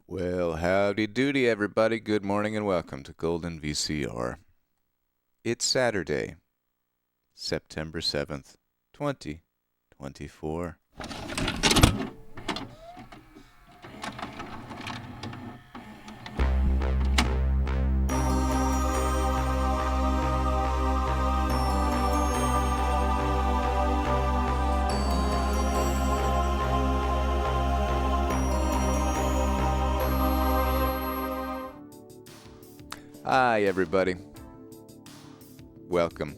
Well, howdy doody, everybody. Good morning and welcome to Golden VCR. It's Saturday, September 7th, 2024. Hi, everybody. Welcome.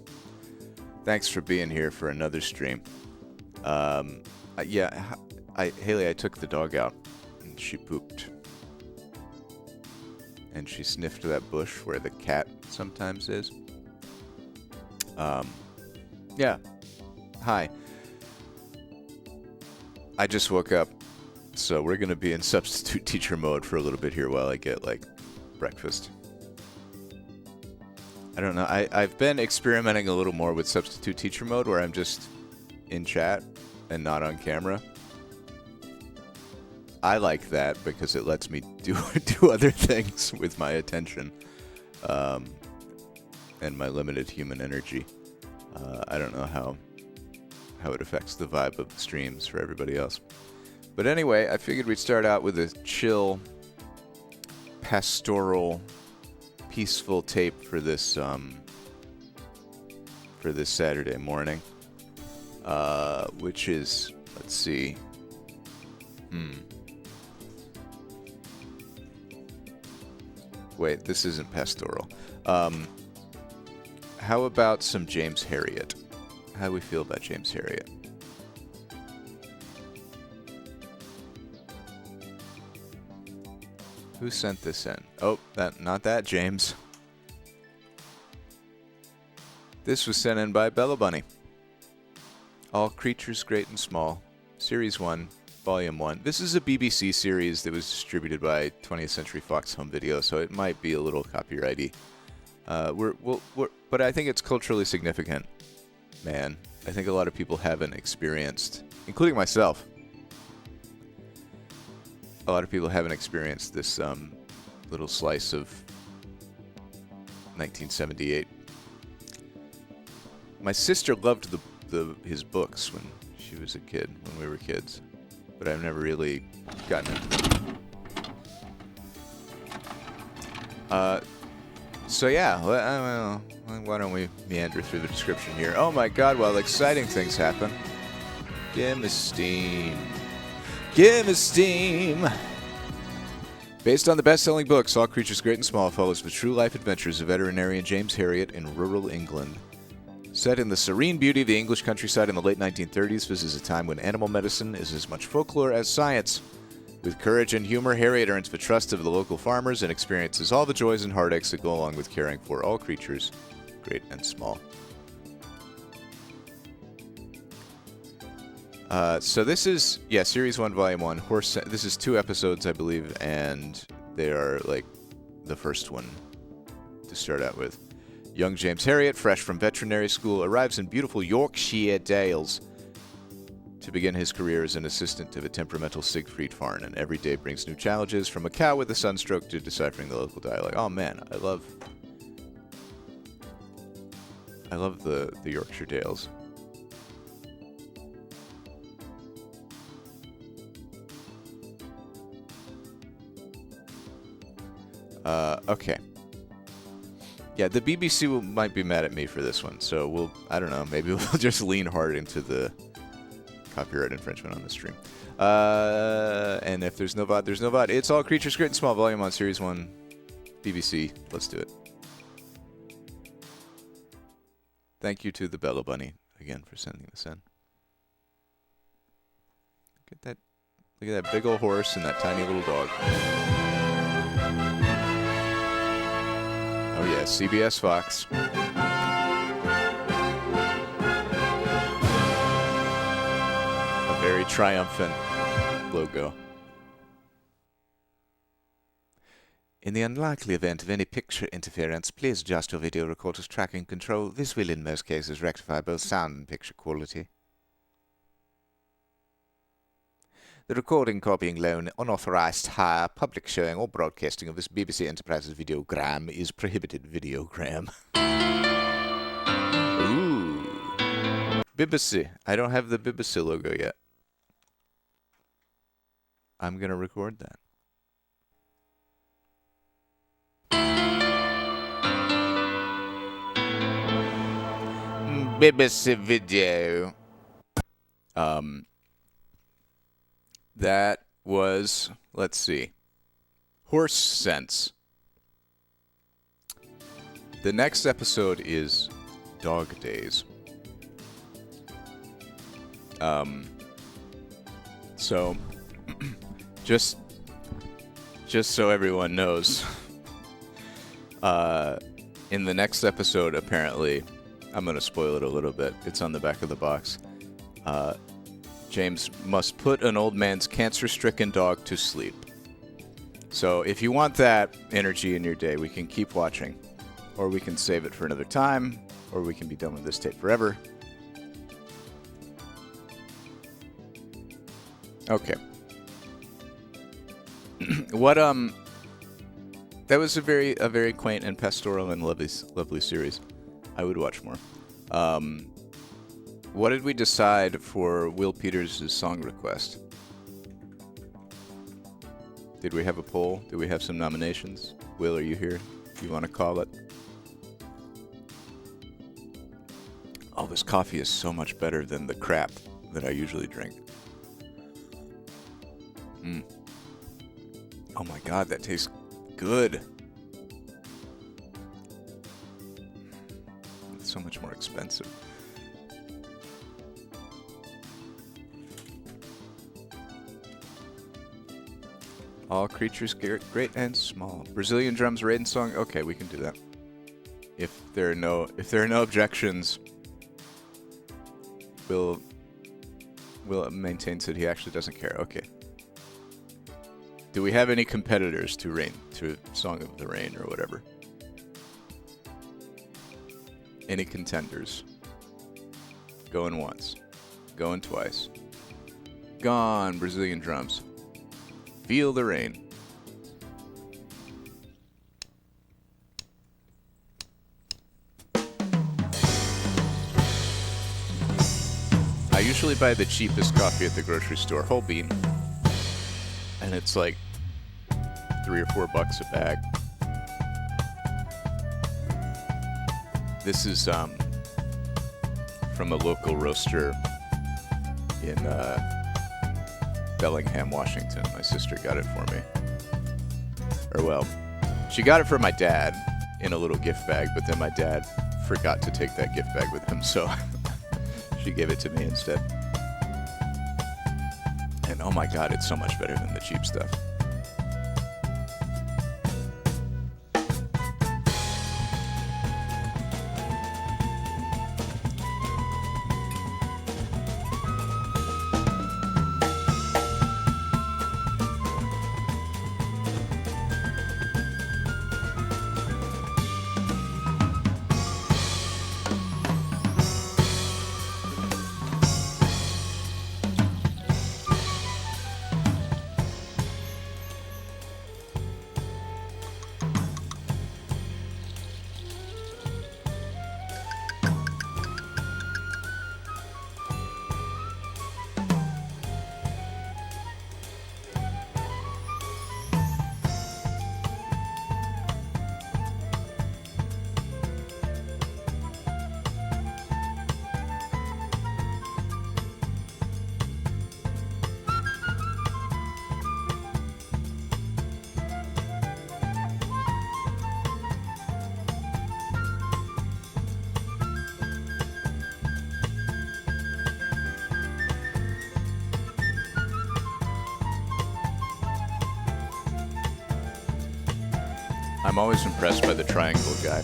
Thanks for being here for another stream. Haley, I took the dog out, and she pooped. And she sniffed that bush where the cat sometimes is. Yeah. Hi. I just woke up, so we're going to be in substitute teacher mode for a little bit here while I get, breakfast. I don't know. I've been experimenting a little more with substitute teacher mode where I'm just in chat and not on camera. I like that because it lets me do other things with my attention and my limited human energy. I don't know how it affects the vibe of the streams for everybody else. But anyway, I figured we'd start out with a chill, pastoral, peaceful tape for this Saturday morning, which is, let's see, wait, this isn't pastoral. How about some James Herriot? How do we feel about James Herriot? Who sent this in? Oh, not that, James. This was sent in by Bella Bunny. All Creatures Great and Small, Series 1, Volume 1. This is a BBC series that was distributed by 20th Century Fox Home Video, so it might be a little copyrighty. But I think it's culturally significant, man. I think a lot of people haven't experienced, including myself, a lot of people haven't experienced this little slice of 1978. My sister loved his books when she was a kid, when we were kids, but I've never really gotten into them. So yeah, well, why don't we meander through the description here? Oh my God! Well, exciting things happen. Give me steam. Give me steam! Based on the best-selling book, All Creatures Great and Small follows the true life adventures of veterinarian James Herriot in rural England. Set in the serene beauty of the English countryside in the late 1930s, this is a time when animal medicine is as much folklore as science. With courage and humor, Herriot earns the trust of the local farmers and experiences all the joys and heartaches that go along with caring for all creatures, great and small. So this is, Series 1, Volume 1. This is 2 episodes, I believe, and they are, the first one to start out with. Young James Herriot, fresh from veterinary school, arrives in beautiful Yorkshire Dales to begin his career as an assistant to the temperamental Siegfried Farn, and every day brings new challenges, from a cow with a sunstroke to deciphering the local dialect. Oh, man, I love the Yorkshire Dales. Okay. Yeah, the BBC might be mad at me for this one, so I don't know, maybe we'll just lean hard into the copyright infringement on the stream. And if there's no VOD, there's no VOD. It's All Creatures Great and Small, Volume 1, Series 1, BBC. Let's do it. Thank you to the Bella Bunny, again, for sending this in. Look at that big old horse and that tiny little dog. Oh yeah, CBS Fox. A very triumphant logo. In the unlikely event of any picture interference, please adjust your video recorder's tracking control. This will in most cases rectify both sound and picture quality. The recording, copying, loan, unauthorized hire, public showing, or broadcasting of this BBC Enterprises videogram is prohibited. Videogram. Ooh. BBC. I don't have the BBC logo yet. I'm going to record that. BBC video. That was, let's see, Horse Sense. The next episode is Dog Days. So, just so everyone knows, in the next episode, apparently, I'm going to spoil it a little bit. It's on the back of the box. James must put an old man's cancer-stricken dog to sleep. So if you want that energy in your day, we can keep watching. Or we can save it for another time. Or we can be done with this tape forever. Okay. That was a very quaint and pastoral and lovely series. I would watch more. What did we decide for Will Peters' song request? Did we have a poll? Did we have some nominations? Will, are you here? Do you want to call it? Oh, this coffee is so much better than the crap that I usually drink. Oh my god, that tastes good. It's so much more expensive. All creatures great and small. Brazilian drums raiden song. Okay, we can do that. If there are no objections, Will maintains that he actually doesn't care. Okay. Do we have any competitors to Song of the Rain or whatever? Any contenders? Going once. Going twice. Gone, Brazilian drums. Feel the rain. I usually buy the cheapest coffee at the grocery store, whole bean. And it's like $3 or $4 a bag. This is from a local roaster in Bellingham, Washington. My sister got it for me. Or well, she got it for my dad in a little gift bag, but then my dad forgot to take that gift bag with him, so she gave it to me instead. And oh my god, it's so much better than the cheap stuff. I'm always impressed by the triangle guy.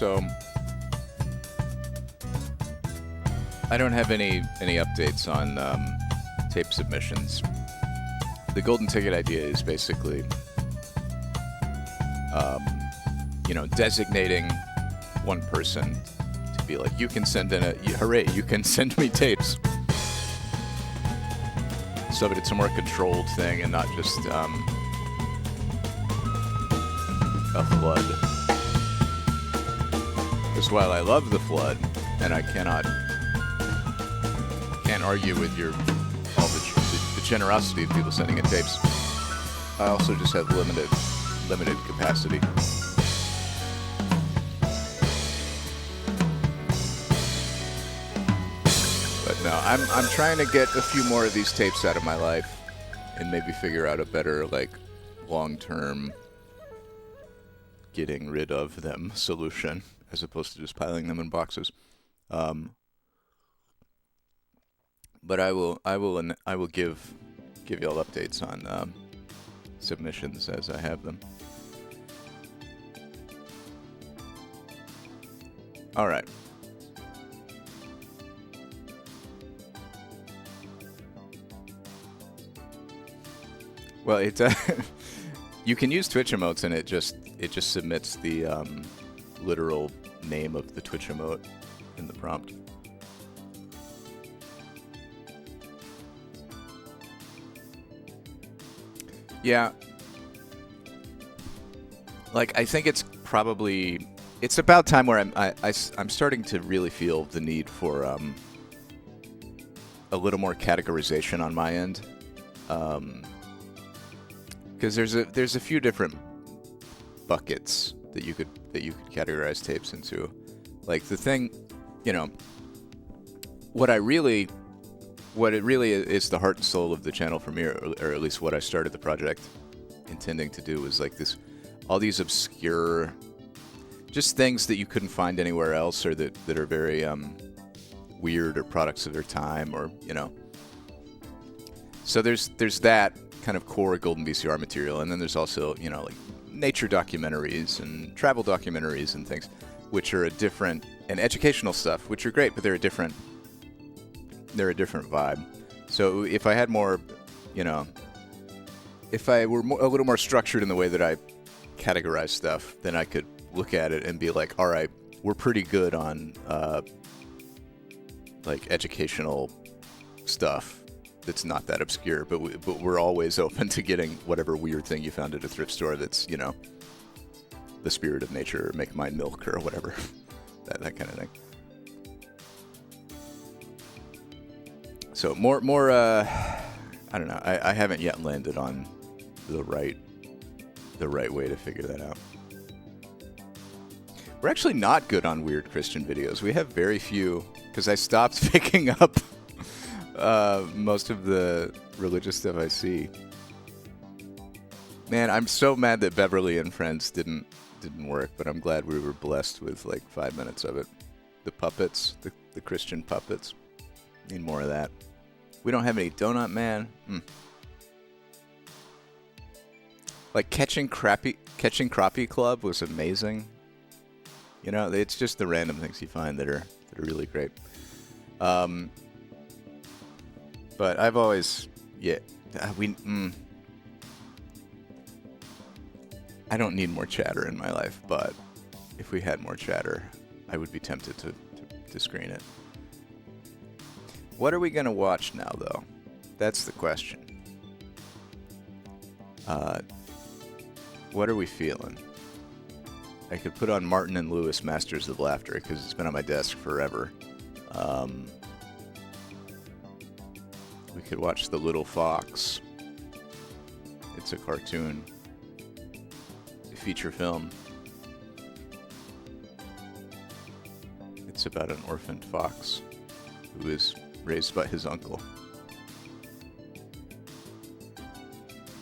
So I don't have any updates on tape submissions. The golden ticket idea is basically, you know, designating one person to be like, you can send in hooray, you can send me tapes. So that it's a more controlled thing and not just a flood. Because while I love the flood, and I can't argue with all the generosity of people sending in tapes, I also just have limited capacity. But no, I'm trying to get a few more of these tapes out of my life and maybe figure out a better, like, long-term getting rid of them solution as opposed to just piling them in boxes. But I will give y'all updates on submissions as I have them. All right. Well, it you can use Twitch emotes, and it just submits the literal name of the Twitch emote in the prompt. Yeah. Like, I think it's about time where I'm starting to really feel the need for a little more categorization on my end. Because there's a few different buckets that you could categorize tapes into. Like, the thing, you know, what it really is the heart and soul of the channel for me, or at least what I started the project intending to do, was like all these obscure, just things that you couldn't find anywhere else, or that are very weird, or products of their time, or, you know. So there's that kind of core golden VCR material, and then there's also, you know, like nature documentaries and travel documentaries and things, which are and educational stuff, which are great, but they're a different vibe. So if I had more, you know, if I were a little more structured in the way that I categorize stuff, then I could look at it and be like, all right, we're pretty good on like educational stuff that's not that obscure, but we're always open to getting whatever weird thing you found at a thrift store that's, you know, the spirit of nature, or make mine milk, or whatever. that kind of thing. So more I don't know. I haven't yet landed on the right way to figure that out. We're actually not good on weird Christian videos. We have very few, because I stopped picking up most of the religious stuff I see. Man, I'm so mad that Beverly and Friends didn't work, but I'm glad we were blessed with like 5 minutes of it. The puppets, the Christian puppets. Need more of that. We don't have any Donut Man. Like Catching Crappie Club was amazing. You know, it's just the random things you find that are really great. But I've always, I don't need more chatter in my life, but if we had more chatter, I would be tempted to screen it. What are we going to watch now, though? That's the question. What are we feeling? I could put on Martin and Lewis, Masters of Laughter, because it's been on my desk forever. We could watch The Little Fox. It's a cartoon. A feature film. It's about an orphaned fox who is raised by his uncle.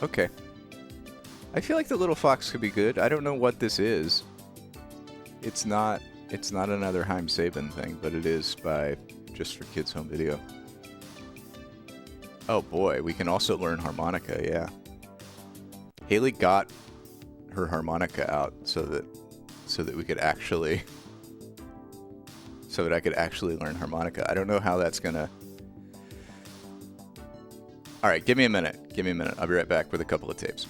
Okay. I feel like The Little Fox could be good. I don't know what this is. It's not another Haim Saban thing, but it is by Just for Kids Home Video. Oh boy, we can also learn harmonica, yeah. Haley got her harmonica out so that we could actually so that I could actually learn harmonica. I don't know how that's gonna... All right, give me a minute. Give me a minute. I'll be right back with a couple of tapes.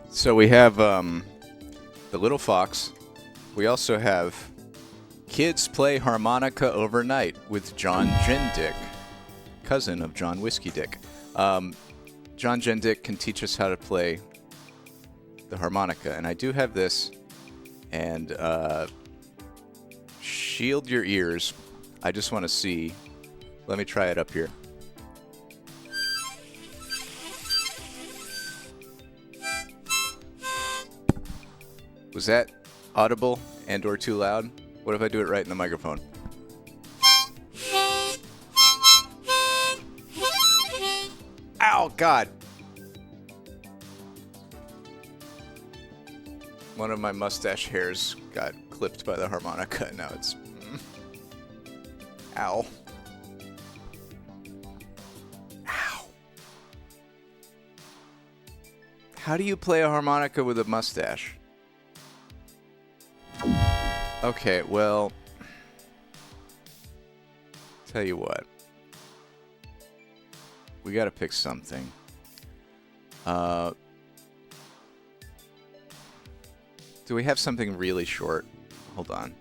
So we have The Little Fox. We also have Kids Play Harmonica Overnight with John Gindick, cousin of John Whiskey Dick. John Gindick can teach us how to play the harmonica. And I do have this. And shield your ears. I just want to see. Let me try it up here. Was that audible and or too loud? What if I do it right in the microphone? Ow, God. One of my mustache hairs got clipped by the harmonica, and now it's... Ow. Ow. How do you play a harmonica with a mustache? Okay, well, tell you what, we gotta pick something. Do we have something really short? Hold on.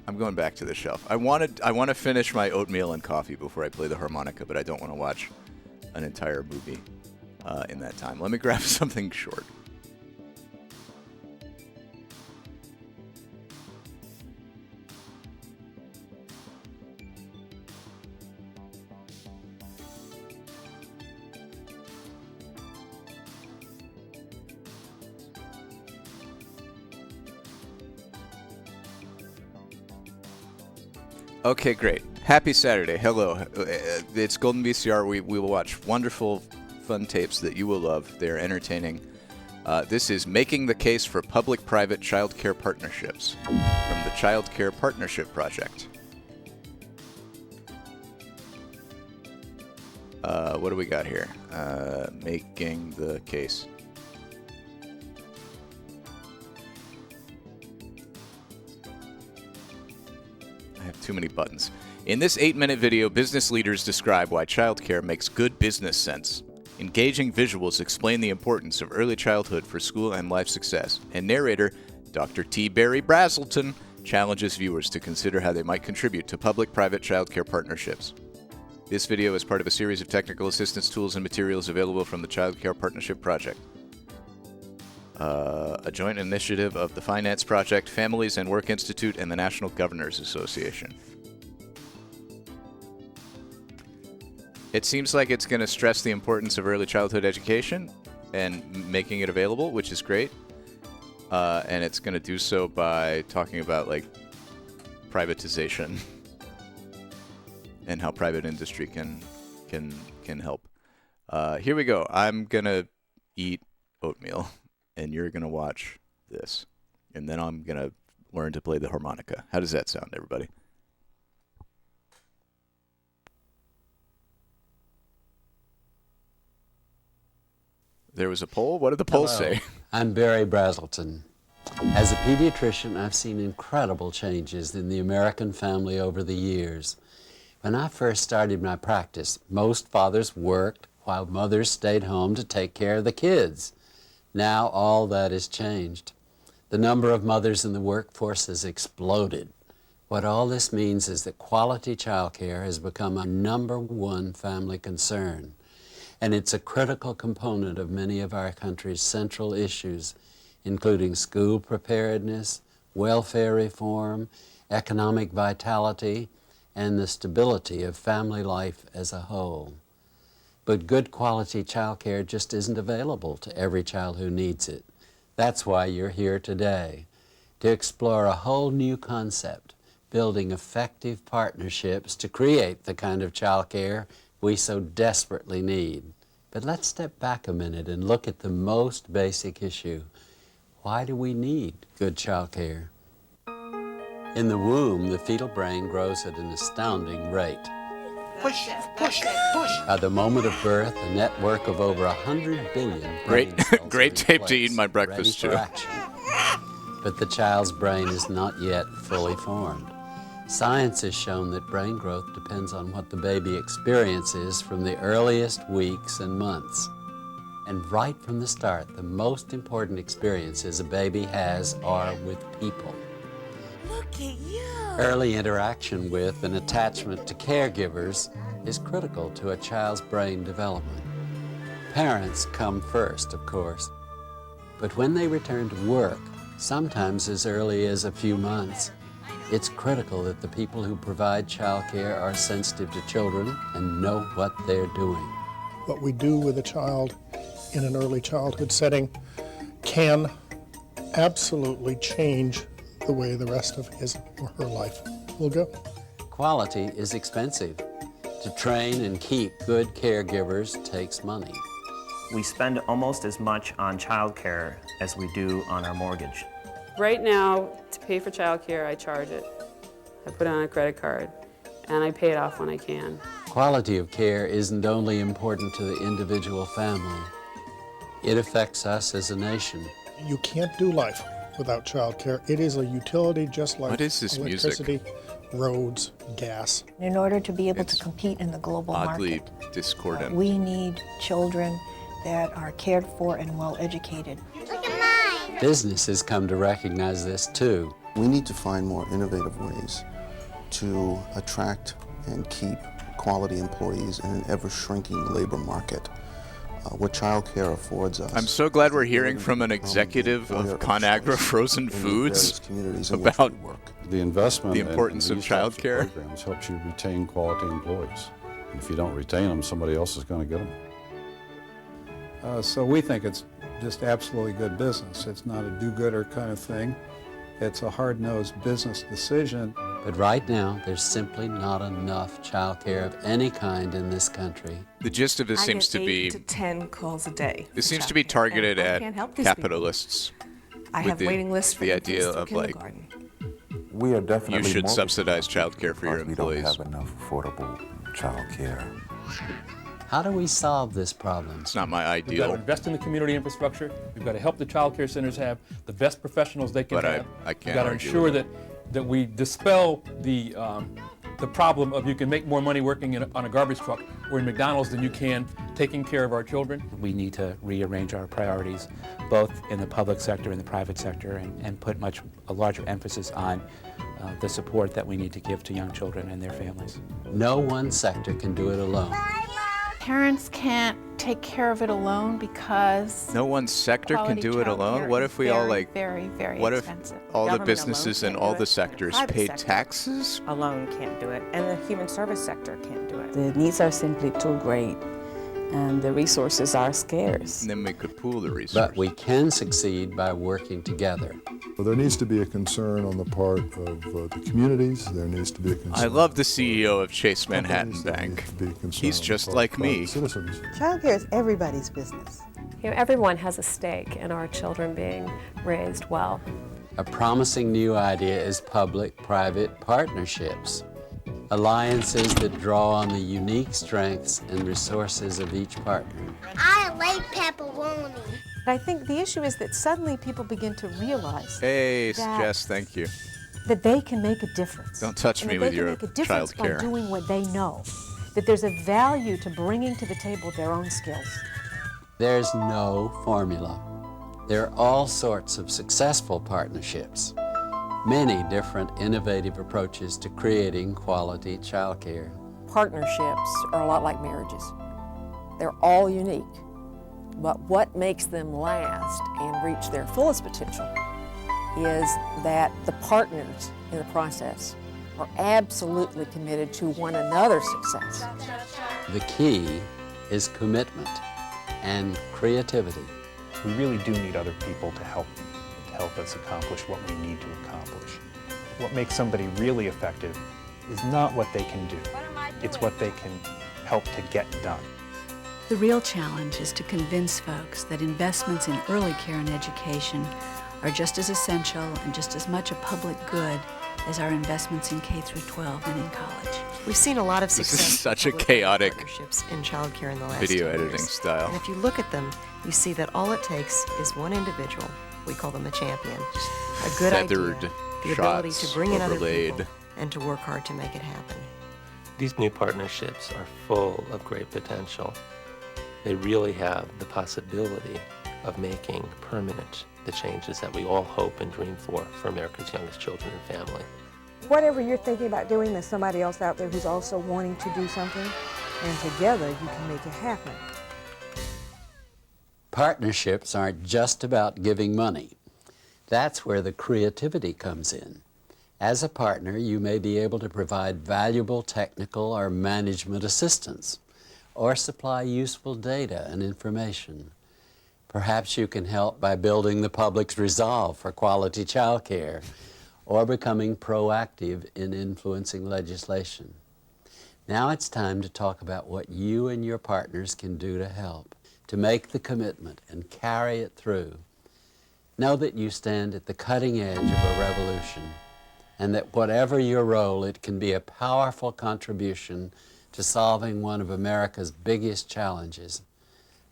I'm going back to the shelf. I want to finish my oatmeal and coffee before I play the harmonica, but I don't want to watch an entire movie in that time. Let me grab something short. Okay, great. Happy Saturday. Hello. It's Golden VCR. We will watch wonderful, fun tapes that you will love. They're entertaining. This is Making the Case for Public-Private Child Care Partnerships from the Child Care Partnership Project. What do we got here? Making the Case. I have too many buttons. In this 8-minute video, business leaders describe why childcare makes good business sense. Engaging visuals explain the importance of early childhood for school and life success. And narrator, Dr. T. Barry Brazelton, challenges viewers to consider how they might contribute to public-private childcare partnerships. This video is part of a series of technical assistance tools and materials available from the Child Care Partnership Project. A joint initiative of the Finance Project, Families and Work Institute, and the National Governors Association. It seems like it's going to stress the importance of early childhood education and making it available, which is great. And it's going to do so by talking about, like, privatization and how private industry can help. Here we go. I'm going to eat oatmeal. And you're going to watch this. And then I'm going to learn to play the harmonica. How does that sound, everybody? There was a poll? What did the poll say? I'm Barry Brazelton. As a pediatrician, I've seen incredible changes in the American family over the years. When I first started my practice, most fathers worked while mothers stayed home to take care of the kids. Now all that has changed. The number of mothers in the workforce has exploded. What all this means is that quality childcare has become a #1 family concern, and it's a critical component of many of our country's central issues, including school preparedness, welfare reform, economic vitality, and the stability of family life as a whole. But good quality childcare just isn't available to every child who needs it. That's why you're here today, to explore a whole new concept, building effective partnerships to create the kind of childcare we so desperately need. But let's step back a minute and look at the most basic issue. Why do we need good child care? In the womb, the fetal brain grows at an astounding rate. Push, push, push. By the moment of birth, a network of over 100 billion brain cells Great are in tape to place, eat my breakfast, ready for too. action. But the child's brain is not yet fully formed. Science has shown that brain growth depends on what the baby experiences from the earliest weeks and months. And right from the start, the most important experiences a baby has are with people. Look at you. Early interaction with and attachment to caregivers is critical to a child's brain development. Parents come first, of course. But when they return to work, sometimes as early as a few months, it's critical that the people who provide child care are sensitive to children and know what they're doing. What we do with a child in an early childhood setting can absolutely change the way the rest of his or her life will go. Quality is expensive. To train and keep good caregivers takes money. We spend almost as much on childcare as we do on our mortgage. Right now, to pay for childcare, I charge it. I put it on a credit card, and I pay it off when I can. Quality of care isn't only important to the individual family. It affects us as a nation. You can't do life without child care. It is a utility just like What is this electricity, roads, gas. In order to be able to It's compete in the global Oddly market, discordant. we need children that are cared for and well educated. Businesses come to recognize this too. We need to find more innovative ways to attract and keep quality employees in an ever-shrinking labor market. What child care affords us. I'm so glad we're hearing from an executive of ConAgra Frozen Foods about the investment the importance in of these types childcare. programs helps you retain quality employees. And if you don't retain them, somebody else is going to get them. So we think it's just absolutely good business. It's not a do-gooder kind of thing. It's a hard-nosed business decision. But right now, there's simply not enough child care of any kind in this country. The gist of this seems to be 8 to 10 calls a day. this seems to be targeted And I at can't help these capitalists. I with have waiting lists for the the idea kids through of like kindergarten. We are definitely you should more subsidize childcare for your because we don't employees. have enough affordable child care. How do we solve this problem? It's not my We've got to ideal, invest in the community infrastructure. We've got to help the child care centers have the best professionals they can But have. I can't We've got to argue ensure with that we dispel the problem of you can make more money working on a garbage truck or in McDonald's than you can taking care of our children. We need to rearrange our priorities, both in the public sector and the private sector, and put a larger emphasis on the support that we need to give to young children and their families. No one sector can do it alone. Parents can't take care of it alone because no one sector can quality do it alone. childcare What is if we all very, like very, very what expensive. if all the Government businesses alone in can't all do the it. sectors Private paid sector taxes? alone can't do it, and the human service sector can't do it. The needs are simply too great, and the resources are scarce. And then we could pool the resources. But we can succeed by working together. Well, there needs to be a concern on the part of the communities. There needs to be a concern. I love the CEO of Chase Manhattan Bank. He's just like me. Citizens. Child care is everybody's business. You know, everyone has a stake in our children being raised well. A promising new idea is public-private partnerships. Alliances that draw on the unique strengths and resources of each partner. I like pepperoni. I think the issue is that suddenly people begin to realize Hey, Jess, thank you. that they can make a difference. Don't touch and me that with they your can make a difference child care. by doing what they know. That there's a value to bringing to the table their own skills. There's no formula. There are all sorts of successful partnerships. Many different innovative approaches to creating quality childcare. Partnerships are a lot like marriages. They're all unique, but what makes them last and reach their fullest potential is that the partners in the process are absolutely committed to one another's success. The key is commitment and creativity. We really do need other people to help us accomplish what we need to accomplish. What makes somebody really effective is not what they can do. It's what they can help to get done. The real challenge is to convince folks that investments in early care and education are just as essential and just as much a public good as our investments in K through 12 and in college. We've seen a lot of This success is such a with chaotic partnerships in childcare in the last video 10 editing years. style. And if you look at them, you see that all it takes is one individual, we call them a champion, a good Feathered idea, the ability shots to bring in other overlaid. people, and to work hard to make it happen. These new partnerships are full of great potential. They really have the possibility of making permanent the changes that we all hope and dream for America's youngest children and family. Whatever you're thinking about doing, there's somebody else out there who's also wanting to do something, and together you can make it happen. Partnerships aren't just about giving money. That's where the creativity comes in. As a partner, you may be able to provide valuable technical or management assistance, or supply useful data and information. Perhaps you can help by building the public's resolve for quality child care, or becoming proactive in influencing legislation. Now it's time to talk about what you and your partners can do to help, to make the commitment and carry it through. Know that you stand at the cutting edge of a revolution, and that whatever your role, it can be a powerful contribution to solving one of America's biggest challenges,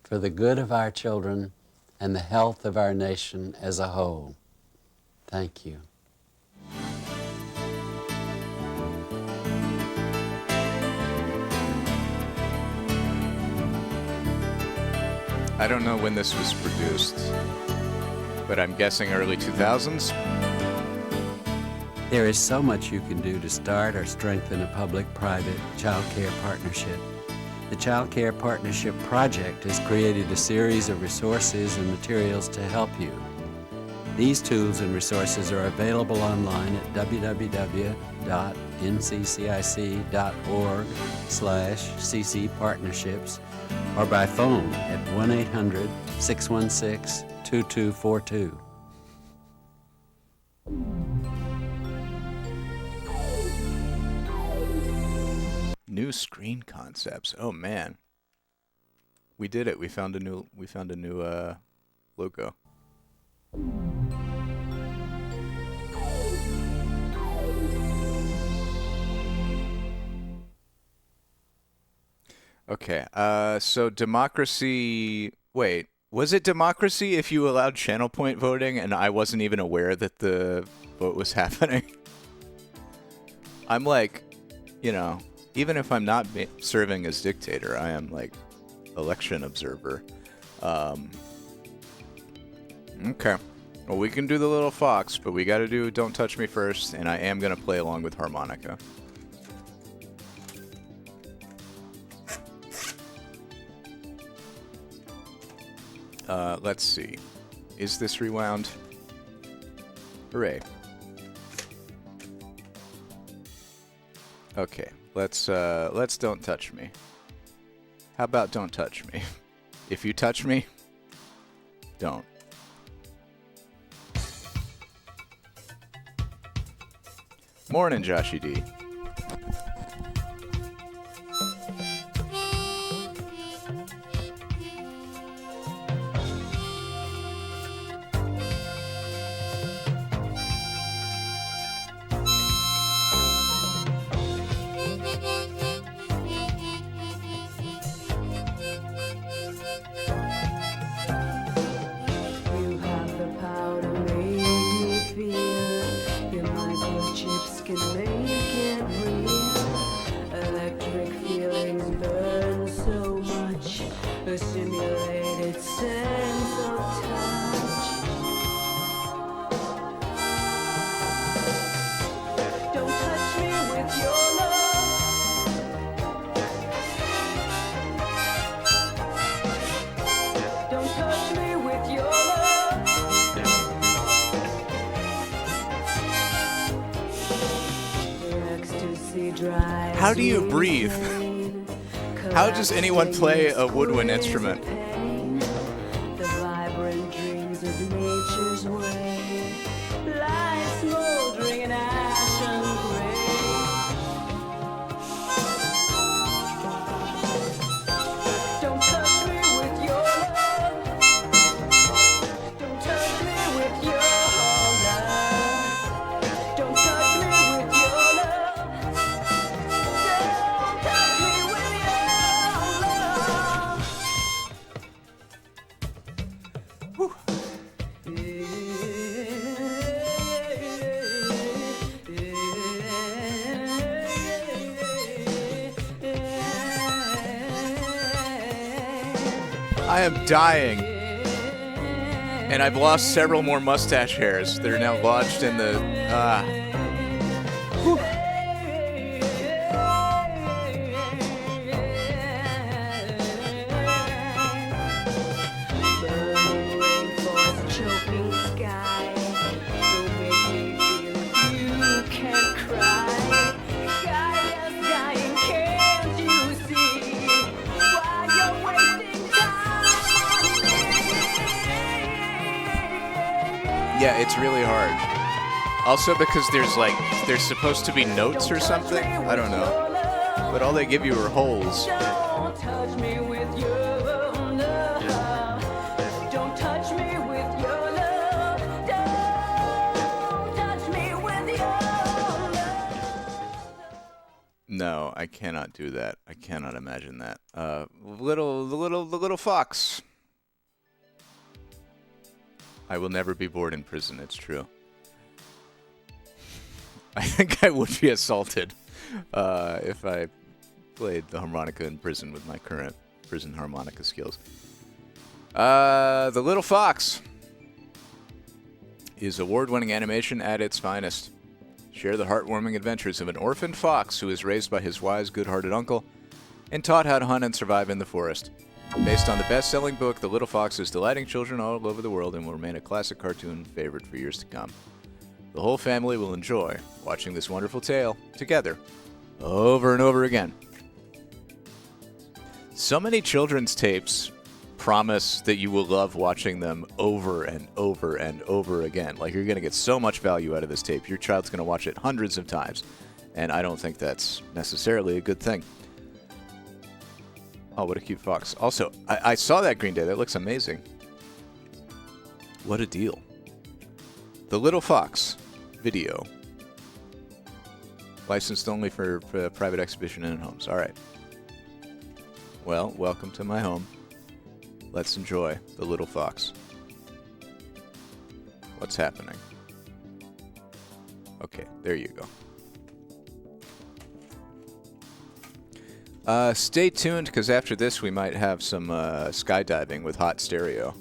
for the good of our children and the health of our nation as a whole. Thank you. I don't know when this was produced, but I'm guessing early 2000s. There is so much you can do to start or strengthen a public-private child care partnership. The Child Care Partnership Project has created a series of resources and materials to help you. These tools and resources are available online at www.nccic.org/ccpartnerships or by phone at 1-800-616-2242. New screen concepts. Oh man, we did it. We found a new logo. Okay. So democracy. Wait, was it democracy if you allowed channel point voting and I wasn't even aware that the vote was happening? I'm like, you know, even if I'm not serving as dictator, I am like election observer. Okay. Well, we can do the little fox, but we got to do Don't Touch Me first, and I am going to play along with harmonica. Let's see. Is this rewound? Hooray. Okay, let's Don't Touch Me. How about Don't Touch Me? If you touch me, don't. Morning, Joshy D. How do you breathe? How does anyone play a woodwind instrument? The vibrant dreams of nature's way lie smoldering in ashen gray. Don't touch me with your love. Don't touch me with your I am dying. And I've lost several more mustache hairs that are now lodged in the... Whew. Yeah, it's really hard. Also because there's supposed to be notes or something. I don't know. But all they give you are holes. Don't touch me with your love. Don't touch me with your love. Don't touch me with your love. No, I cannot do that. I cannot imagine that. The little fox. I will never be bored in prison, it's true. I think I would be assaulted if I played the harmonica in prison with my current prison harmonica skills. The Little Fox is award-winning animation at its finest. Share the heartwarming adventures of an orphaned fox who is raised by his wise, good-hearted uncle and taught how to hunt and survive in the forest. Based on the best-selling book, The Little Fox is delighting children all over the world and will remain a classic cartoon favorite for years to come. The whole family will enjoy watching this wonderful tale together, over and over again. So many children's tapes promise that you will love watching them over and over and over again. Like, you're going to get so much value out of this tape. Your child's going to watch it hundreds of times, and I don't think that's necessarily a good thing. Oh, what a cute fox. Also, I saw that Green Day. That looks amazing. What a deal. The Little Fox video. Licensed only for private exhibition and in homes. All right. Well, welcome to my home. Let's enjoy The Little Fox. What's happening? Okay, there you go. Stay tuned, because after this we might have some skydiving with hot stereo.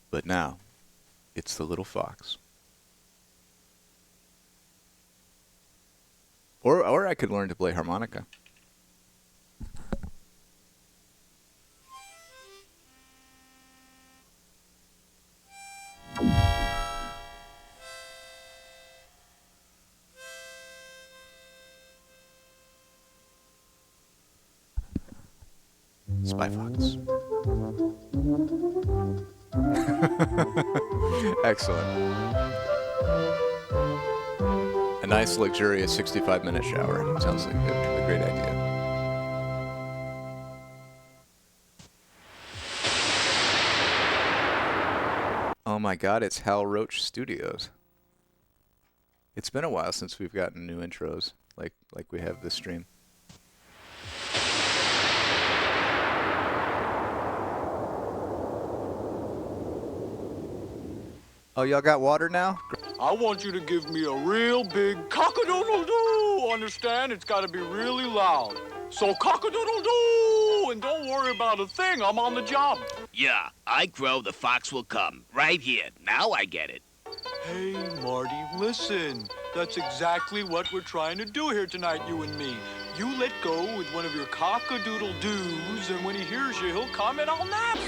But now, it's the Little Fox. Or I could learn to play harmonica. Spy Fox. Excellent. A nice, luxurious 65-minute shower. Sounds like a great idea. Oh my god, it's Hal Roach Studios. It's been a while since we've gotten new intros like we have this stream. Oh, y'all got water now? I want you to give me a real big cock-a-doodle-doo. Understand? It's got to be really loud. So cock-a-doodle-doo, and don't worry about a thing. I'm on the job. Yeah, I grow, the fox will come. Right here. Now I get it. Hey, Marty, listen. That's exactly what we're trying to do here tonight, you and me. You let go with one of your cock-a-doodle-doos, and when he hears you, he'll comment on that.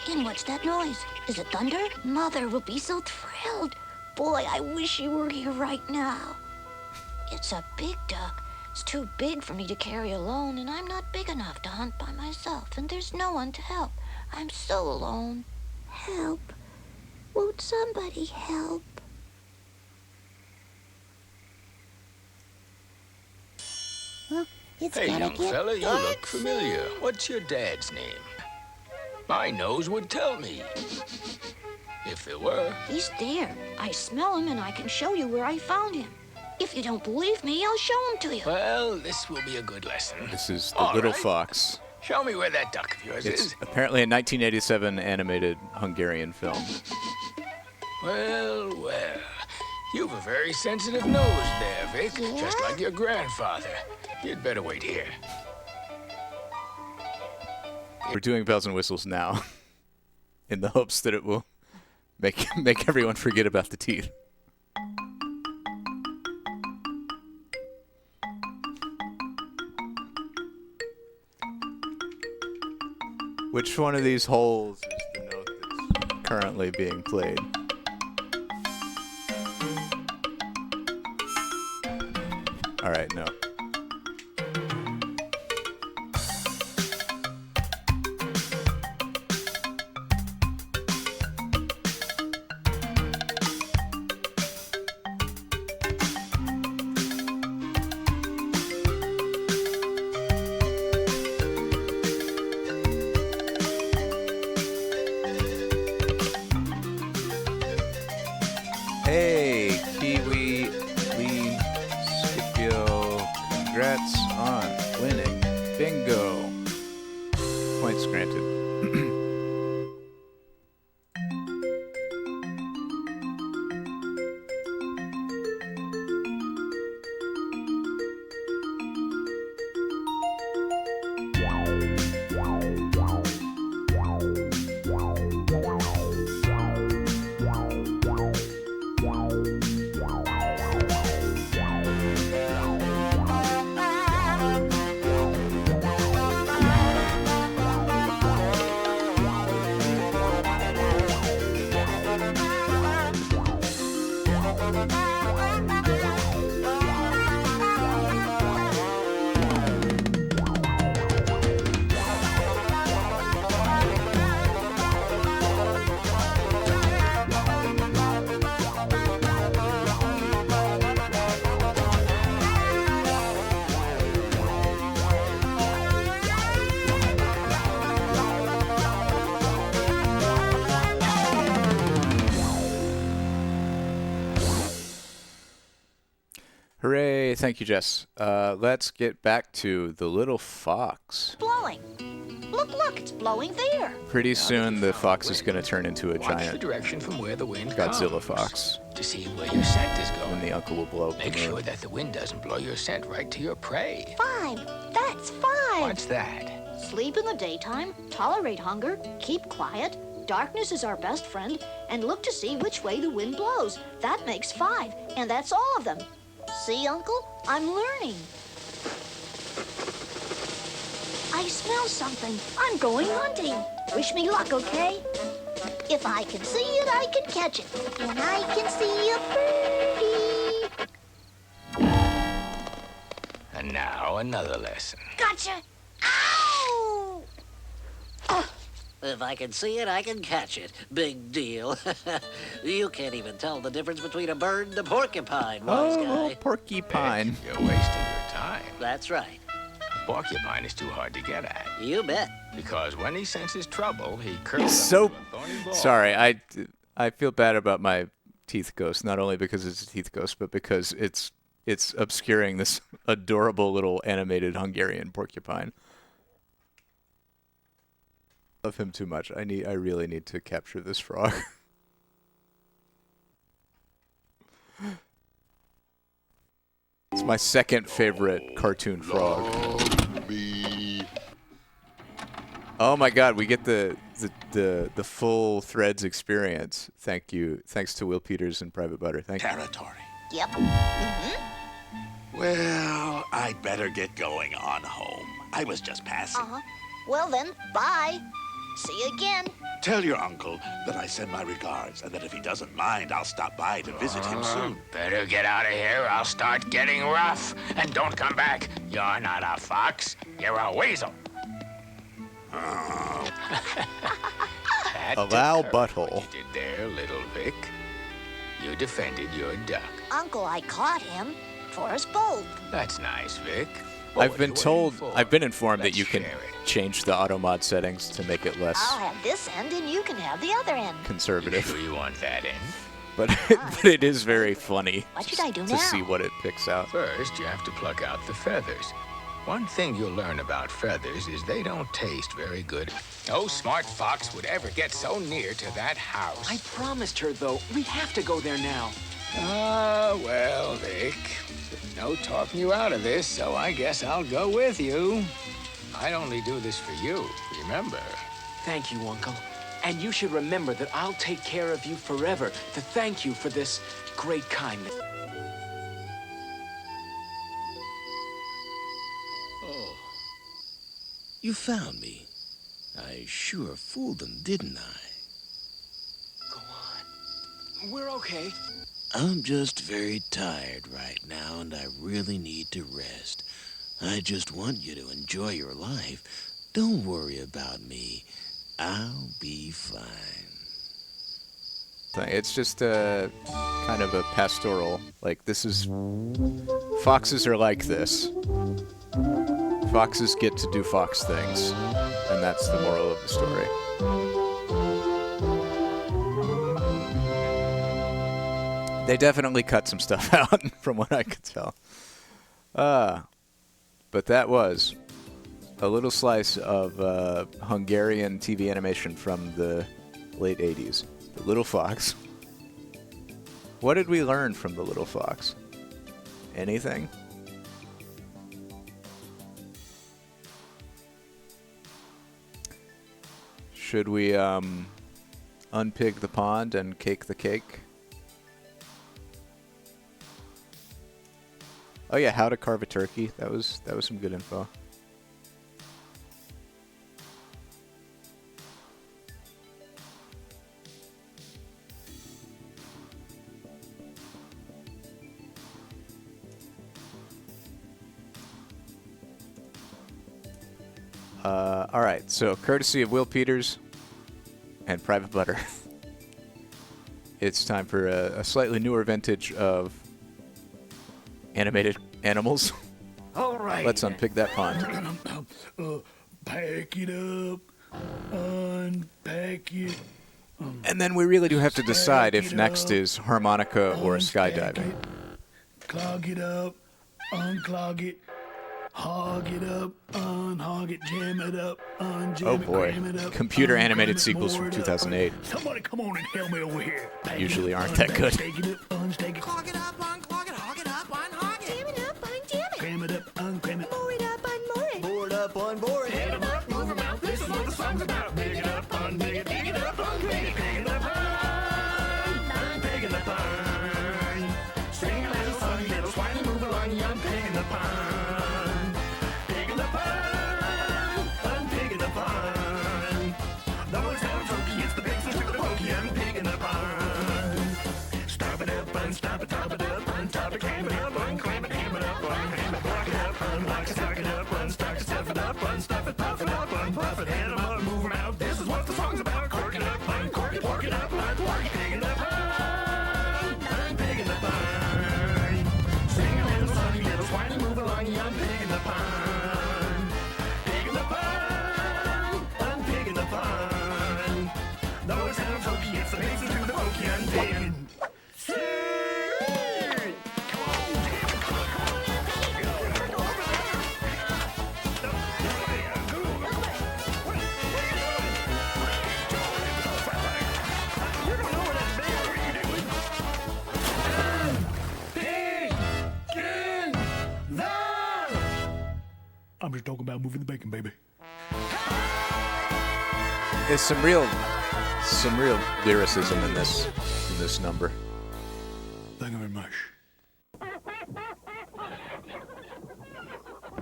And what's that noise? Is it thunder? Mother will be so thrilled. Boy, I wish you were here right now. It's a big duck. It's too big for me to carry alone, and I'm not big enough to hunt by myself, and there's no one to help. I'm so alone. Help. Won't somebody help? Well, it's Hey, gotta young get fella, you dark look familiar. What's your dad's name? My nose would tell me. If it were. He's there. I smell him, and I can show you where I found him. If you don't believe me, I'll show him to you. Well, this will be a good lesson. This is The All Little right. Fox. Show me where that duck of yours It's is. apparently a 1987 animated Hungarian film. Well, well. You've a very sensitive nose there, Vic. Just like your grandfather. You'd better wait here. We're doing bells and whistles now, in the hopes that it will make everyone forget about the teeth. Which one of these holes is the note that's currently being played? All right, no. Hey, Kiwi, Lee, Scipio, congrats on winning. Bingo. Points granted. Hooray, thank you, Jess. Let's get back to the little fox. Blowing. Look, it's blowing there. Pretty soon the fox is going to turn into a Watch the giant direction from where the wind Godzilla comes fox. to see where your scent is going. And the uncle will blow up Make the moon. sure that the wind doesn't blow your scent right to your prey. 5. That's 5. What's that? Sleep in the daytime, tolerate hunger, keep quiet, darkness is our best friend, and look to see which way the wind blows. That makes 5, and that's all of them. See, Uncle? I'm learning. I smell something. I'm going hunting. Wish me luck, okay? If I can see it, I can catch it. And I can see a birdie. And now another lesson. Gotcha! Ow! If I can see it, I can catch it. Big deal. You can't even tell the difference between a bird and a porcupine, wise guy. Porcupine. You're wasting your time. That's right. A porcupine is too hard to get at. You bet. Because when he senses trouble, he curls He's up so... into a thorny ball. Sorry, I feel bad about my teeth ghost, not only because it's a teeth ghost, but because it's obscuring this adorable little animated Hungarian porcupine. Love him too much. I really need to capture this frog. It's my second favorite cartoon frog. Oh my god, we get the full Threads experience. Thank you. Thanks to Will Peters and Private Butter. Thank you. Territory. Yep. Well, I'd better get going on home. I was just passing. Well then, bye. See you again. Tell your uncle that I send my regards, and that if he doesn't mind, I'll stop by to visit him soon. Better get out of here. I'll start getting rough. And don't come back. You're not a fox. You're a weasel. Allow butthole. You did there, little Vic. You defended your duck. Uncle, I caught him for us both. That's nice, Vic. I've been informed that you can change the auto mod settings to make it less I'll have this end and you can have the other end. conservative. You sure you want that in? But it is very funny What should I do to now? see what it picks out. First, you have to pluck out the feathers. One thing you'll learn about feathers is they don't taste very good. No smart fox would ever get so near to that house. I promised her, though, we'd have to go there now. Well, Vic, no talking you out of this, so I guess I'll go with you. I'd only do this for you, remember? Thank you, Uncle. And you should remember that I'll take care of you forever to thank you for this great kindness. Oh. You found me. I sure fooled them, didn't I? We're okay. I'm just very tired right now, and I really need to rest. I just want you to enjoy your life. Don't worry about me. I'll be fine. It's just a kind of a pastoral, like this is, foxes are like this. Foxes get to do fox things, and that's the moral of the story. They definitely cut some stuff out from what I could tell. But that was a little slice of Hungarian TV animation from the late 80s. The Little Fox. What did we learn from The Little Fox? Anything? Should we unpig the pond and cake the cake? Oh yeah, how to carve a turkey. That was some good info. All right, so courtesy of Will Peters and Private Butter, it's time for a slightly newer vintage of animated animals. All right. Let's unpick that pond. Pack it up, unpack it. And then we really do have to decide if next is harmonica or skydiving. Clog it up, unclog it, hog it up, unhog it, jam it up, unjam Oh it, boy, cram it up, computer animated uncram it, sequels more from it up. 2008 Somebody come on and help me over here. Pack it usually up, aren't that good. Take it up, unstake it. Clog it up, unclog it, hog it up, unhog it. Jam it up, unjam it. Cram it up, uncram it. More it up, unmore it. More it up, unmore it. Hit 'em up, move 'em out. This is what the song's about. Dig it up, undig it, dig it up, uncdig it, dig it up, unpigging the pond. Sing a little song, little swine, move along, young pig in the pond. Pig in the pond, unpigging the pond. No one's down trophy, it's the big fish with the pokey, unpig in the pond. Stop it up, unstop it, top it up, untop it, cram it up, uncram it, ham it up, unham it, block it up, unlock it, stock it up, unstock it, stuff it up, unstuff it, puff it up, unpuff it, hand 'em up, move 'em out. This is what the song's about. Cork it up, uncork it, pork it up, uncork it, pig in the pond, unpig in the pond. Sing a little song, little swine, move along, young pig in the pond. Pig in the pond, unpig in the pond. No, it's not a pokey, it's the basin to the pokey, unpig. I'm just talking about moving the bacon, baby. There's some real lyricism in this number. Thank you very much.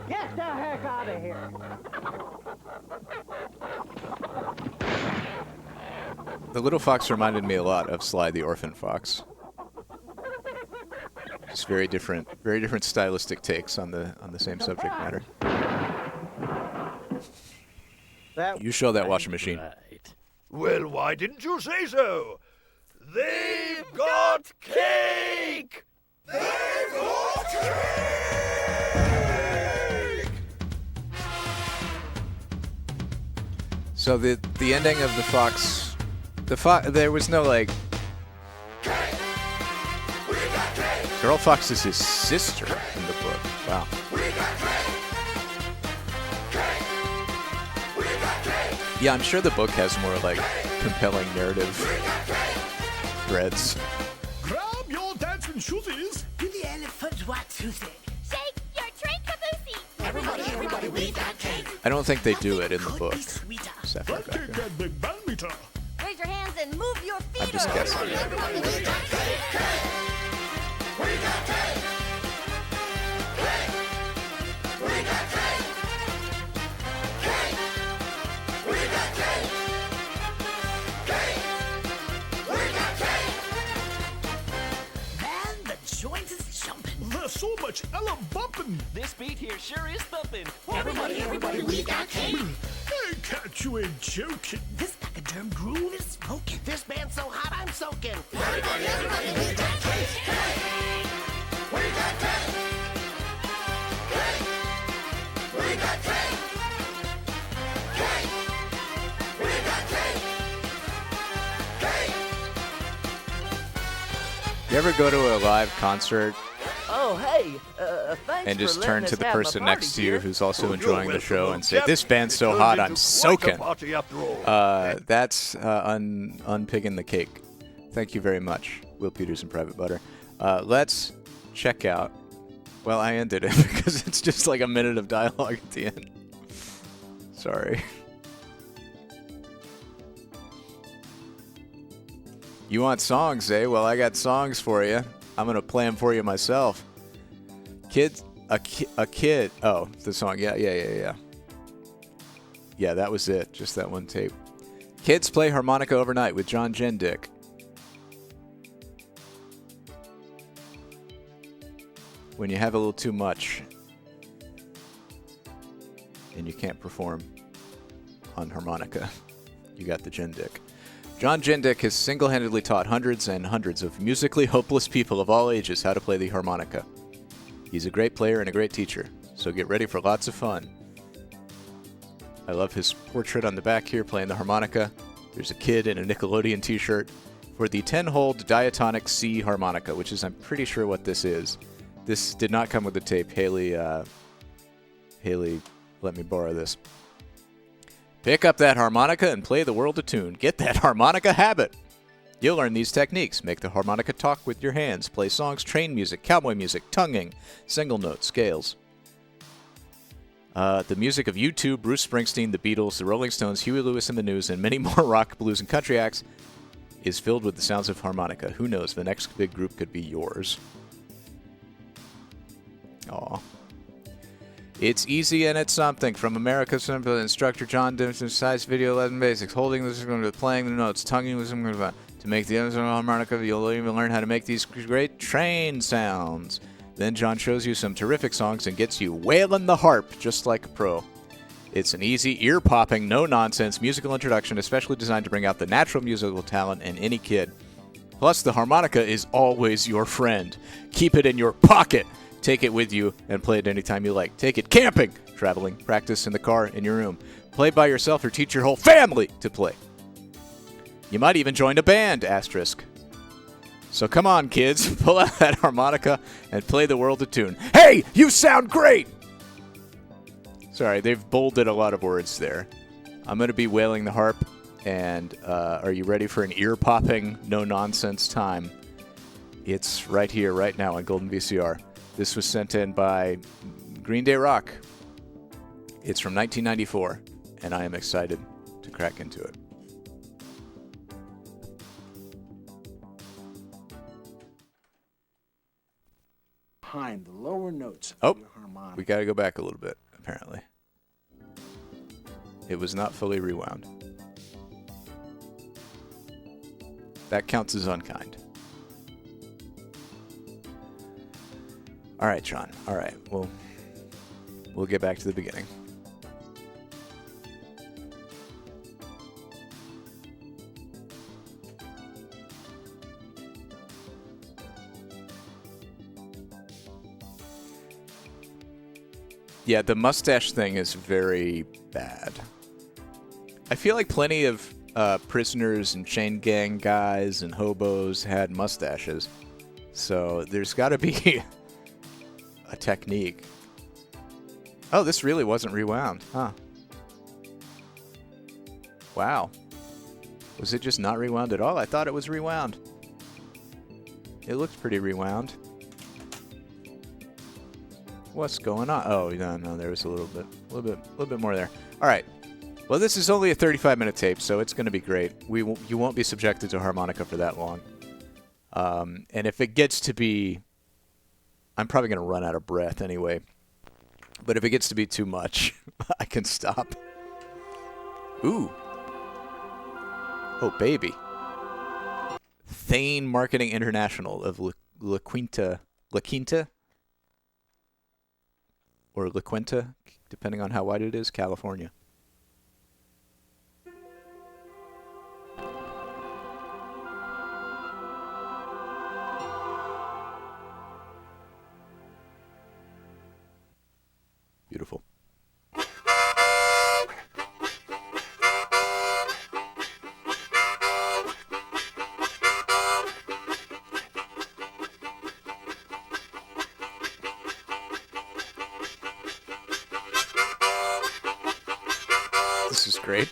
Get the heck out of here! The Little Fox reminded me a lot of Sly the Orphan Fox. Just very different stylistic takes on the same subject matter. You show that washing machine. Well, why didn't you say so? They've got cake! They've got cake! So the ending of the Fox, there was no like. Girl Fox is his sister in the book. Wow. Yeah, I'm sure the book has more like compelling narrative threads. Grab your dance elephant shoesies. Do the elephants what Susie? Shake your tray caboose. Everybody, we got cake. I don't think they do it in the book. Sapphire That Becker. cake had big band meter. Raise your hands and move your feet. I'm just guessing. Everybody, we got cake, cake. We got cake. Cake. We got cake. Cake. We got cake. Cake. We got cake. Man, the joint is jumping. There's so much Ella bumping. This beat here sure is thumping. Everybody, we got cake. Hey, cat, you ain't joking. This pachyderm groove is smoking. This band's so hot I'm soaking. Everybody, we got cake, cake. We got cake. Cake. We got cake. Cake. We got cake. Cake. You ever go to a live concert Oh, hey, thanks and just for turn letting to us the have my person party next to you here. who's also Oh, enjoying you're the show welcome, and say, Jeff. "This band's so It hot, turned I'm into soaking." quite a party after all. That's unpicking the cake. Thank you very much, Will Peters and Private Butter. Let's check out. Well, I ended it because it's just like a minute of dialogue at the end. Sorry. You want songs, eh? Well, I got songs for you. I'm gonna play them for you myself. A kid. Oh, the song. Yeah. Yeah, that was it. Just that one tape. Kids play harmonica overnight with John Gindick. When you have a little too much and you can't perform on harmonica, you got the Gindick. John Gindick has single-handedly taught hundreds and hundreds of musically hopeless people of all ages how to play the harmonica. He's a great player and a great teacher, so get ready for lots of fun. I love his portrait on the back here playing the harmonica. There's a kid in a Nickelodeon t-shirt for the 10-holed diatonic C harmonica, which is, I'm pretty sure, what this is. This did not come with the tape. Haley, let me borrow this. Pick up that harmonica and play the world a tune. Get that harmonica habit. You'll learn these techniques. Make the harmonica talk with your hands. Play songs, train music, cowboy music, tonguing, single notes, scales. The music of U2, Bruce Springsteen, the Beatles, the Rolling Stones, Huey Lewis and the News, and many more rock, blues, and country acts is filled with the sounds of harmonica. Who knows, the next big group could be yours. Aw. It's easy and it's something. From America's Simple instructor John Dimson, size video 11 basics. Holding this, playing the notes, tonguing with to make the harmonica. You'll even learn how to make these great train sounds. Then John shows you some terrific songs and gets you wailing the harp just like a pro. It's an easy, ear-popping, no-nonsense musical introduction, especially designed to bring out the natural musical talent in any kid. Plus, the harmonica is always your friend. Keep it in your pocket. Take it with you and play it anytime you like. Take it camping, traveling, practice in the car, in your room. Play by yourself or teach your whole family to play. You might even join a band, asterisk. So come on, kids. Pull out that harmonica and play the world a tune. Hey, you sound great! Sorry, they've bolded a lot of words there. I'm going to be wailing the harp, and are you ready for an ear-popping, no-nonsense time? It's right here, right now on Golden VCR. This was sent in by Green Day Rock. It's from 1994, and I am excited to crack into it. Behind the lower notes Oh, of your harmonica. we got to go back a little bit, apparently. It was not fully rewound. That counts as unkind. All right, John. All right. We'll get back to the beginning. Yeah, the mustache thing is very bad. I feel like plenty of prisoners and chain gang guys and hobos had mustaches. So there's got to be a technique. Oh, this really wasn't rewound, huh? Wow. Was it just not rewound at all? I thought it was rewound. It looks pretty rewound. What's going on? Oh, no, there was a little bit more there. All right. Well, this is only a 35-minute tape, so it's going to be great. You won't be subjected to harmonica for that long. And if it gets to be, I'm probably going to run out of breath anyway. But if it gets to be too much, I can stop. Ooh. Oh, baby. Thane Marketing International of La Quinta. La Quinta? Or La Quinta, depending on how wide it is, California. Beautiful. This is great.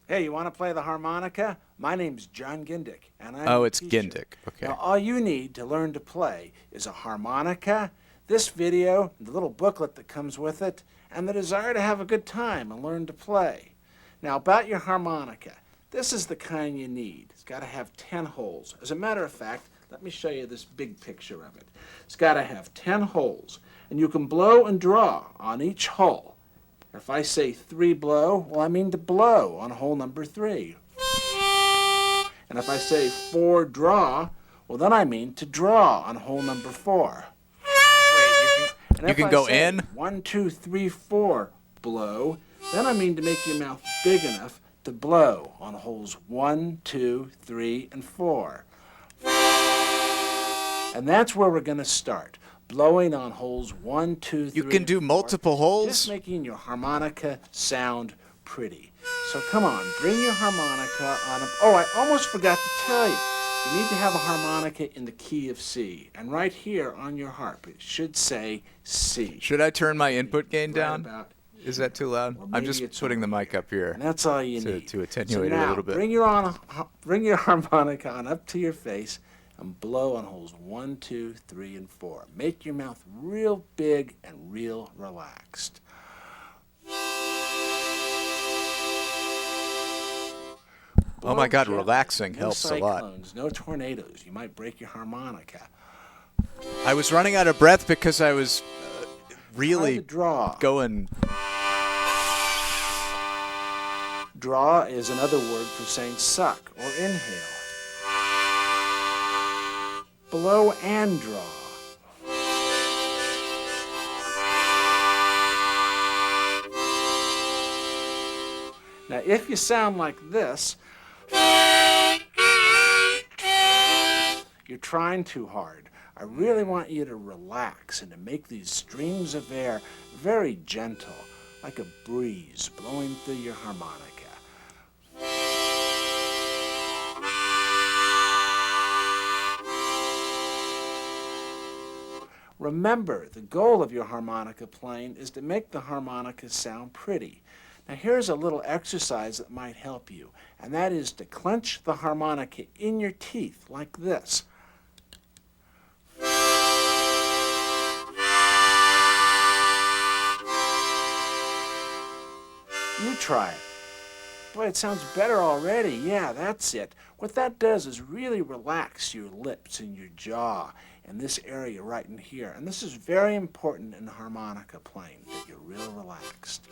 Hey, you want to play the harmonica? My name's John Gindick, and I'm Oh, your it's teacher. Gindick. Okay. Now, all you need to learn to play is a harmonica, this video, the little booklet that comes with it, and the desire to have a good time and learn to play. Now, about your harmonica, this is the kind you need. It's got to have 10 holes. As a matter of fact, let me show you this big picture of it. It's got to have 10 holes, and you can blow and draw on each hole. If I say 3 blow, well, I mean to blow on hole number 3. And if I say 4 draw, well, then I mean to draw on hole number 4. You can go in? 1, 2, 3, 4 blow, then I mean to make your mouth big enough to blow on holes 1, 2, 3, and 4. And that's where we're going to start. Blowing on holes 1, 2, 3. You can do multiple holes? Just making your harmonica sound pretty. So come on, bring your harmonica on up. Oh, I almost forgot to tell you. You need to have a harmonica in the key of C. And right here on your harp, it should say C. Should I turn my input gain down? about Is that too loud? I'm just putting the mic up here. And that's all you to, need. To So attenuate it now, a little bit. bring your harmonica on up to your face and blow on holes 1, 2, 3, and 4. Make your mouth real big and real relaxed. Oh my God, Blow relaxing gently. helps No a lot. cyclones, no tornadoes. You might break your harmonica. I was running out of breath because I was really draw. going. Draw is another word for saying suck or inhale. Blow and draw. Now, if you sound like this, you're trying too hard. I really want you to relax and to make these streams of air very gentle, like a breeze blowing through your harmonica. Remember, the goal of your harmonica playing is to make the harmonica sound pretty. Now here's a little exercise that might help you, and that is to clench the harmonica in your teeth like this. You try it. Boy, it sounds better already. Yeah, that's it. What that does is really relax your lips and your jaw and this area right in here. And this is very important in harmonica playing, that you're real relaxed.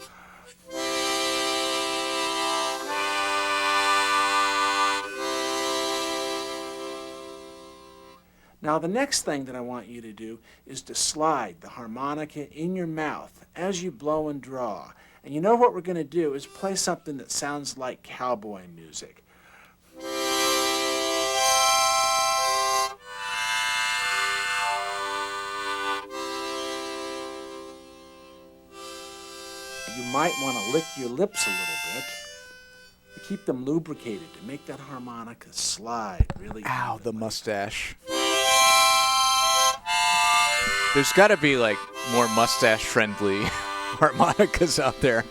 Now the next thing that I want you to do is to slide the harmonica in your mouth as you blow and draw. And you know what we're going to do is play something that sounds like cowboy music. You might want to lick your lips a little bit to keep them lubricated, to make that harmonica slide really. Ow, the mustache. There's got to be like more mustache-friendly harmonicas out there.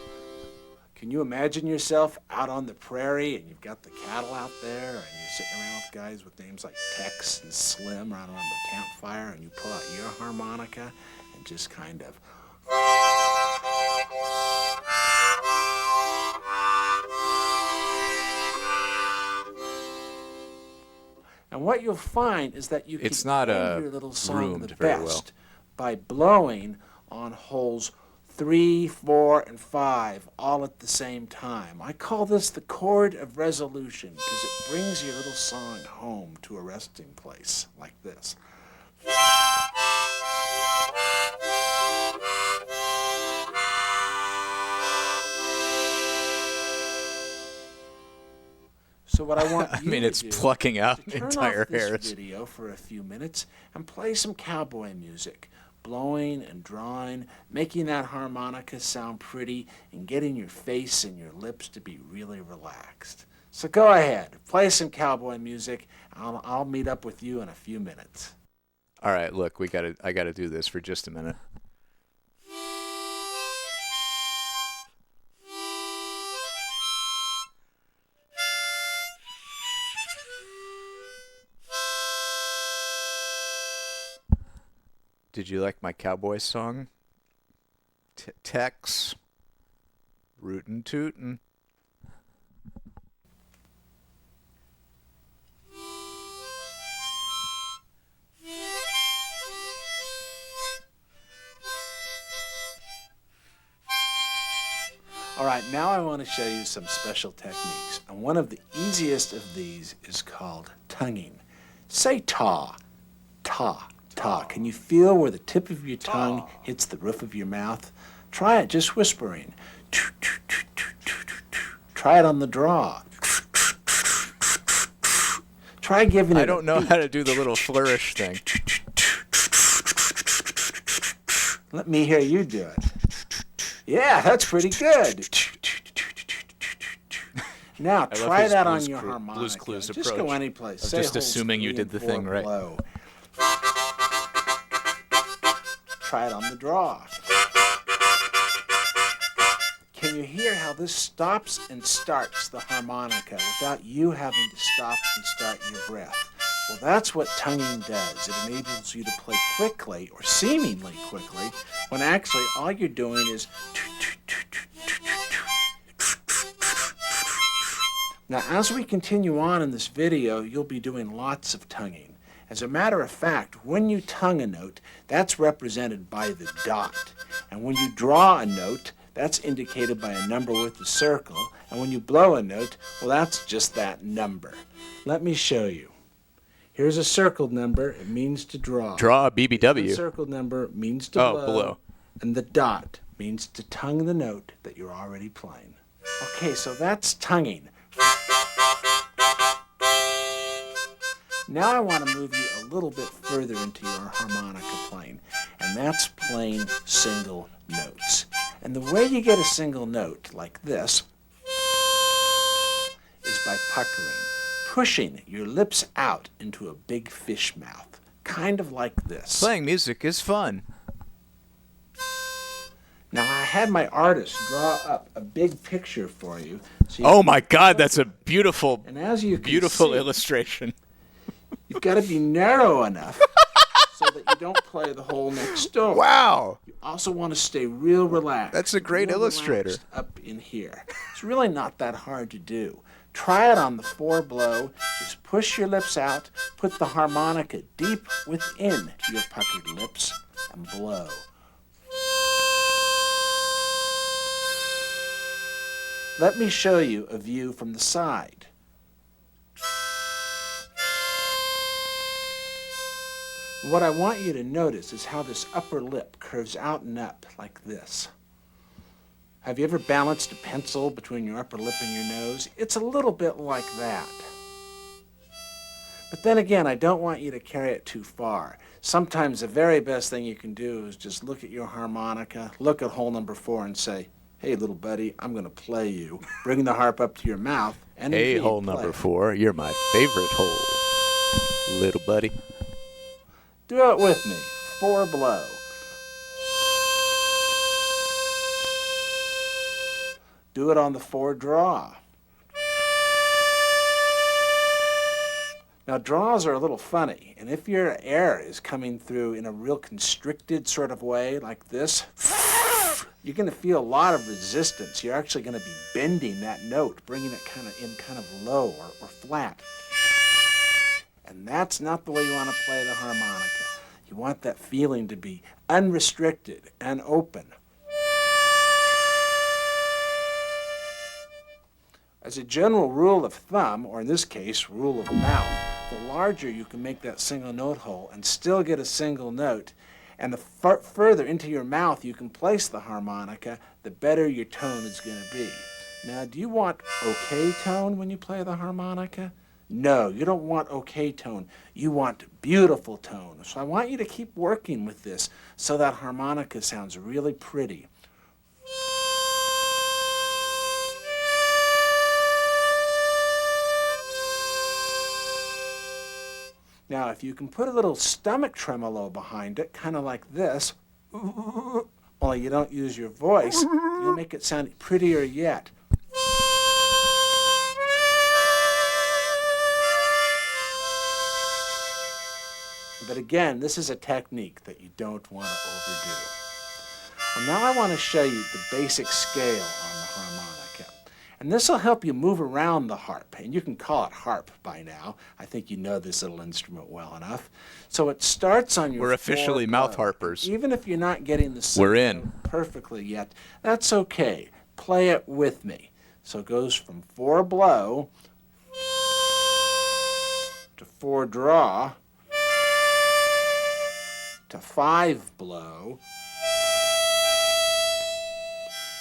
Can you imagine yourself out on the prairie and you've got the cattle out there and you're sitting around with guys with names like Tex and Slim around the campfire and you pull out your harmonica and just kind of... And what you'll find is that you It's can not end your little song roomed the very best well. by blowing on holes 3, 4, and 5 all at the same time. I call this the chord of resolution because it brings your little song home to a resting place like this. So what I want you it's to do plucking out is to turn entire off this hairs. video for a few minutes and play some cowboy music, blowing and drawing, making that harmonica sound pretty, and getting your face and your lips to be really relaxed. So go ahead, play some cowboy music. I'll meet up with you in a few minutes. All right, look, I gotta do this for just a minute. Did you like my cowboy song? Tex. Rootin' tootin'. All right, now I want to show you some special techniques. And one of the easiest of these is called tonguing. Say ta, ta, ta. Can you feel where the tip of your tongue hits the roof of your mouth? Try it just whispering. Try it on the draw. Try giving it I don't know how to do the little flourish thing. Let me hear you do it. Yeah, that's pretty good. Now I love try his that on Blue's your Clues harmonica. Clues Just approach go any place. of Say just hold assuming you 3 did the and 4 thing right. below. Try it on the draw. Can you hear how this stops and starts the harmonica without you having to stop and start your breath? Well, that's what tonguing does. It enables you to play quickly, or seemingly quickly, when actually all you're doing is... Now, as we continue on in this video, you'll be doing lots of tonguing. As a matter of fact, when you tongue a note, that's represented by the dot. And when you draw a note, that's indicated by a number with a circle. And when you blow a note, well, that's just that number. Let me show you. Here's a circled number. It means to draw. Draw a BBW. The circled number means to blow. blow. And the dot means to tongue the note that you're already playing. Okay, so that's tonguing. Now I want to move you a little bit further into your harmonica playing, and that's playing single notes. And the way you get a single note like this is by puckering, pushing your lips out into a big fish mouth, kind of like this. Playing music is fun. Now I had my artist draw up a big picture for you. So you Oh can my God, that's a beautiful, And as you can beautiful see, illustration. You've got to be narrow enough so that you don't play the hole next door. Wow. You also want to stay real relaxed. That's a great real illustrator. relaxed up in here. It's really not that hard to do. Try it on the 4 blow. Just push your lips out, put the harmonica deep within your puckered lips, and blow. Let me show you a view from the side. What I want you to notice is how this upper lip curves out and up like this. Have you ever balanced a pencil between your upper lip and your nose? It's a little bit like that. But then again, I don't want you to carry it too far. Sometimes the very best thing you can do is just look at your harmonica, look at hole number 4 and say, hey, little buddy, I'm going to play you. Bring the harp up to your mouth and Hey, indeed hole play. number 4, you're my favorite hole, little buddy. Do it with me. 4 blow. Do it on the 4 draw. Now draws are a little funny, and if your air is coming through in a real constricted sort of way like this, you're going to feel a lot of resistance. You're actually going to be bending that note, bringing it kind of low or flat. And that's not the way you want to play the harmonica. You want that feeling to be unrestricted and open. As a general rule of thumb, or in this case, rule of mouth, the larger you can make that single note hole and still get a single note, and the further into your mouth you can place the harmonica, the better your tone is going to be. Now, do you want okay tone when you play the harmonica? No, you don't want okay tone. You want beautiful tone. So I want you to keep working with this so that harmonica sounds really pretty. Now, if you can put a little stomach tremolo behind it, kind of like this, only you don't use your voice, you'll make it sound prettier yet. But again, this is a technique that you don't want to overdo. Well, now I want to show you the basic scale on the harmonica. And this will help you move around the harp. And you can call it harp by now. I think you know this little instrument well enough. So it starts on your We're officially mouth harpers. Even if you're not getting the sound perfectly yet, that's okay. Play it with me. So it goes from 4 blow to 4 draw to 5 blow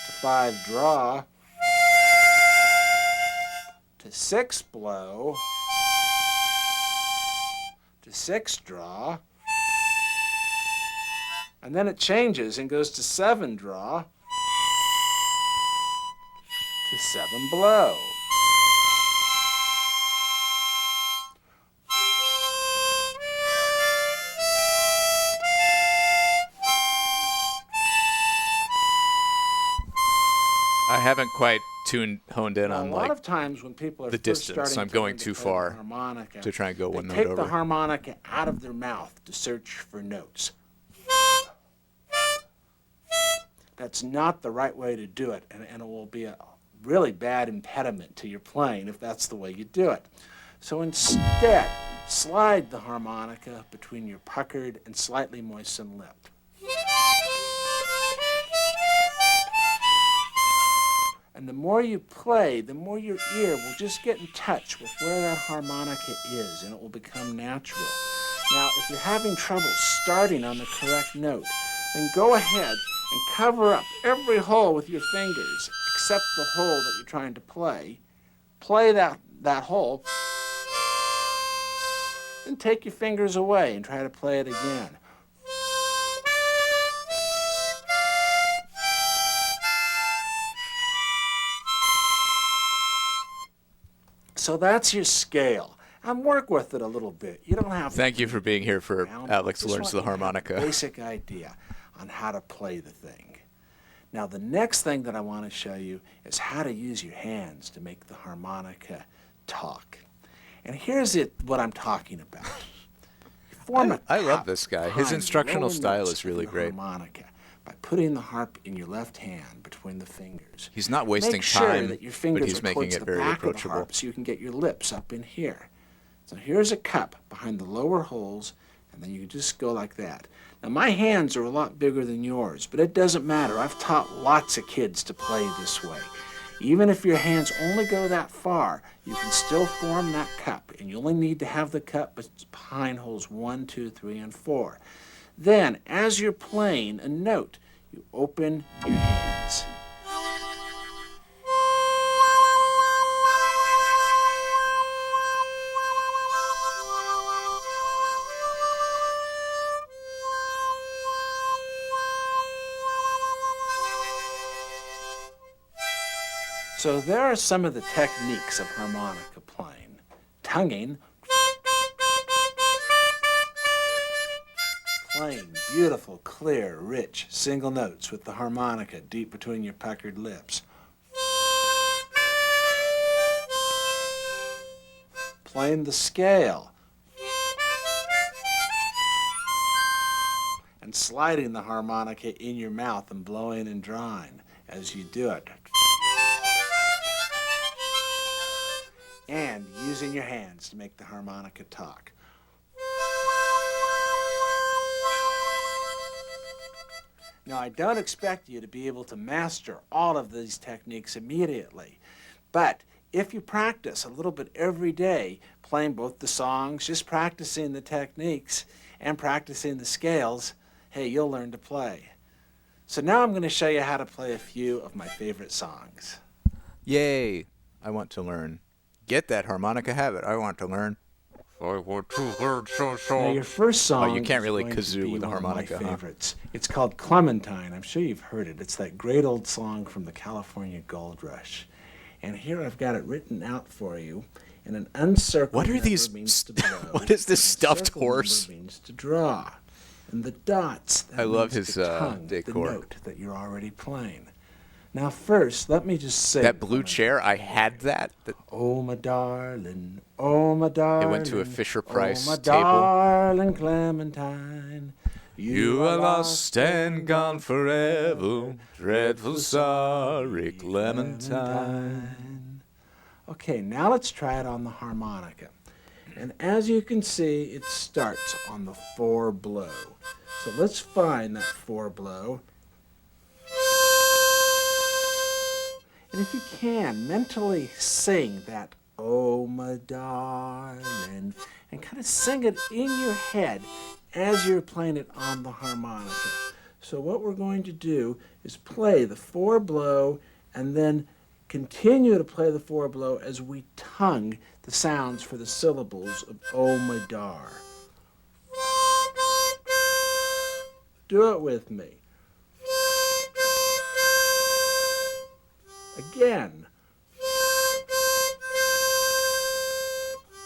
to 5 draw to 6 blow to 6 draw, and then it changes and goes to 7 draw to 7 blow. I haven't quite honed in on a lot of times when people are the first distance. starting I'm to going learn to too play the far harmonica, to try and go one they note take the over. harmonica out of their mouth to search for notes. That's not the right way to do it, and it will be a really bad impediment to your playing if that's the way you do it. So instead, slide the harmonica between your puckered and slightly moistened lip. And the more you play, the more your ear will just get in touch with where that harmonica is, and it will become natural. Now, if you're having trouble starting on the correct note, then go ahead and cover up every hole with your fingers, except the hole that you're trying to play. Play that hole, then take your fingers away and try to play it again. So that's your scale. And work with it a little bit. You don't have to. Thank you for being here for Alex Learns the Harmonica. Basic idea on how to play the thing. Now the next thing that I want to show you is how to use your hands to make the harmonica talk. And here's what I'm talking about. I love this guy. His instructional style is really great. Harmonica by putting the harp in your left hand between the fingers. He's not wasting Make sure time, that your fingers but he's are making towards it the very back approachable. of the harp so you can get your lips up in here. So here's a cup behind the lower holes, and then you just go like that. Now my hands are a lot bigger than yours, but it doesn't matter. I've taught lots of kids to play this way. Even if your hands only go that far, you can still form that cup, and you only need to have the cup behind holes 1, 2, 3, and 4. Then, as you're playing a note, you open your hands. So there are some of the techniques of harmonica playing. Tonguing, playing beautiful, clear, rich, single notes with the harmonica deep between your puckered lips. playing the scale and sliding the harmonica in your mouth and blowing and drawing as you do it. And using your hands to make the harmonica talk. Now, I don't expect you to be able to master all of these techniques immediately, but if you practice a little bit every day, playing both the songs, just practicing the techniques, and practicing the scales, hey, you'll learn to play. So now I'm going to show you how to play a few of my favorite songs. Yay! I want to learn. Get that harmonica habit. I want to learn. I want to learn so. Now your first song Oh, you can't is really going to kazoo be with a one of harmonica, my huh? favorites. It's called Clementine. I'm sure you've heard it. It's that great old song from the California Gold Rush. And here I've got it written out for you. And an uncircled What are number these means to blow. What is this and a stuffed circled number horse? means to draw. And the dots, that I love means his to tongue, decor. the note that you're already playing. Now first, let me just say That blue chair, I had that. Oh my darling, oh my darling. It went to a Fisher-Price oh my table. darling Clementine. You are lost and gone forever, dreadful sorry Clementine. Okay, now let's try it on the harmonica. And as you can see, it starts on the 4 blow. So let's find that 4 blow. And if you can, mentally sing that, oh my darling, and kind of sing it in your head as you're playing it on the harmonica. So what we're going to do is play the 4 blow and then continue to play the 4 blow as we tongue the sounds for the syllables of oh my dar. Do it with me. Again.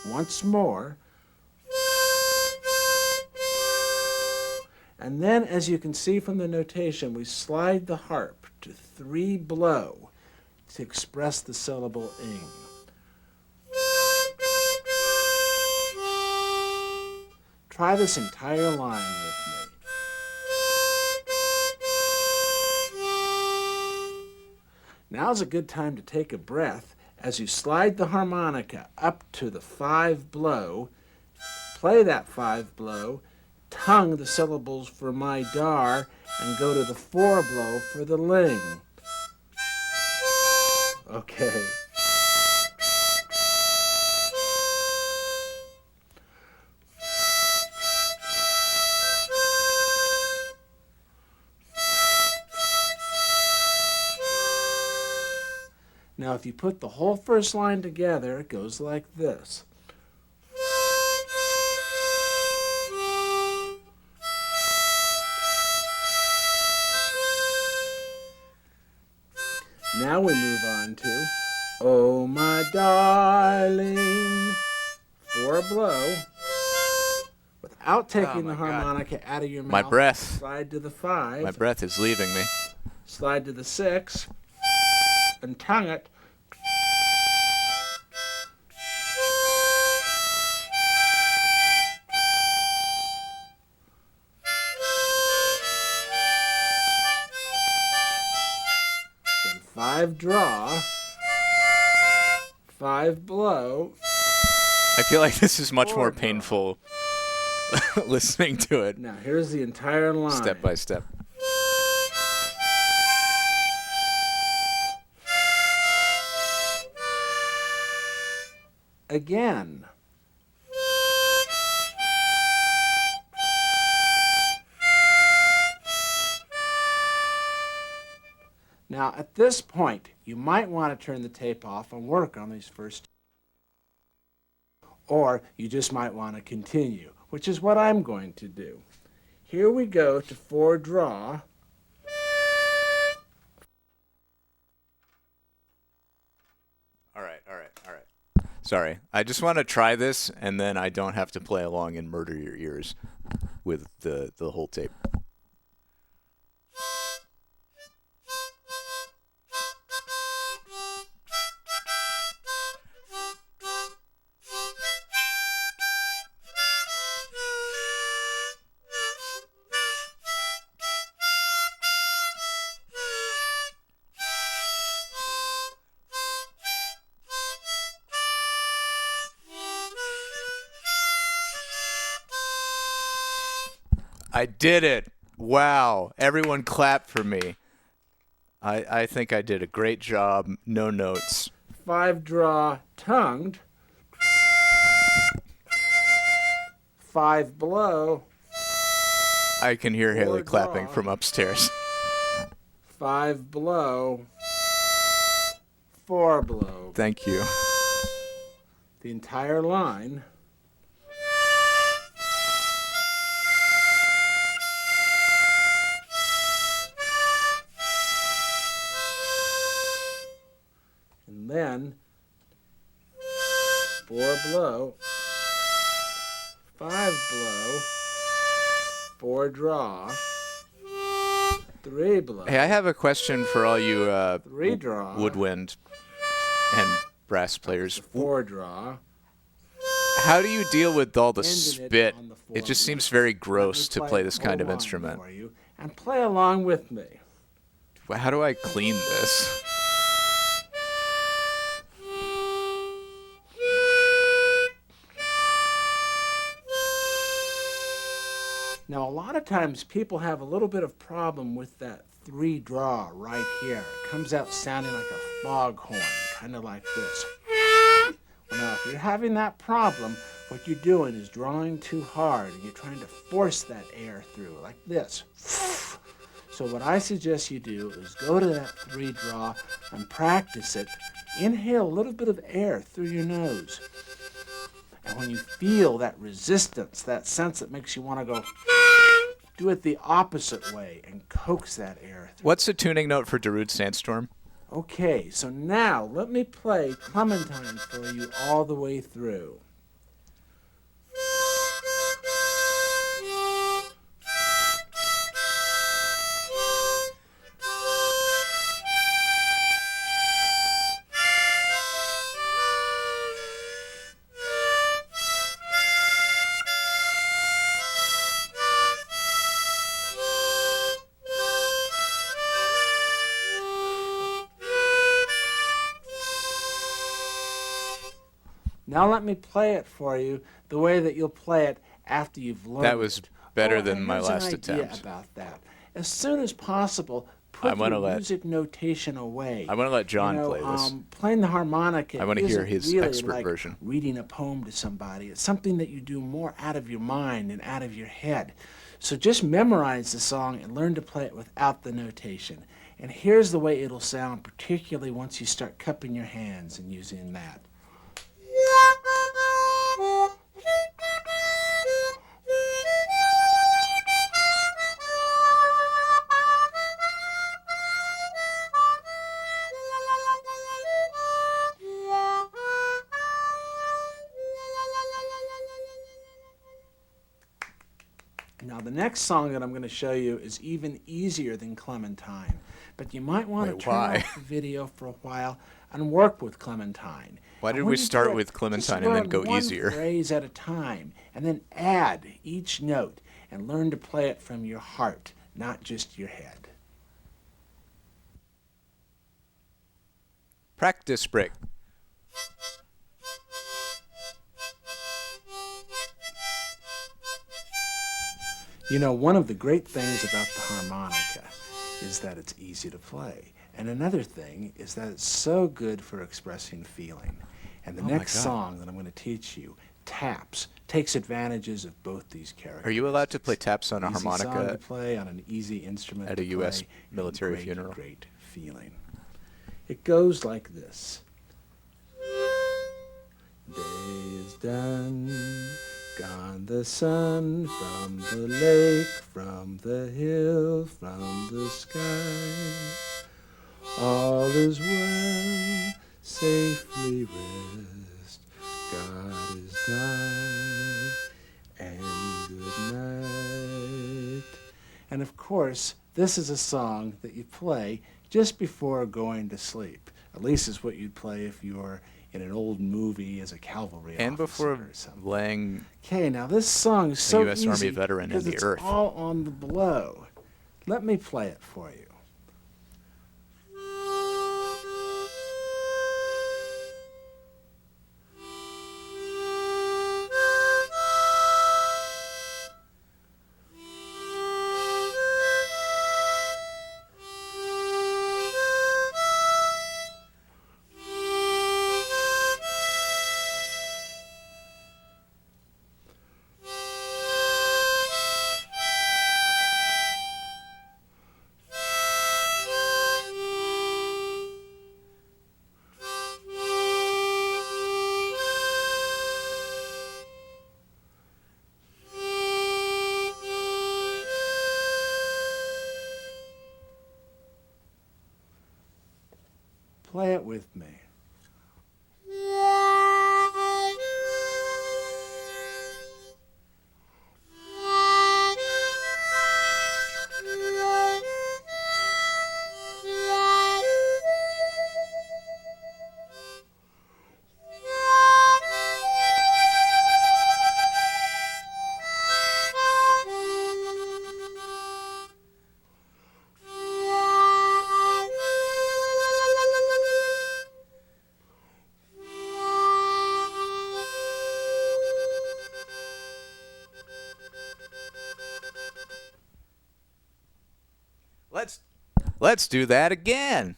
Once more. And then, as you can see from the notation, we slide the harp to 3 blow to express the syllable ing. Try this entire line with me. Now's a good time to take a breath as you slide the harmonica up to the 5 blow, play that 5 blow, tongue the syllables for my dar, and go to the 4 blow for the ling. Okay. Now, if you put the whole first line together, it goes like this. Now we move on to, oh my darling, 4 blow. Without taking the harmonica out of your mouth, My breath. slide to the 5. My breath is leaving me. Slide to the 6 and tongue it. Then 5 draw, 5 blow. I feel like this is much more painful listening to it. Now here's the entire line. Step by step. Again. Now, at this point, you might want to turn the tape off and work on these first. Or you just might want to continue, which is what I'm going to do. Here we go to 4 draw. All right. Sorry. I just want to try this, and then I don't have to play along and murder your ears with the whole tape. I did it. Wow. Everyone clap for me. I think I did a great job. No notes. 5 draw tongued. 5 blow. I can hear 4 Haley clapping draw. from upstairs. 5 blow. 4 blow. Thank you. The entire line. And then 4 blow, 5 blow, 4 draw, 3 blow. Hey, I have a question for all you 3 draw. woodwind and brass players. 4 draw. How do you deal with all the Ending it spit? on the It just 4 seems very gross to play this kind of whole line instrument. for you, and play along with me. How do I clean this? Now, a lot of times people have a little bit of problem with that 3 draw right here. It comes out sounding like a foghorn, kind of like this. Well, now, if you're having that problem, what you're doing is drawing too hard, and you're trying to force that air through, like this. So what I suggest you do is go to that 3 draw and practice it. Inhale a little bit of air through your nose. And when you feel that resistance, that sense that makes you want to go, do it the opposite way and coax that air through. What's the tuning note for Darude Sandstorm? Okay, so now let me play Clementine for you all the way through. Now let me play it for you the way that you'll play it after you've learned That was it. better Oh, than and my here's an last idea attempt. about that. As soon as possible, I put wanna your let- music notation away. I want to let John You know, play this. Playing the harmonica I wanna hear isn't his really expert like version. reading a poem to somebody. It's something that you do more out of your mind and out of your head. So just memorize the song and learn to play it without the notation. And here's the way it'll sound, particularly once you start cupping your hands and using that. Now the next song that I'm going to show you is even easier than Clementine, but you might want to Wait, turn why? off the video for a while and work with Clementine. Why And did when we you start do it, with just Clementine and then learn go one easier? phrase at a time, and then add each note and learn to play it from your heart, not just your head. Practice break. You know, one of the great things about the harmonica is that it's easy to play. And another thing is that it's so good for expressing feeling. And the Oh my next God. song that I'm going to teach you, Taps, takes advantages of both these characters. Are you allowed to play taps on a Easy song to harmonica play on an easy instrument at a to U.S. play, and military great, funeral? Great feeling. It goes like this. Day is done, gone the sun from the lake, from the hill, from the sky. All is well, safely rest, God is nigh, and good night. And of course, this is a song that you play just before going to sleep. At least it's what you'd play if you were in an old movie as a cavalry And officer before or something. laying Okay, now this song is so U.S. easy Army veteran in because the it's earth. all on the blow. Let me play it for you. with me. Let's do that again.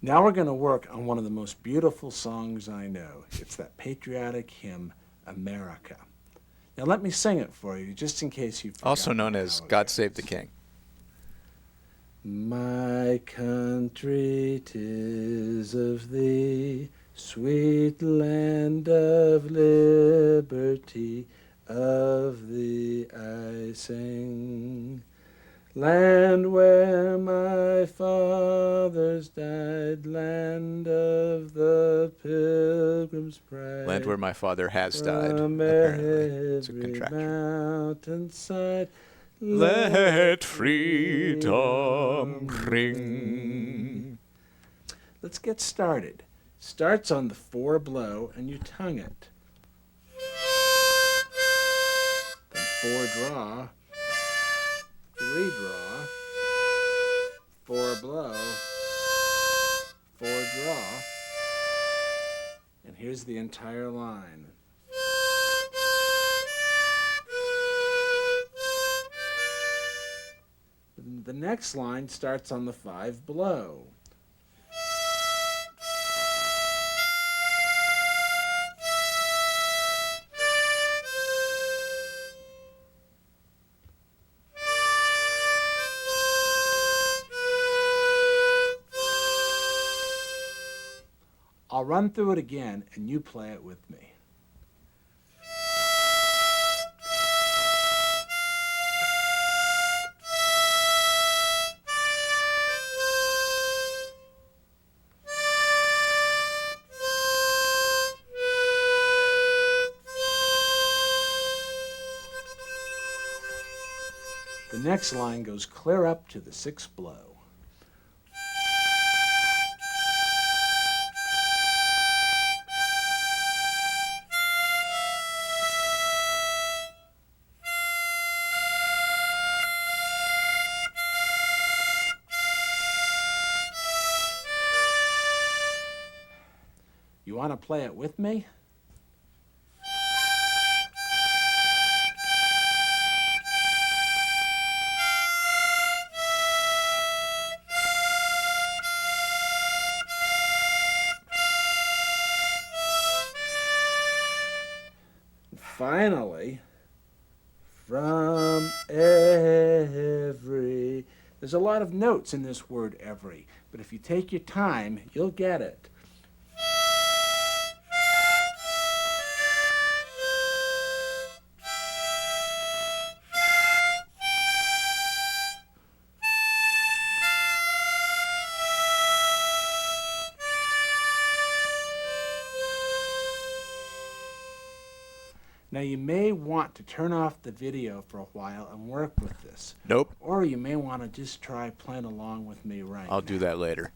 Now we're going to work on one of the most beautiful songs I know. It's that patriotic hymn, America. Now let me sing it for you, just in case you've forgotten. Also known as God Save the King. My country, 'tis of thee, sweet land of liberty, of thee I sing. Land where my fathers died, land of the pilgrim's pride. Land where my father has died, apparently. It's a contraction. Mountainside, let freedom ring. Let's get started. Starts on the 4 blow, and you tongue it. Then 4 draw. 3 draw, 4 blow, 4 draw, and here's the entire line. The next line starts on the 5 blow. I'll run through it again, and you play it with me. The next line goes clear up to the 6th blow. You want to play it with me? Finally, from every... There's a lot of notes in this word every, but if you take your time, you'll get it. Now you may want to turn off the video for a while and work with this. Nope. Or you may want to just try playing along with me right I'll do that later.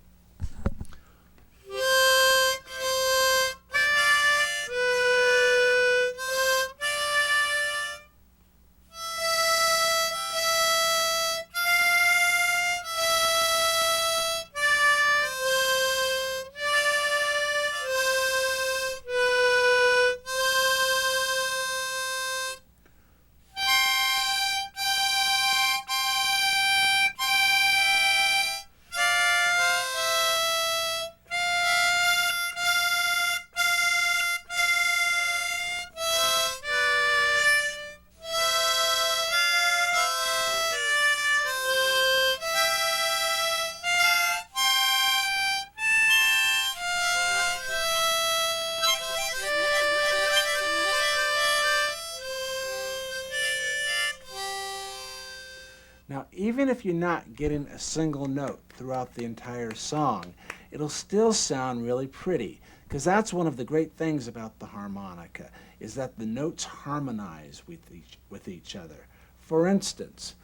Now, even if you're not getting a single note throughout the entire song, it'll still sound really pretty, because that's one of the great things about the harmonica, is that the notes harmonize with each other. For instance,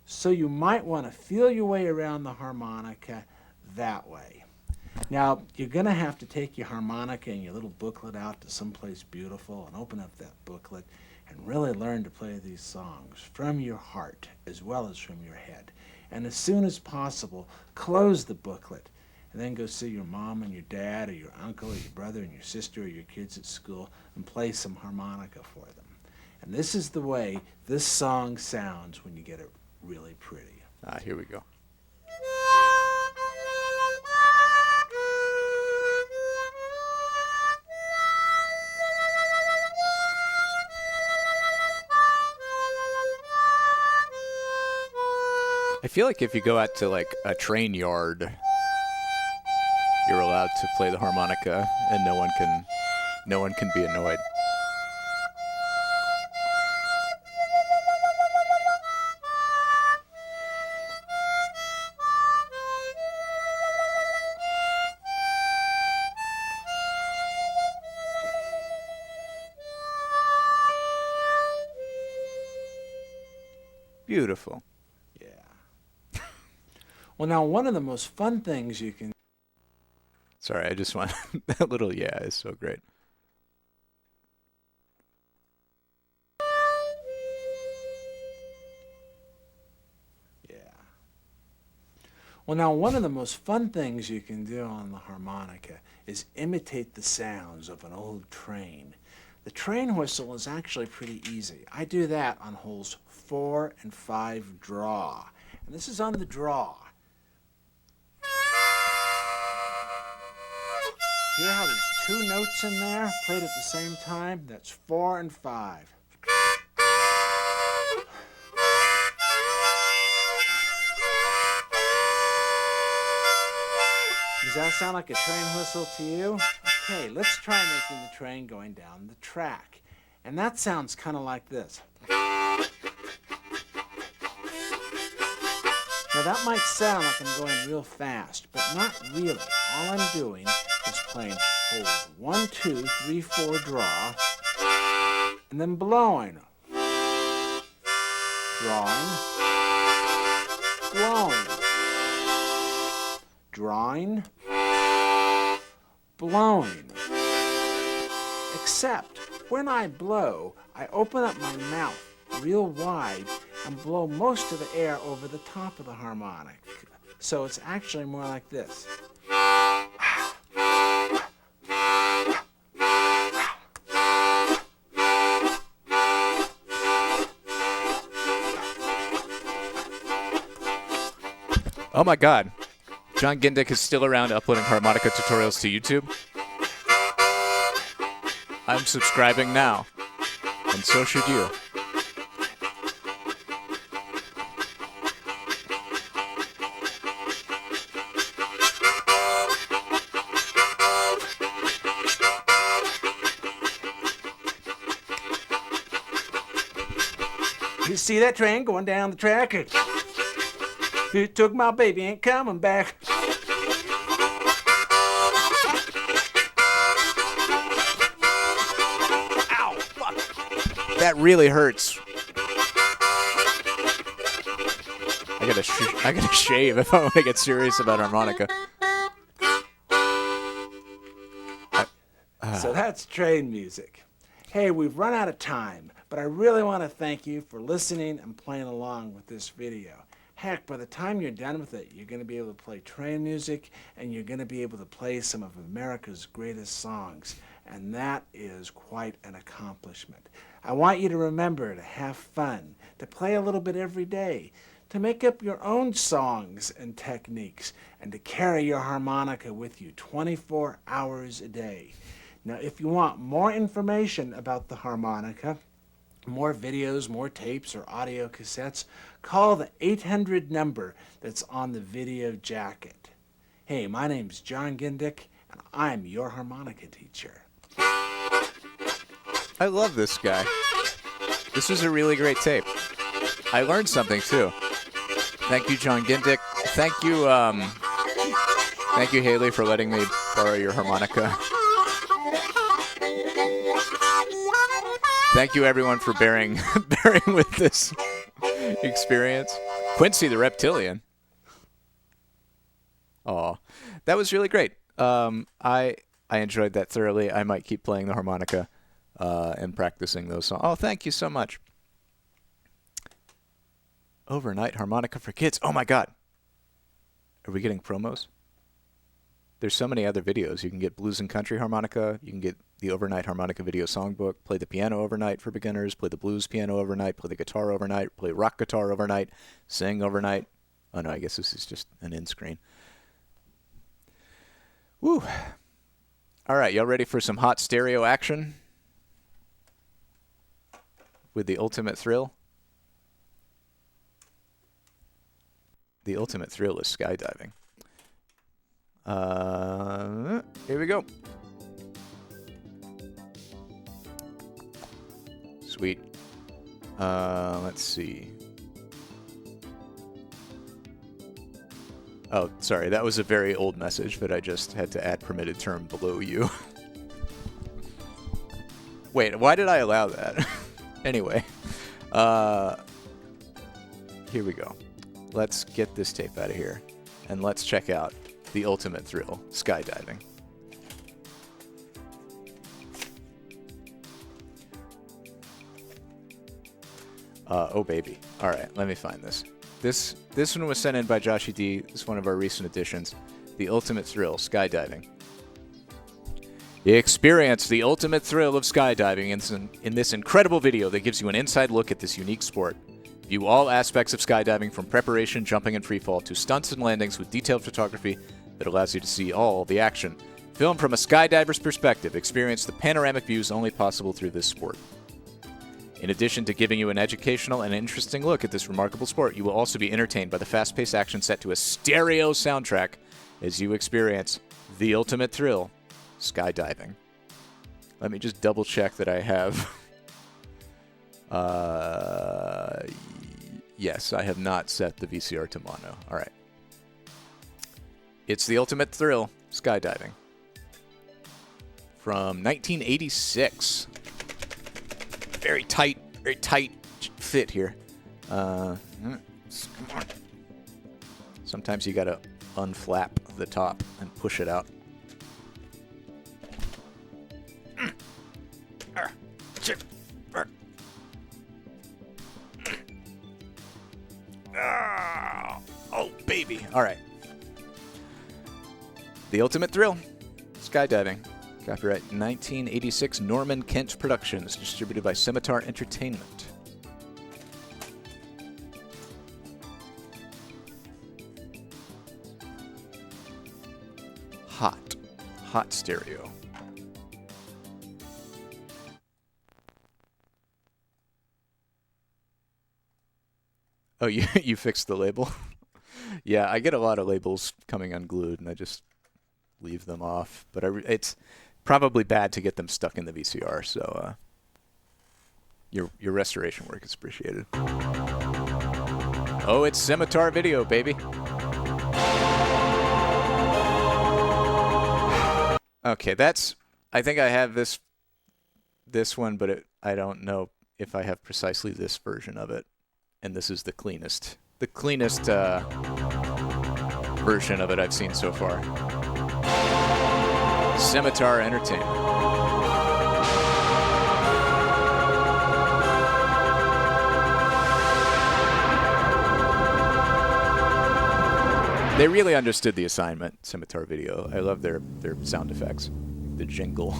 so you might want to feel your way around the harmonica that way. Now, you're going to have to take your harmonica and your little booklet out to someplace beautiful and open up that booklet and really learn to play these songs from your heart as well as from your head. And as soon as possible, close the booklet and then go see your mom and your dad or your uncle or your brother and your sister or your kids at school and play some harmonica for them. And this is the way this song sounds when you get it really pretty. Here we go. I feel like if you go out to like a train yard, you're allowed to play the harmonica and no one can be annoyed. Beautiful. Yeah. Well, now one of the most fun things you can... Sorry, I just want... that little yeah is so great. Yeah. Well, now one of the most fun things you can do on the harmonica is imitate the sounds of an old train. The train whistle is actually pretty easy. I do that on holes 4 and 5 draw. And this is on the draw. Hear how there's 2 notes in there played at the same time? That's 4 and 5. Does that sound like a train whistle to you? Okay, let's try making the train going down the track. And that sounds kind of like this. Now that might sound like I'm going real fast, but not really. All I'm doing is playing holes 1, 2, 3, 4 draw, and then blowing. Drawing, blowing, drawing, blowing. Except when I blow, I open up my mouth real wide and blow most of the air over the top of the harmonic. So it's actually more like this. Oh my God. John Gindick is still around uploading harmonica tutorials to YouTube. I'm subscribing now. And so should you. You see that train going down the track? Who took my baby ain't coming back. Ow, fuck. That really hurts. I gotta shave if I want to get serious about harmonica. So that's train music. Hey, we've run out of time, but I really want to thank you for listening and playing along with this video. Heck, by the time you're done with it, you're going to be able to play train music and you're going to be able to play some of America's greatest songs. And that is quite an accomplishment. I want you to remember to have fun, to play a little bit every day, to make up your own songs and techniques, and to carry your harmonica with you 24 hours a day. Now, if you want more information about the harmonica, more videos, more tapes, or audio cassettes, call the 800 number that's on the video jacket. Hey, my name's John Gindick, and I'm your harmonica teacher. I love this guy. This was a really great tape. I learned something, too. Thank you, John Gindick. Thank you, Haley, for letting me borrow your harmonica. Thank you, everyone, for bearing with this experience. Quincy the Reptilian. Aw, that was really great. I enjoyed that thoroughly. I might keep playing the harmonica and practicing those songs. Oh, thank you so much. Overnight harmonica for kids. Oh, my God. Are we getting promos? There's so many other videos. You can get blues and country harmonica. You can get the overnight harmonica video songbook. Play the piano overnight for beginners. Play the blues piano overnight. Play the guitar overnight. Play rock guitar overnight. Sing overnight. Oh, no, I guess this is just an end screen. Woo. All right, y'all ready for some hot stereo action? With the ultimate thrill? The ultimate thrill is skydiving. Here we go. Sweet. Let's see. Oh, sorry, that was a very old message that I just had to add permitted term below you. Wait, why did I allow that? Anyway, here we go. Let's get this tape out of here, and let's check out the ultimate thrill, skydiving. Oh, baby. All right, let me find this. This one was sent in by Joshy D. This is one of our recent additions. The ultimate thrill, skydiving. Experience the ultimate thrill of skydiving in this incredible video that gives you an inside look at this unique sport. View all aspects of skydiving from preparation, jumping, and freefall to stunts and landings with detailed photography that allows you to see all the action. Filmed from a skydiver's perspective, experience the panoramic views only possible through this sport. In addition to giving you an educational and interesting look at this remarkable sport, you will also be entertained by the fast-paced action set to a stereo soundtrack as you experience the ultimate thrill, skydiving. Let me just double-check that I have... Yes, I have not set the VCR to mono. All right. It's the ultimate thrill, skydiving. From 1986. Very tight fit here. Come on. Sometimes you gotta unflap the top and push it out. Oh, baby. All right. The ultimate thrill, skydiving. Copyright 1986 Norman Kent Productions, distributed by Scimitar Entertainment. Hot stereo. Oh, you fixed the label? Yeah, I get a lot of labels coming unglued, and I just leave them off. But it's probably bad to get them stuck in the VCR, so your restoration work is appreciated. Oh, it's Scimitar Video, baby. Okay, I think I have this one, but I don't know if I have precisely this version of it. And this is the cleanest version of it I've seen so far. Scimitar Entertainment. They really understood the assignment, Scimitar Video. I love their sound effects. The jingle.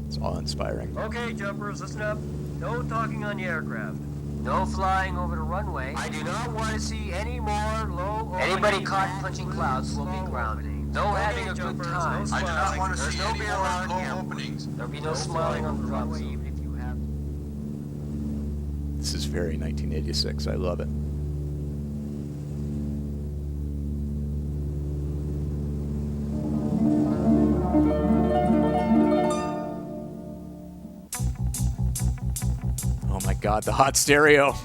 It's awe-inspiring. Okay, jumpers, listen up. No talking on the aircraft. No flying over the runway. I do not want to see any more low... Anybody caught punching clouds will be grounded. No having a good time. I do not want to see no any beer more allowed low here. openings. There'll be no smiling on the runway, even if you have... This is very 1986. I love it. Oh my God, the hot stereo.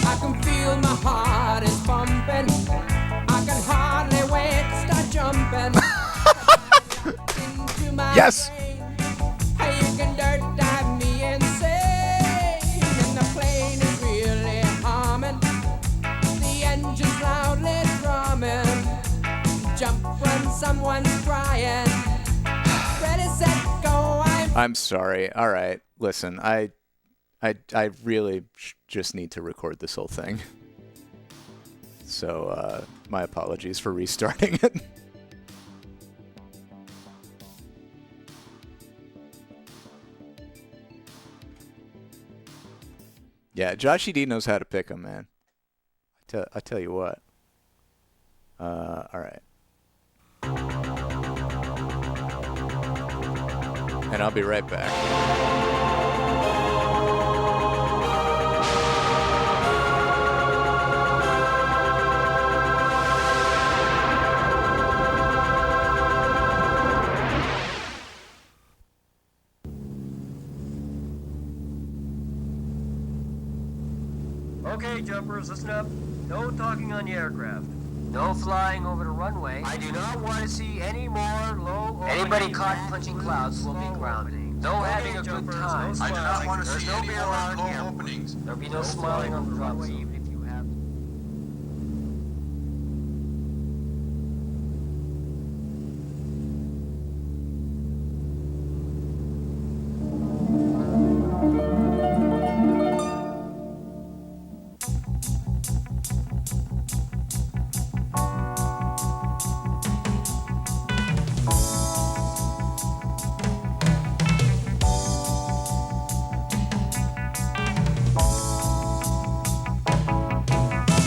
I can feel my heart is pumping. I can hardly wait to start jumping. Into my Yes. brain. How you can dirt dive me insane. And the plane is really humming. The engine's loudly drumming. Jump when someone's crying. Ready, set, go. I'm sorry. All right. Listen, I really just need to record this whole thing. So, my apologies for restarting it. Yeah, Joshy D knows how to pick 'em, man. I tell you what. All right. And I'll be right back. Okay, jumpers, listen up. No talking on the aircraft. No flying over the runway. I do not want to see any more low. Anybody caught punching clouds will be grounded. No having a good time. I do not want to There's see no any being more allowed low here. openings. There'll be no smiling on the runway, even if you have.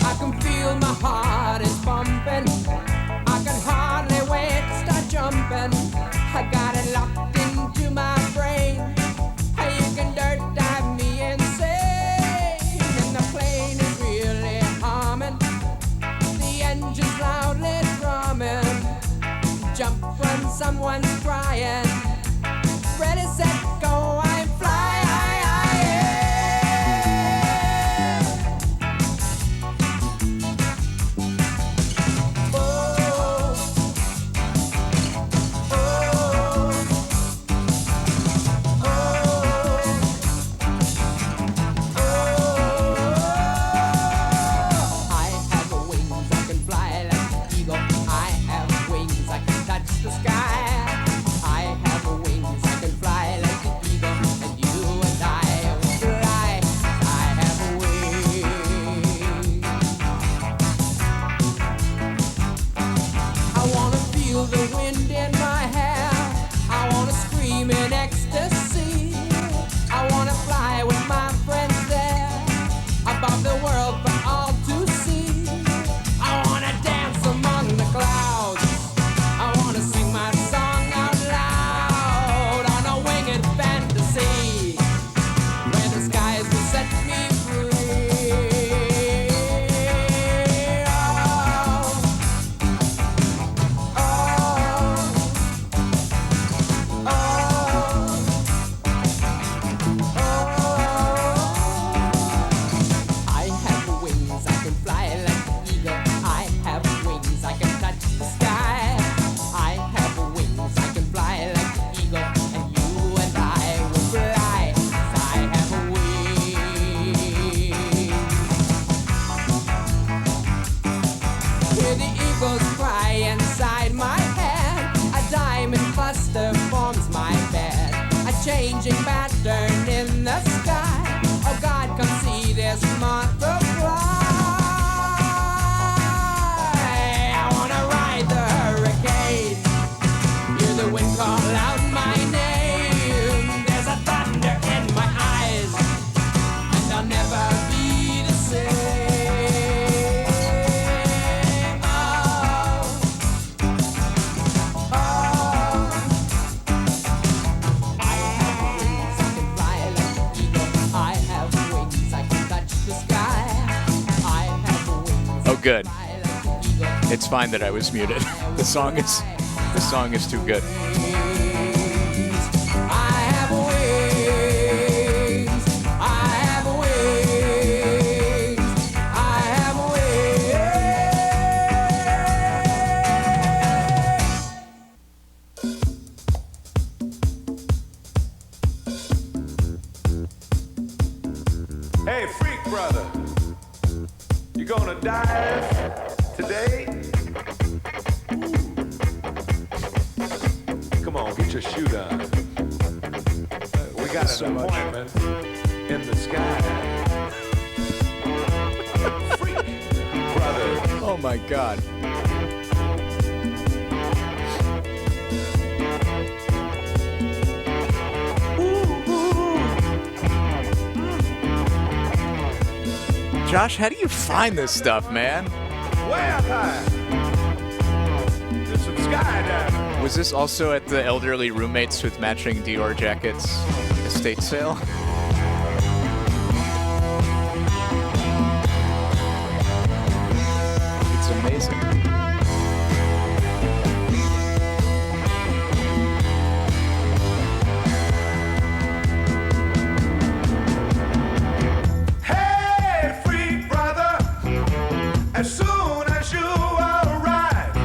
I can feel my heart is pumping. I can hardly wait to start jumping. I got it locked into my brain. How you can dirt dive me insane. And the plane is really humming. The engine's loudly drumming. Jump when someone's crying. Ready, set, go, I'm fly. I have wings, I can fly like an eagle. I have wings, I can touch the sky. I have wings, I can fly like an eagle. And you and I will fly. I have wings. I wanna feel the wind in my hair. I wanna scream in ecstasy. I wanna fly with my friends there. Above the world for all to see. I wanna dance among the clouds. I wanna sing my song out loud on a winged fantasy where the skies will set me free. Oh, oh. good. It's fine that I was muted. The song is too good. Hey, freak brother, you gonna dive today? Come on, get your shoe done. We got an appointment in the sky. Freak brother. Oh my God. Josh, how do you find this stuff, man? Way up high. Do some skydiving. Was this also at the elderly roommates with matching Dior jackets estate sale? It's amazing. As soon as you arrive,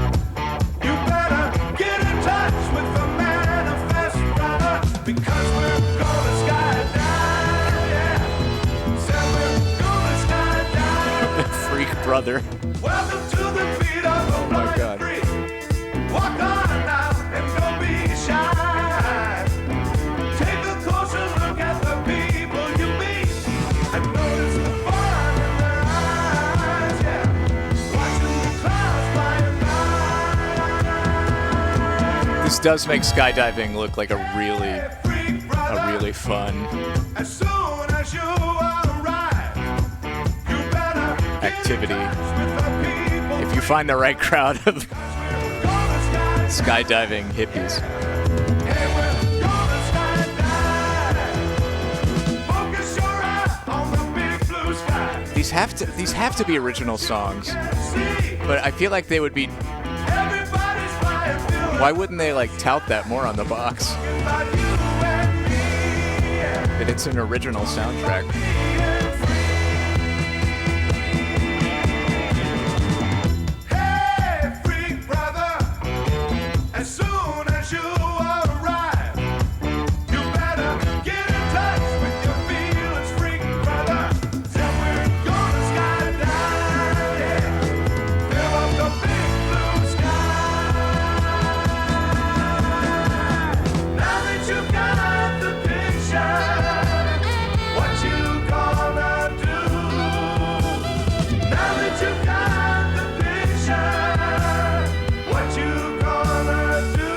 you better get in touch with the manifest brother, because we're gonna skydive, yeah. Said we're gonna skydive. Freak brother. Welcome to the beat of the Oh my God. freak. Walk on out and don't be shy. Take a closer look at the people you meet and notice the fun in their eyes, yeah. This does make skydiving look like a really fun activity. If you find the right crowd of skydiving hippies. These have to be original songs, but I feel like they would be. Why wouldn't they like tout that more on the box? That it's an original soundtrack. Hey, freak brother, as soon as you arrive, you better get in touch with your feelings, freak brother. Said we're gonna skydive, yeah. Fill up the big blue sky. Now that you got the picture, what you gonna do? Now that you got the picture, what you gonna do?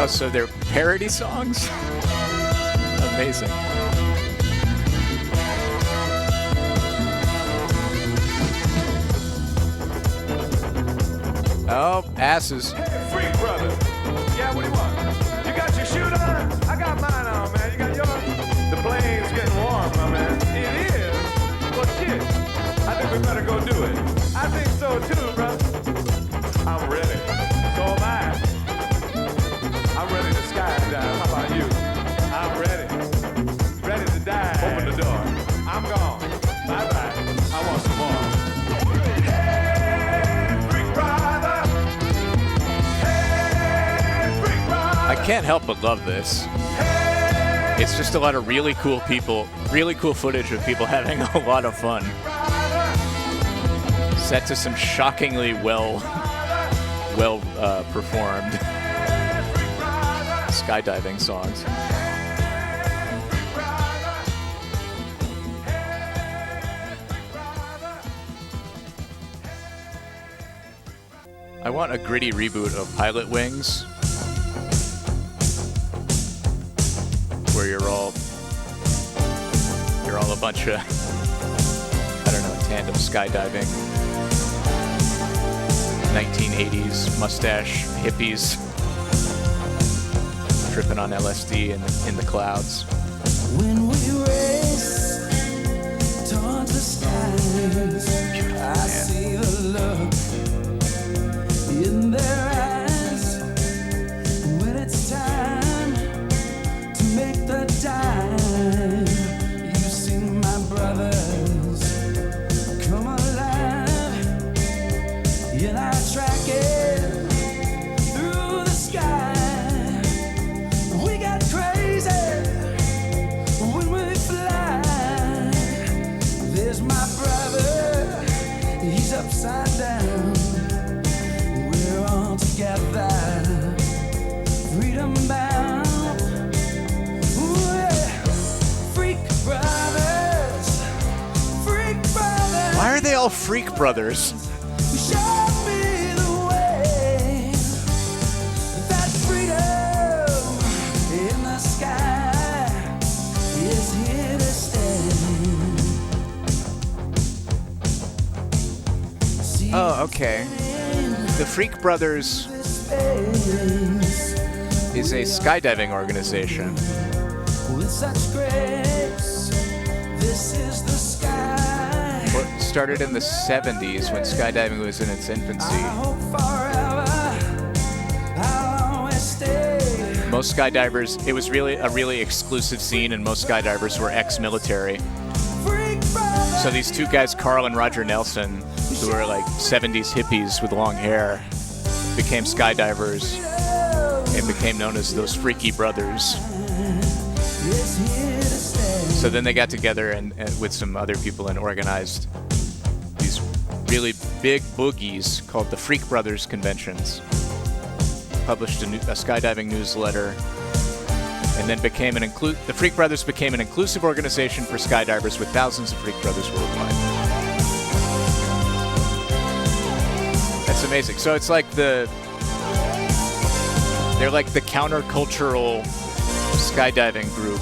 Oh, so they're parody songs? Amazing. Oh, asses. Hey, freak brother. Yeah, what do you want? You got your shoe on? I got mine on, man. You got yours? The plane's getting warm, my man. It is? Well, shit. I think we better go do it. I think so, too, brother. I'm ready. So am I. I'm ready to skydive. How about you? I'm ready. Ready to dive. Open the door. I'm gone. Bye-bye. I want some more. Hey, freak brother. Hey, freak brother. I can't help but love this. It's just a lot of really cool people, really cool footage of people having a lot of fun. Set to some shockingly well performed skydiving songs. I want a gritty reboot of Pilot Wings. bunch of, I don't know, tandem skydiving, 1980s mustache hippies tripping on LSD in the clouds. When we race towards the skies, I see the look in their eyes. When it's time to make the dive, you see my brothers come alive, and I track it through the sky. We got crazy when we fly. There's my brother, he's upside down. We're all together, freedom bound. Ooh, yeah. Freak brothers, freak brothers. Why are they all freak brothers? Show me the way. That freedom in the sky is here to stay. Oh, okay. The Freak Brothers is a skydiving organization. With such grace, this is the sky. Well, it started in the 70s when skydiving was in its infancy. I'll always stay. Most skydivers, it was really a really exclusive scene, and most skydivers were ex-military. So these two guys, Carl and Roger Nelson, who were like 70s hippies with long hair, became skydivers and became known as those Freaky Brothers. So then they got together and with some other people and organized these really big boogies called the Freak Brothers Conventions. Published a skydiving newsletter, and then became the Freak Brothers became an inclusive organization for skydivers with thousands of Freak Brothers worldwide. That's amazing. So it's like they're like the countercultural skydiving group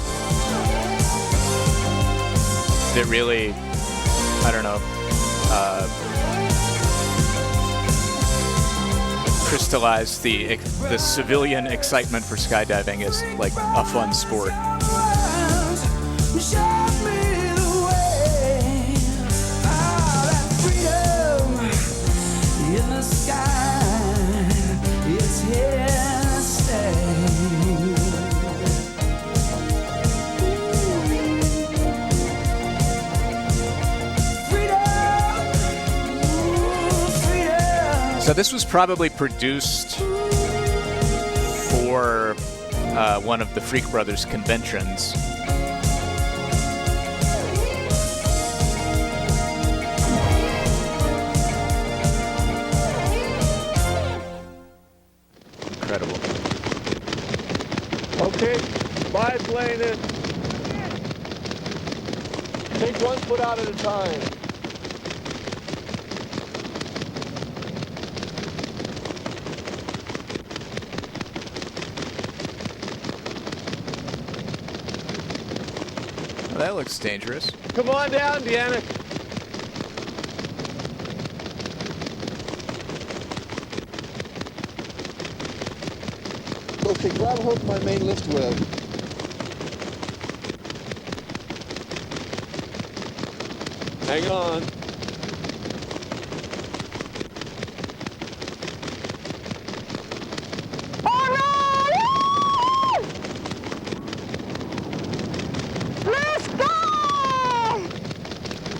that really, I don't know, crystallized the civilian excitement for skydiving as like a fun sport. Show me the way. That freedom in the sky, it's here to stay. So this was probably produced for one of the Freak Brothers conventions. Incredible. Okay, biplane it. Take 1 foot out at a time. Well, that looks dangerous. Come on down, Deanna. Okay, grab hold of my main lift wheel. Hang on. Let's go!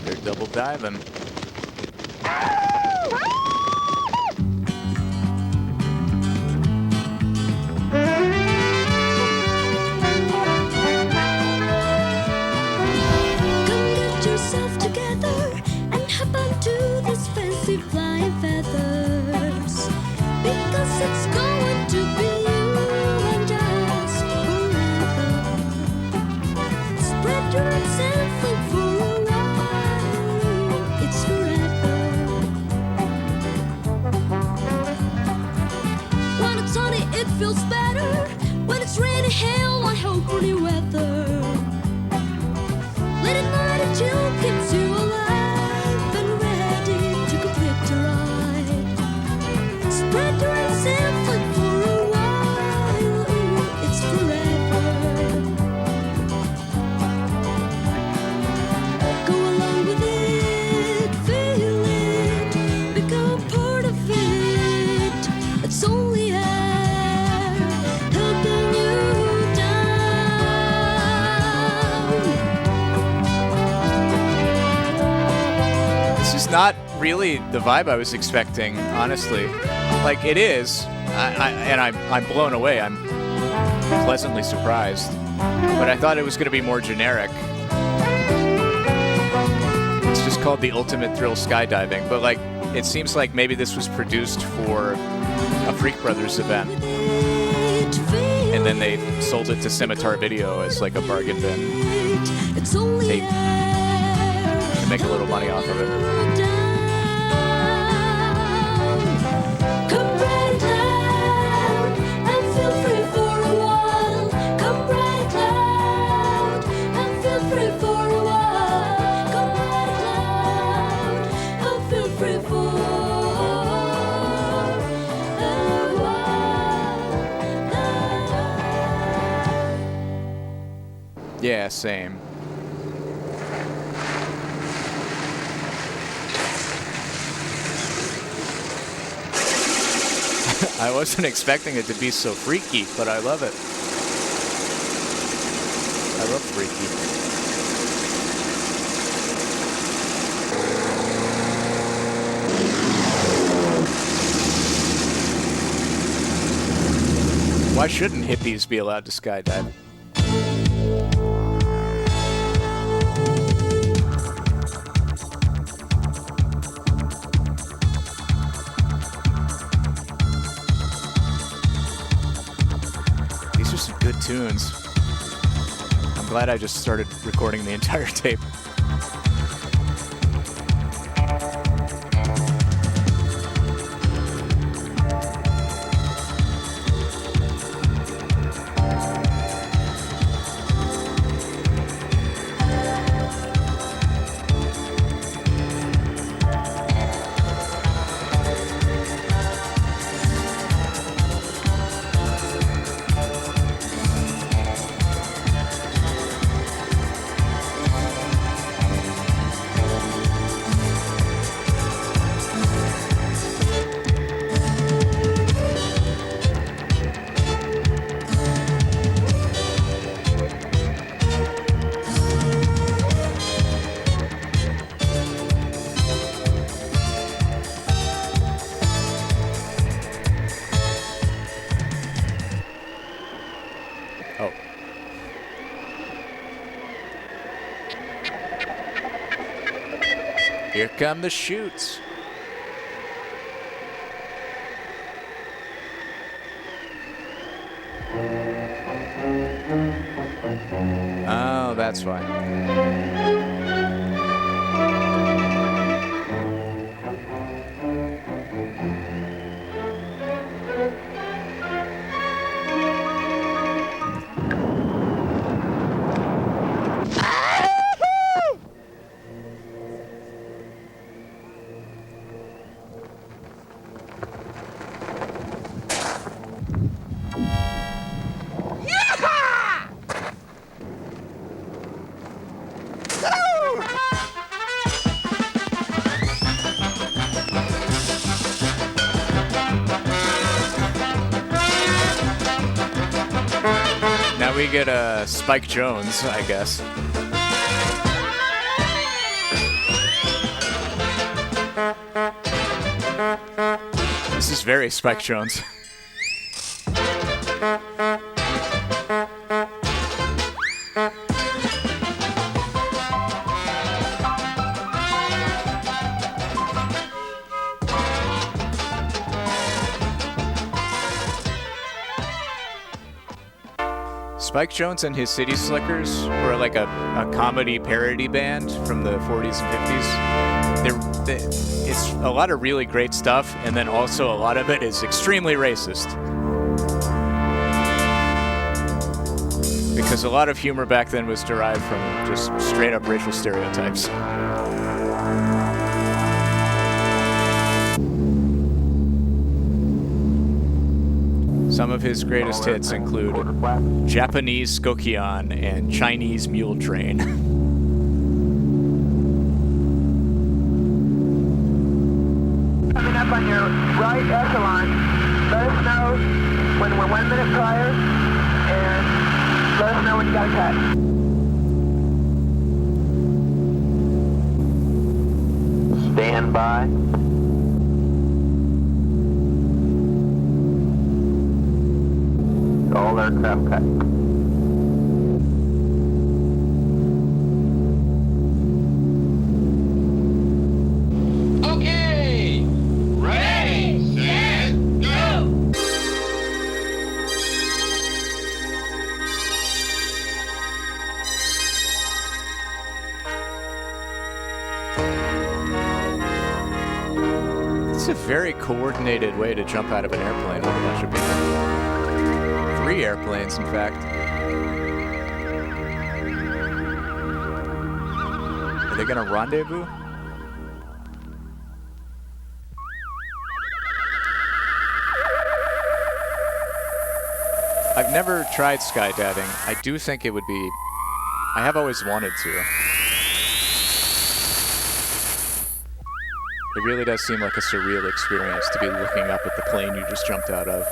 They're double diving. Yourself together and hop onto this fancy flying feathers, because it's going to be you and us forever. Spread your wings and float for a while. It's forever. When it's sunny, it feels better. When it's rainy, hell, I hope for new weather. Let it is not really the vibe I was expecting, honestly. Like, it is, and I'm blown away. I'm pleasantly surprised. But I thought it was going to be more generic. It's just called The Ultimate Thrill Skydiving, but like, it seems like maybe this was produced for a Freak Brothers event. And then they sold it to Scimitar Video as like a bargain bin tape to make a little money off of it. Yeah, same. I wasn't expecting it to be so freaky, but I love it. I love freaky. Why shouldn't hippies be allowed to skydive? These are some good tunes. I'm glad I just started recording the entire tape. Here come the chutes. Oh, that's why. Now we get Spike Jones, I guess. This is very Spike Jones. Spike Jones and his City Slickers were like a comedy parody band from the 40s and 50s. It's a lot of really great stuff, and then also a lot of it is extremely racist. Because a lot of humor back then was derived from just straight up racial stereotypes. Some of his greatest hits include Japanese Skokyeon and Chinese Mule Train. Coming up on your right echelon, let us know when we're 1 minute prior, and let us know when you got a cut. stand by. All aircraft cut. Okay, ready, set, go. It's a very coordinated way to jump out of an airplane with a bunch of people. 3 airplanes, in fact. Are they gonna rendezvous? I've never tried skydiving. I do think it would be... I have always wanted to. It really does seem like a surreal experience to be looking up at the plane you just jumped out of.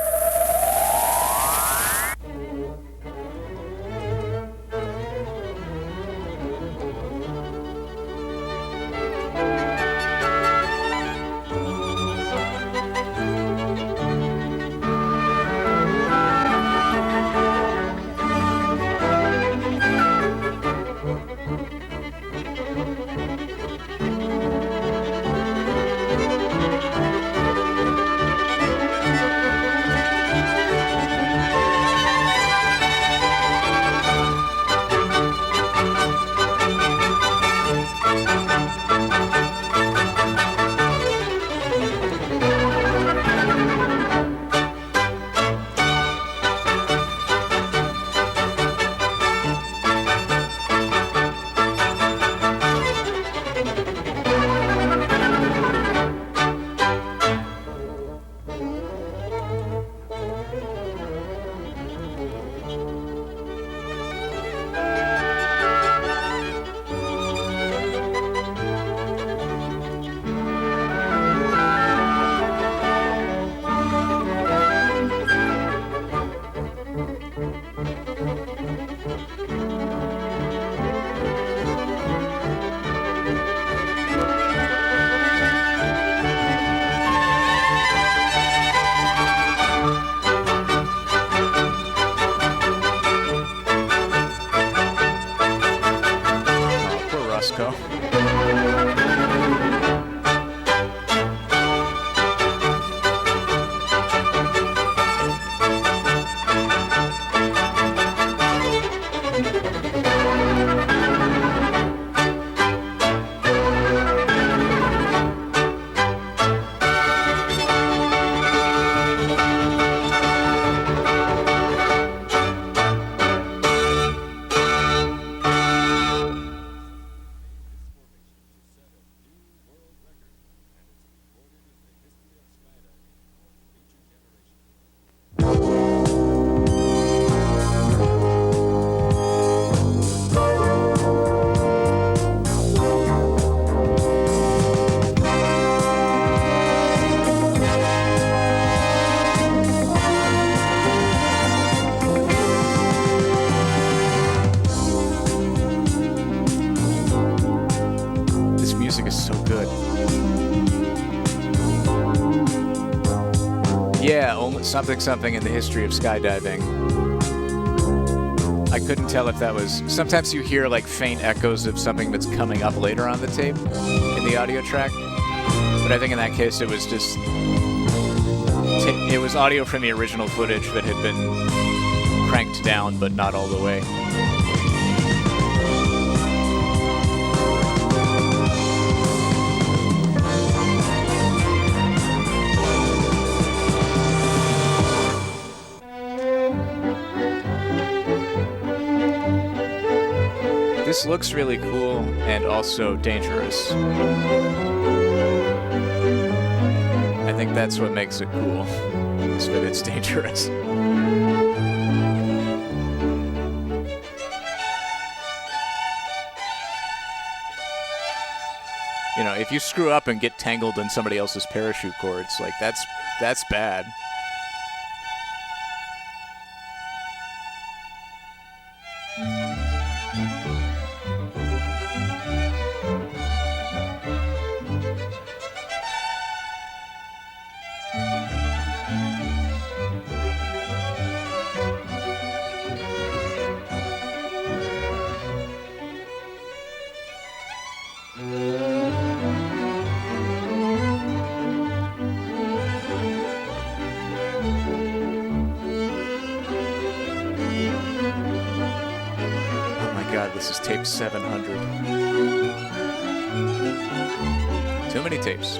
Yeah, only something in the history of skydiving. I couldn't tell if that was... Sometimes you hear like faint echoes of something that's coming up later on the tape in the audio track. But I think in that case it was just... It was audio from the original footage that had been cranked down, but not all the way. This looks really cool and also dangerous. I think that's what makes it cool, is that it's dangerous. You know, if you screw up and get tangled in somebody else's parachute cords, like that's bad. Oh my god, this is tape 700. Too many tapes.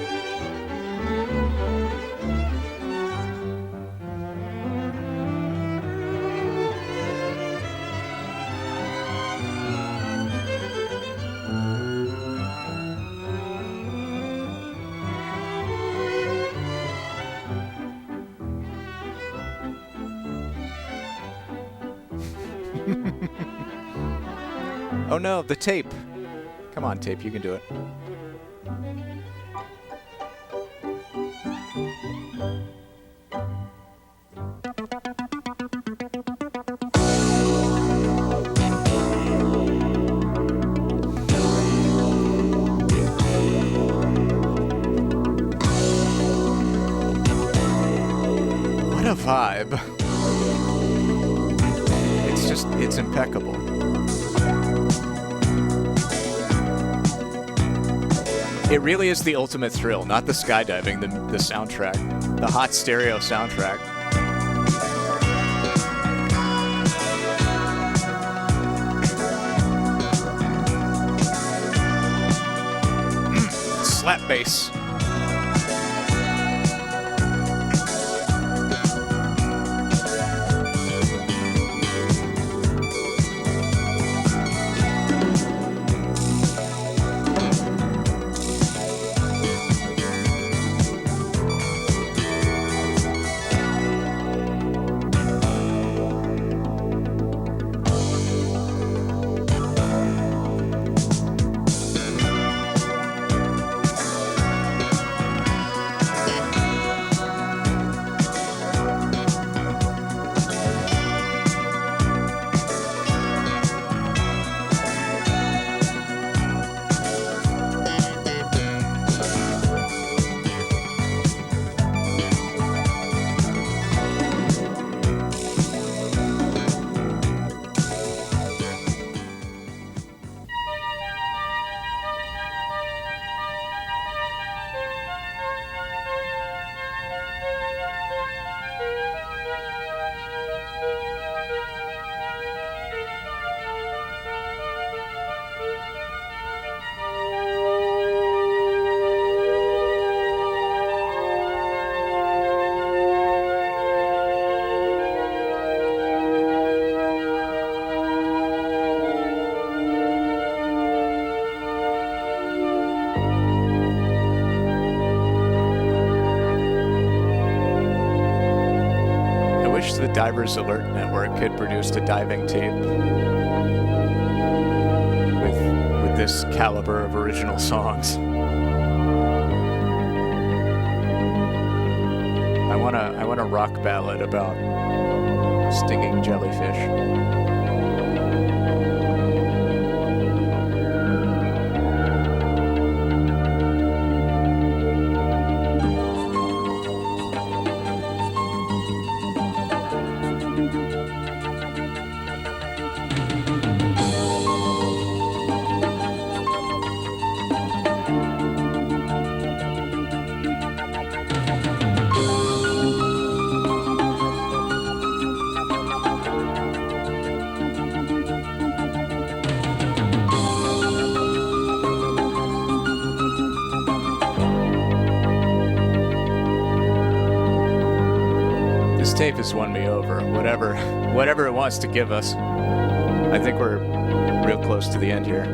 Oh no, the tape. Come on, tape, you can do it. What a vibe. It's impeccable. It really is the ultimate thrill, not the skydiving, the soundtrack, the hot stereo soundtrack. Slap bass. The Divers Alert Network had produced a diving tape with this caliber of original songs. I want a rock ballad about stinging jellyfish. Tape has won me over. Whatever it wants to give us. I think we're real close to the end here.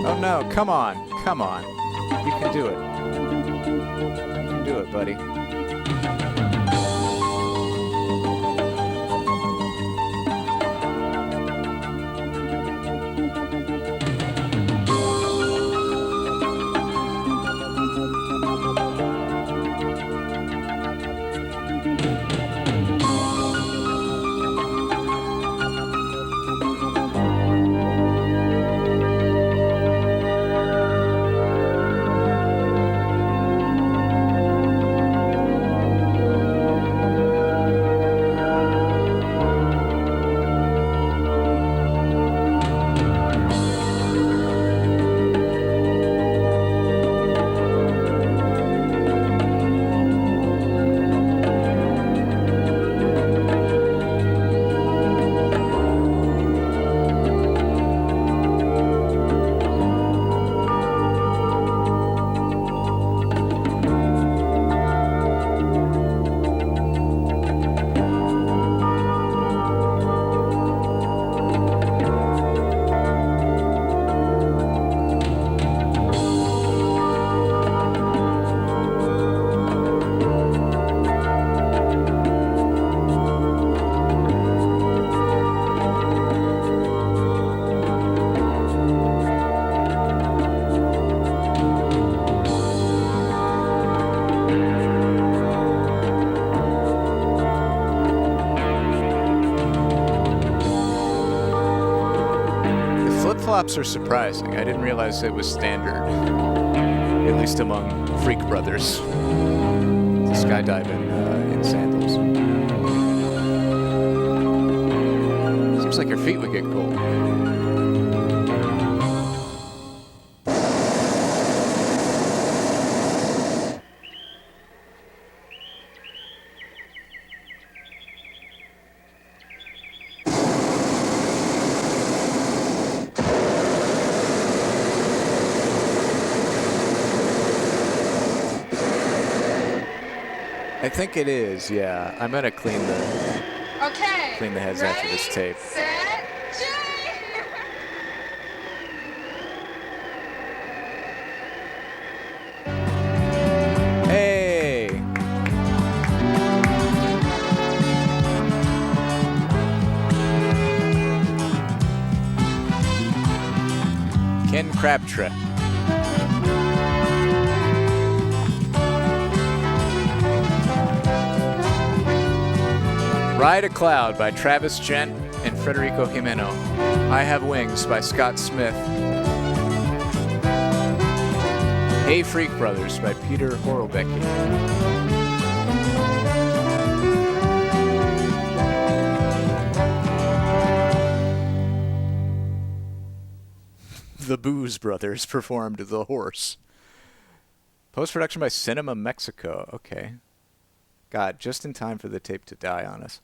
Oh no, come on. You can do it. You can do it, buddy. flip-flops are surprising. I didn't realize it was standard, at least among freak brothers, to skydiving in sandals. Seems like your feet would get cold. I think it is, yeah. I'm gonna clean the heads after this tape. Set, Hey! Ken Crabtree. Ride a Cloud by Travis Gent and Federico Jimeno. I Have Wings by Scott Smith. Hey Freak Brothers by Peter Horlbecke. The Booze Brothers performed The Horse. Post-production by Cinema Mexico. Okay. God, just in time for the tape to die on us.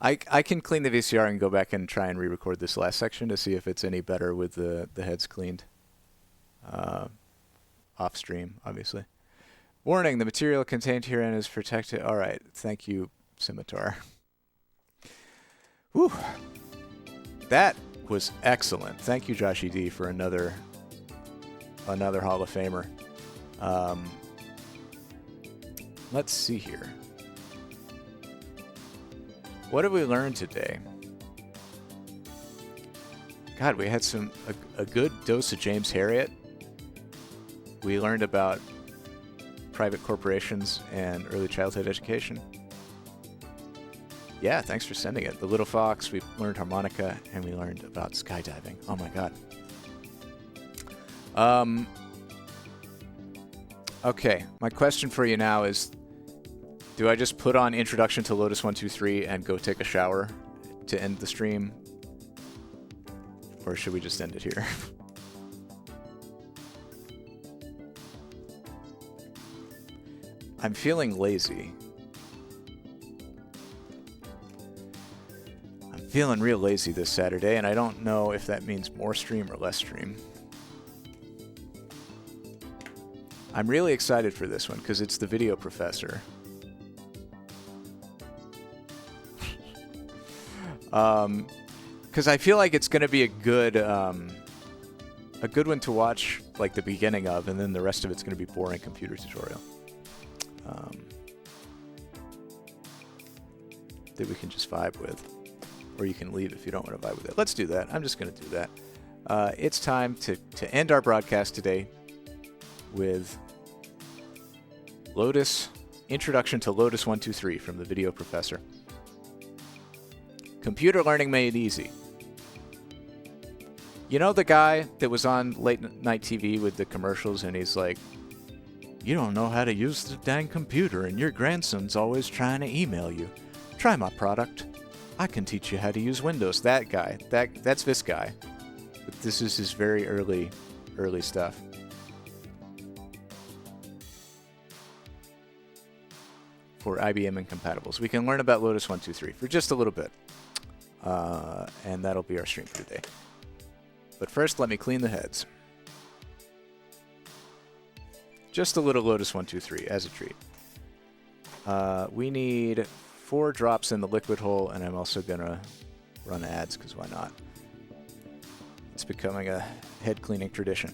I can clean the VCR and go back and try and re-record this last section to see if it's any better with the heads cleaned. Off stream, obviously. Warning, the material contained herein is protected. All right, thank you, Scimitar. Whew. That was excellent. Thank you, Joshy D, for another Hall of Famer. Let's see here. What have we learned today? God, we had a good dose of James Herriot. We learned about private corporations and early childhood education. Yeah, thanks for sending it. The Little Fox, we learned harmonica, and we learned about skydiving. Oh my God. Okay, my question for you now is, do I just put on Introduction to Lotus 123 and go take a shower to end the stream? Or should we just end it here? I'm feeling lazy. I'm feeling real lazy this Saturday, and I don't know if that means more stream or less stream. I'm really excited for this one because it's the Video Professor. Because I feel like it's going to be a good one to watch, like the beginning of, and then the rest of it's going to be boring computer tutorial. That we can just vibe with, or you can leave if you don't want to vibe with it. Let's do that. I'm just going to do that. It's time to end our broadcast today with Lotus, Introduction to Lotus 123 from the Video Professor. Computer learning made easy. You know the guy that was on late night TV with the commercials and he's like, you don't know how to use the dang computer and your grandson's always trying to email you. Try my product. I can teach you how to use Windows. That guy. That's this guy. But this is his very early stuff. For IBM incompatibles. We can learn about Lotus 123 for just a little bit. And that'll be our stream for today. But first, let me clean the heads. Just a little Lotus 123 as a treat. We need 4 drops in the liquid hole, and I'm also going to run ads, because why not? It's becoming a head cleaning tradition.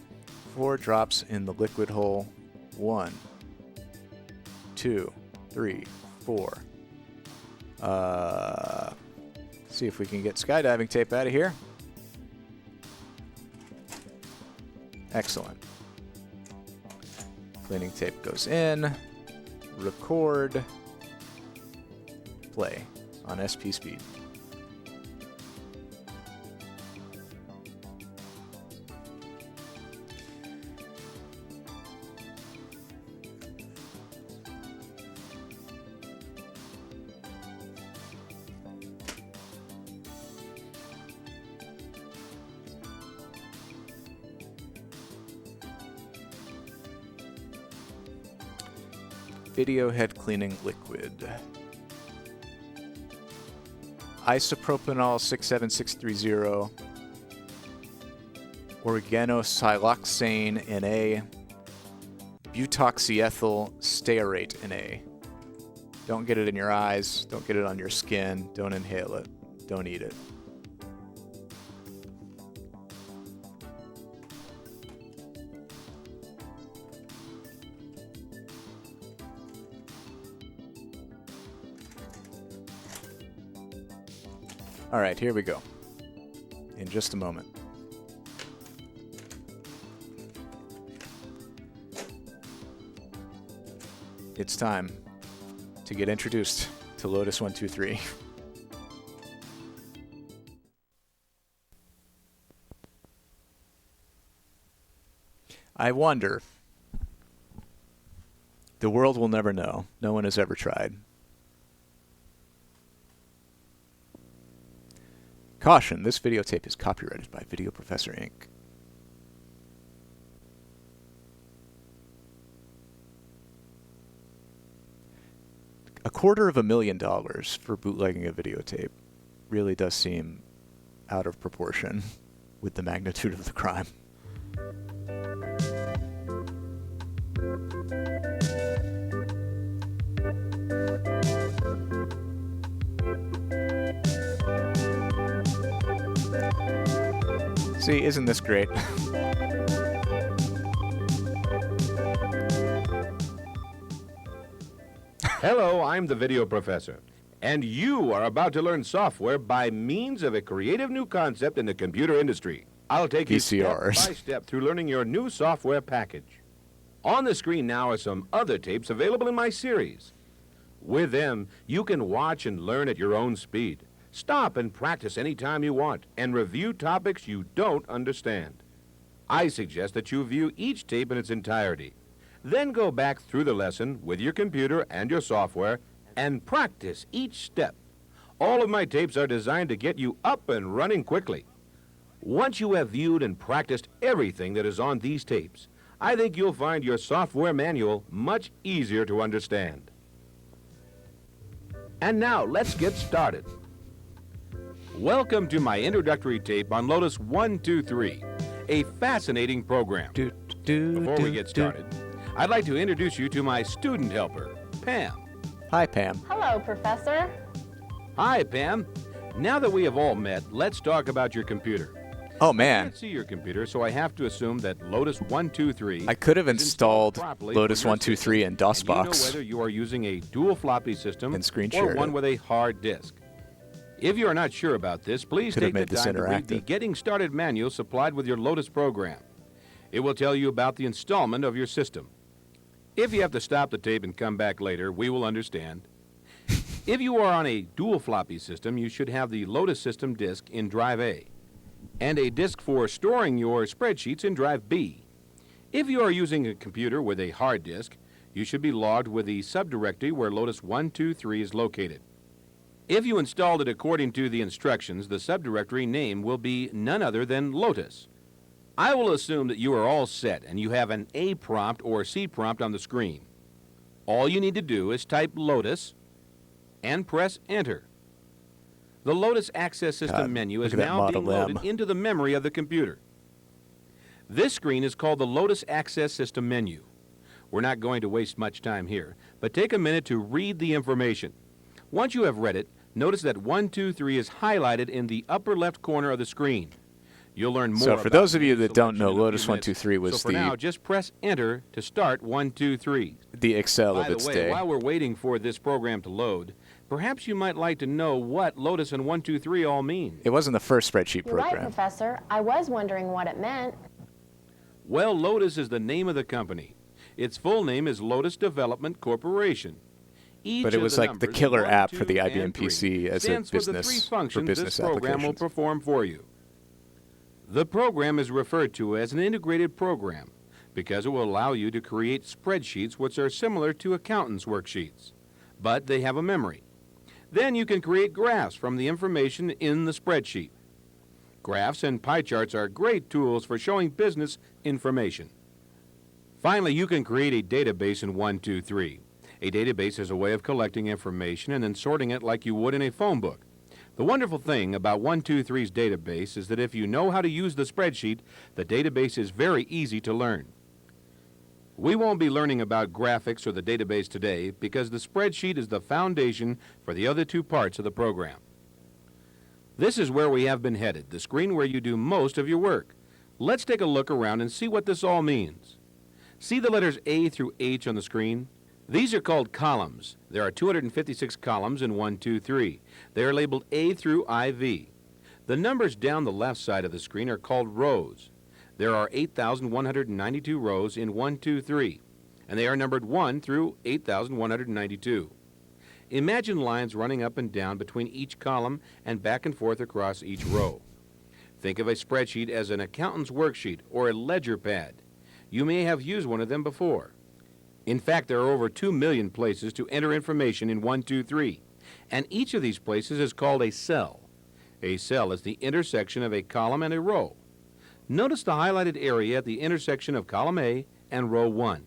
4 drops in the liquid hole. 1, 2, 3, 4. See if we can get skydiving tape out of here. Excellent. Cleaning tape goes in. Record. Play on SP Speed. Video head cleaning liquid. Isopropanol 67630. Organosiloxane NA. Butoxyethyl stearate NA. Don't get it in your eyes. Don't get it on your skin. Don't inhale it. Don't eat it. All right, here we go. In just a moment. It's time to get introduced to Lotus 123. I wonder. The world will never know. No one has ever tried. Caution, this videotape is copyrighted by Video Professor Inc. $250,000 for bootlegging a videotape really does seem out of proportion with the magnitude of the crime. See, isn't this great? Hello, I'm the Video Professor, and you are about to learn software by means of a creative new concept in the computer industry. I'll take you step VCRs. by step through learning your new software package. On the screen now are some other tapes available in my series. With them, you can watch and learn at your own speed. Stop and practice anytime you want, and review topics you don't understand. I suggest that you view each tape in its entirety. Then go back through the lesson with your computer and your software and practice each step. All of my tapes are designed to get you up and running quickly. Once you have viewed and practiced everything that is on these tapes, I think you'll find your software manual much easier to understand. And now, let's get started. Welcome to my introductory tape on Lotus 123, a fascinating program. Before we get started, I'd like to introduce you to my student helper, Pam. Hi, Pam. Hello, Professor. Hi, Pam. Now that we have all met, let's talk about your computer. Oh, I man. can't see your computer, so I have to assume that Lotus 123... I could have is installed properly Lotus for your 123 in system, and you know DOSBox. whether you are using a dual floppy system And screen or shared one it. with a hard disk. If you are not sure about this, please Could have take the made this time to read the interactive. Getting Started manual supplied with your Lotus program. It will tell you about the installment of your system. If you have to stop the tape and come back later, we will understand. If you are on a dual floppy system, you should have the Lotus system disk in drive A and a disk for storing your spreadsheets in drive B. If you are using a computer with a hard disk, you should be logged with the subdirectory where Lotus 123 is located. If you installed it according to the instructions, the subdirectory name will be none other than Lotus. I will assume that you are all set and you have an A prompt or C prompt on the screen. All you need to do is type Lotus and press Enter. The Lotus Access System God, menu is look at that now being Model M. loaded into the memory of the computer. This screen is called the Lotus Access System menu. We're not going to waste much time here, but take a minute to read the information. Once you have read it, notice that 123 is highlighted in the upper left corner of the screen. You'll learn more So for about those of you the that don't know, selection in a Lotus few minutes. 123 was So for now, just press Enter to start 123. the Excel By of the its way, day. while we're waiting for this program to load, perhaps you might like to know what Lotus and 123 all mean. It wasn't the first spreadsheet You're right, program. Professor. I was wondering what it meant. Well, Lotus is the name of the company. Its full name is Lotus Development Corporation. Each But it of was the like the numbers killer 1, app for 2, the IBM and 3 PC as a stands for the 3 business functions for business this program will applications. perform for you. The program is referred to as an integrated program because it will allow you to create spreadsheets which are similar to accountants' worksheets, but they have a memory. Then you can create graphs from the information in the spreadsheet. Graphs and pie charts are great tools for showing business information. Finally, you can create a database in 123. A database is a way of collecting information and then sorting it like you would in a phone book. The wonderful thing about 123's database is that if you know how to use the spreadsheet, the database is very easy to learn. We won't be learning about graphics or the database today because the spreadsheet is the foundation for the other 2 parts of the program. This is where we have been headed, the screen where you do most of your work. Let's take a look around and see what this all means. See the letters A through H on the screen? These are called columns. There are 256 columns in 123. They are labeled A through IV. The numbers down the left side of the screen are called rows. There are 8,192 rows in 123, and they are numbered 1 through 8,192. Imagine lines running up and down between each column and back and forth across each row. Think of a spreadsheet as an accountant's worksheet or a ledger pad. You may have used one of them before. In fact, there are over 2 million places to enter information in 123, and each of these places is called a cell. A cell is the intersection of a column and a row. Notice the highlighted area at the intersection of column A and row 1.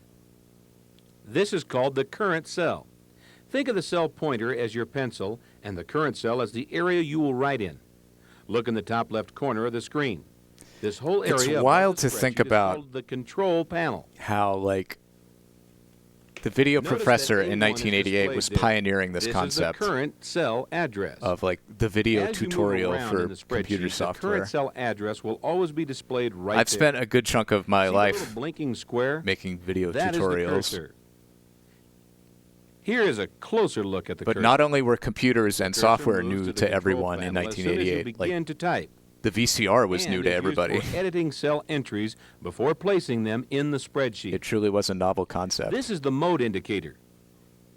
This is called the current cell. Think of the cell pointer as your pencil and the current cell as the area you will write in. Look in the top left corner of the screen. This whole area It's wild to think about called the control panel. how, like, the video Notice professor that in A1 is 1988 was displayed there. pioneering this concept This is the current cell address. of, like, the video As you move tutorial around for in the spreadsheet, computer the software. current cell address will always be displayed right I've there. spent a good chunk of my See the life little blinking square? making video That is the tutorials. cursor. Here is a closer look at the But cursor. not only were computers and Cursor software moves new the to control everyone in panel as soon as you 1988, begin like to type. the VCR was And new to is used everybody. for editing cell entries before placing them in the spreadsheet. It truly was a novel concept. This is the mode indicator.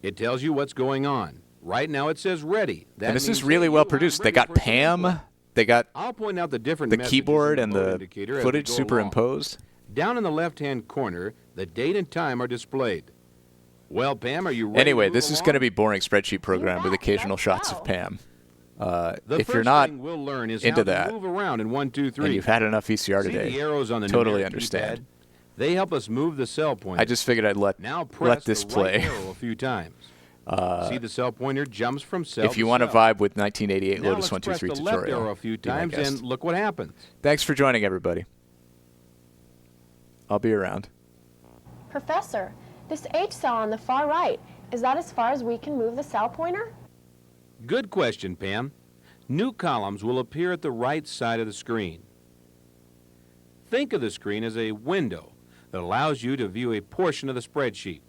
It tells you what's going on. Right now it says ready. That And this means is really that well you are produced. They ready got for some Pam, input. they got I'll point out the different the messages keyboard in and mode the indicator as we footage go along. superimposed. Down in the left-hand corner, the date and time are displayed. Well, Pam, are you ready Anyway, to this move is along? going to be boring spreadsheet program with occasional shots of Pam. If you're not we'll learn is into how that, to move around in 1, 2, 3. and you've had enough VCR See today, the arrows on the totally numeric understand. keypad? They help us move the cell pointer. I just figured I'd let Press this the play. right arrow a few times. See the cell pointer jumps from cell If you to want to cell. vibe with 1988 Now Lotus let's press 123 the left tutorial, arrow a few be my times guest. and look what happens. Thanks for joining, everybody. I'll be around. Professor, this H cell on the far right, is that as far as we can move the cell pointer? Good question, Pam. New columns will appear at the right side of the screen. Think of the screen as a window that allows you to view a portion of the spreadsheet.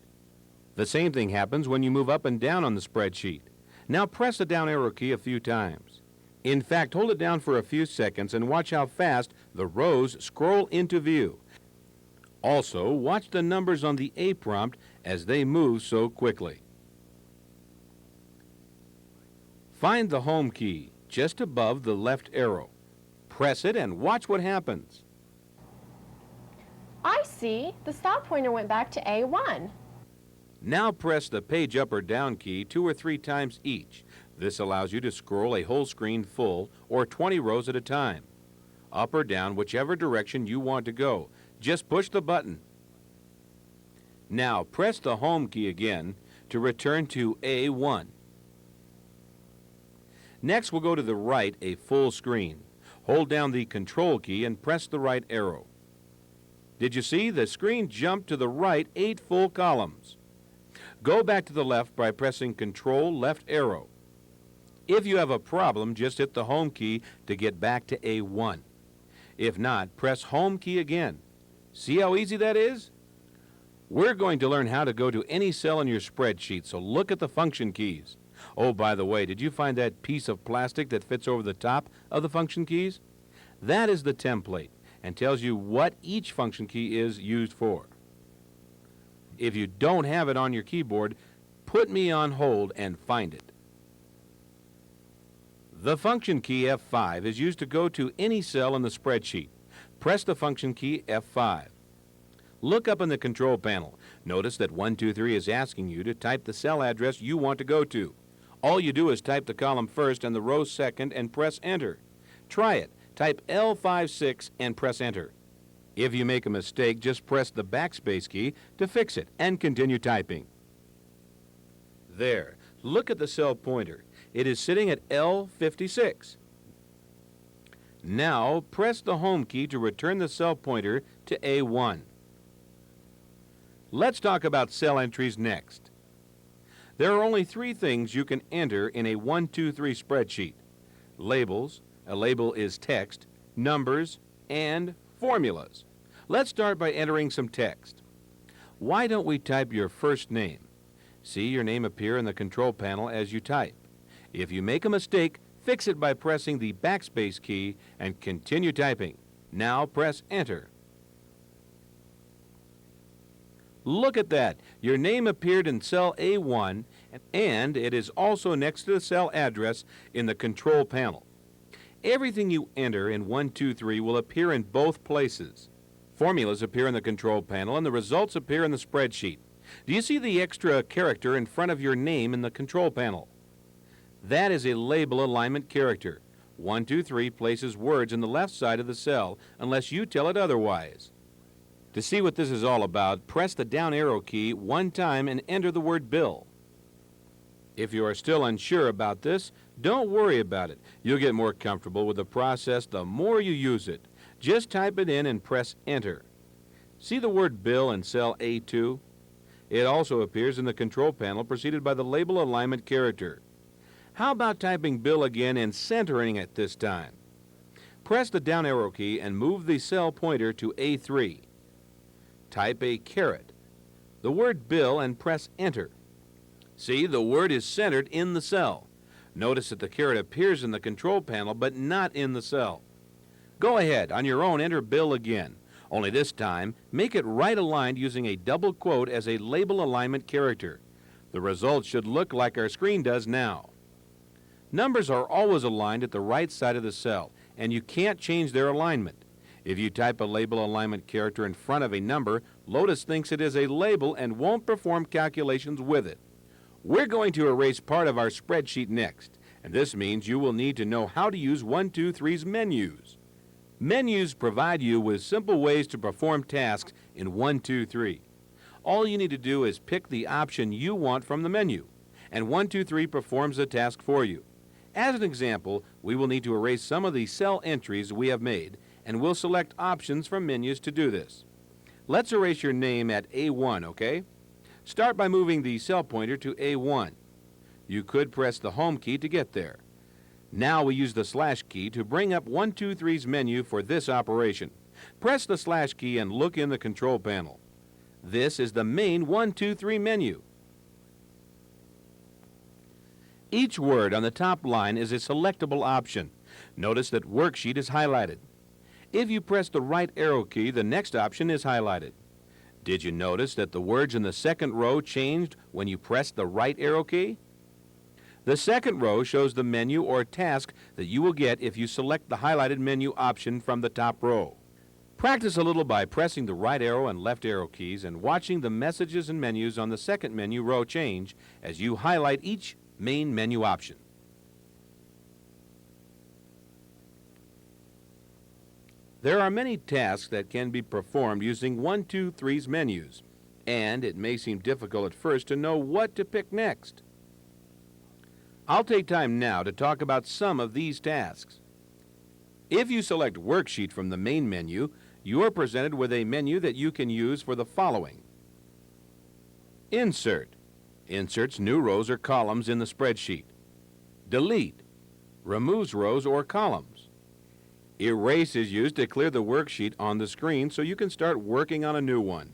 The same thing happens when you move up and down on the spreadsheet. Now press the down arrow key a few times. In fact, hold it down for a few seconds and watch how fast the rows scroll into view. Also, watch the numbers on the A prompt as they move so quickly. Find the home key just above the left arrow. Press it and watch what happens. I see. The stop pointer went back to A1. Now press the page up or down key 2 or 3 times each. This allows you to scroll a whole screen full or 20 rows at a time. Up or down, whichever direction you want to go. Just push the button. Now press the home key again to return to A1. Next, we'll go to the right a full screen. Hold down the control key and press the right arrow. Did you see? The screen jumped to the right 8 full columns. Go back to the left by pressing control left arrow. If you have a problem, just hit the home key to get back to A1. If not, press home key again. See how easy that is? We're going to learn how to go to any cell in your spreadsheet, so look at the function keys. Oh, by the way, did you find that piece of plastic that fits over the top of the function keys? That is the template and tells you what each function key is used for. If you don't have it on your keyboard, Put me on hold and find it. The function key F5 is used to go to any cell in the spreadsheet. Press the function key F5. Look up in the control panel. Notice that 123 is asking you to type the cell address you want to go to. All you do is type the column first and the row second and press Enter. Try it. Type L56 and press Enter. If you make a mistake, just press the backspace key to fix it and continue typing. There. Look at the cell pointer. It is sitting at L56. Now, press the Home key to return the cell pointer to A1. Let's talk about cell entries next. There are only 3 things you can enter in a 123 spreadsheet: labels, a label is text, numbers, and formulas. Let's start by entering some text. Why don't we type your first name? See your name appear in the control panel as you type. If you make a mistake, fix it by pressing the backspace key and continue typing. Now press Enter. Look at that. Your name appeared in cell A1, and it is also next to the cell address in the control panel. Everything you enter in 123 will appear in both places. Formulas appear in the control panel, and the results appear in the spreadsheet. Do you see the extra character in front of your name in the control panel? That is a label alignment character. 123 places words in the left side of the cell unless you tell it otherwise. To see what this is all about, press the down arrow key one time and enter the word bill. If you are still unsure about this, don't worry about it. You'll get more comfortable with the process the more you use it. Just type it in and press Enter. See the word bill in cell A2? It also appears in the control panel preceded by the label alignment character. How about typing bill again and centering it this time? Press the down arrow key and move the cell pointer to A3. Type a caret, the word bill, and press Enter. See, the word is centered in the cell. Notice that the caret appears in the control panel but not in the cell. Go ahead, on your own, enter bill again. Only this time, make it right aligned using a double quote as a label alignment character. The results should look like our screen does now. Numbers are always aligned at the right side of the cell, and you can't change their alignment. If you type a label alignment character in front of a number, Lotus thinks it is a label and won't perform calculations with it. We're going to erase part of our spreadsheet next, and this means you will need to know how to use 123's menus. Menus provide you with simple ways to perform tasks in 123. All you need to do is pick the option you want from the menu, and 123 performs the task for you. As an example, we will need to erase some of the cell entries we have made, and we'll select options from menus to do this. Let's erase your name at A1, okay? Start by moving the cell pointer to A1. You could press the Home key to get there. Now we use the slash key to bring up 123's menu for this operation. Press the slash key and look in the control panel. This is the main 123 menu. Each word on the top line is a selectable option. Notice that Worksheet is highlighted. If you press the right arrow key, the next option is highlighted. Did you notice that the words in the second row changed when you pressed the right arrow key? The second row shows the menu or task that you will get if you select the highlighted menu option from the top row. Practice a little by pressing the right arrow and left arrow keys and watching the messages and menus on the second menu row change as you highlight each main menu option. There are many tasks that can be performed using 123's menus, and it may seem difficult at first to know what to pick next. I'll take time now to talk about some of these tasks. If you select Worksheet from the main menu, you are presented with a menu that you can use for the following. Insert. Inserts new rows or columns in the spreadsheet. Delete. Removes rows or columns. Erase is used to clear the worksheet on the screen so you can start working on a new one.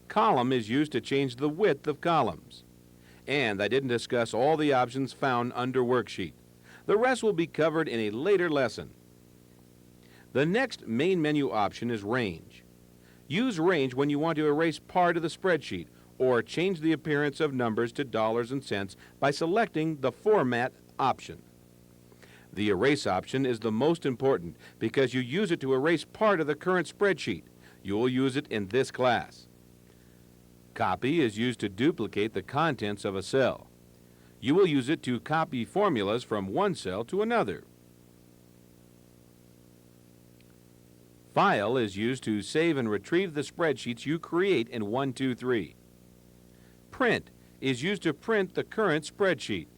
Column is used to change the width of columns. And I didn't discuss all the options found under Worksheet. The rest will be covered in a later lesson. The next main menu option is Range. Use Range when you want to erase part of the spreadsheet or change the appearance of numbers to dollars and cents by selecting the Format option. The Erase option is the most important because you use it to erase part of the current spreadsheet. You will use it in this class. Copy is used to duplicate the contents of a cell. You will use it to copy formulas from one cell to another. File is used to save and retrieve the spreadsheets you create in 1, 2, 3. Print is used to print the current spreadsheet.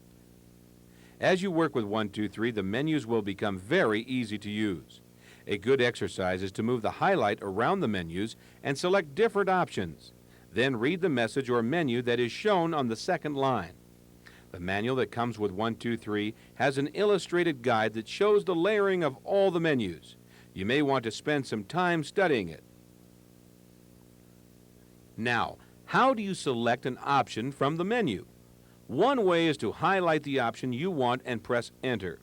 As you work with 1, 2, 3, the menus will become very easy to use. A good exercise is to move the highlight around the menus and select different options. Then read the message or menu that is shown on the second line. The manual that comes with 1, 2, 3 has an illustrated guide that shows the layering of all the menus. You may want to spend some time studying it. Now, how do you select an option from the menu? One way is to highlight the option you want and press Enter.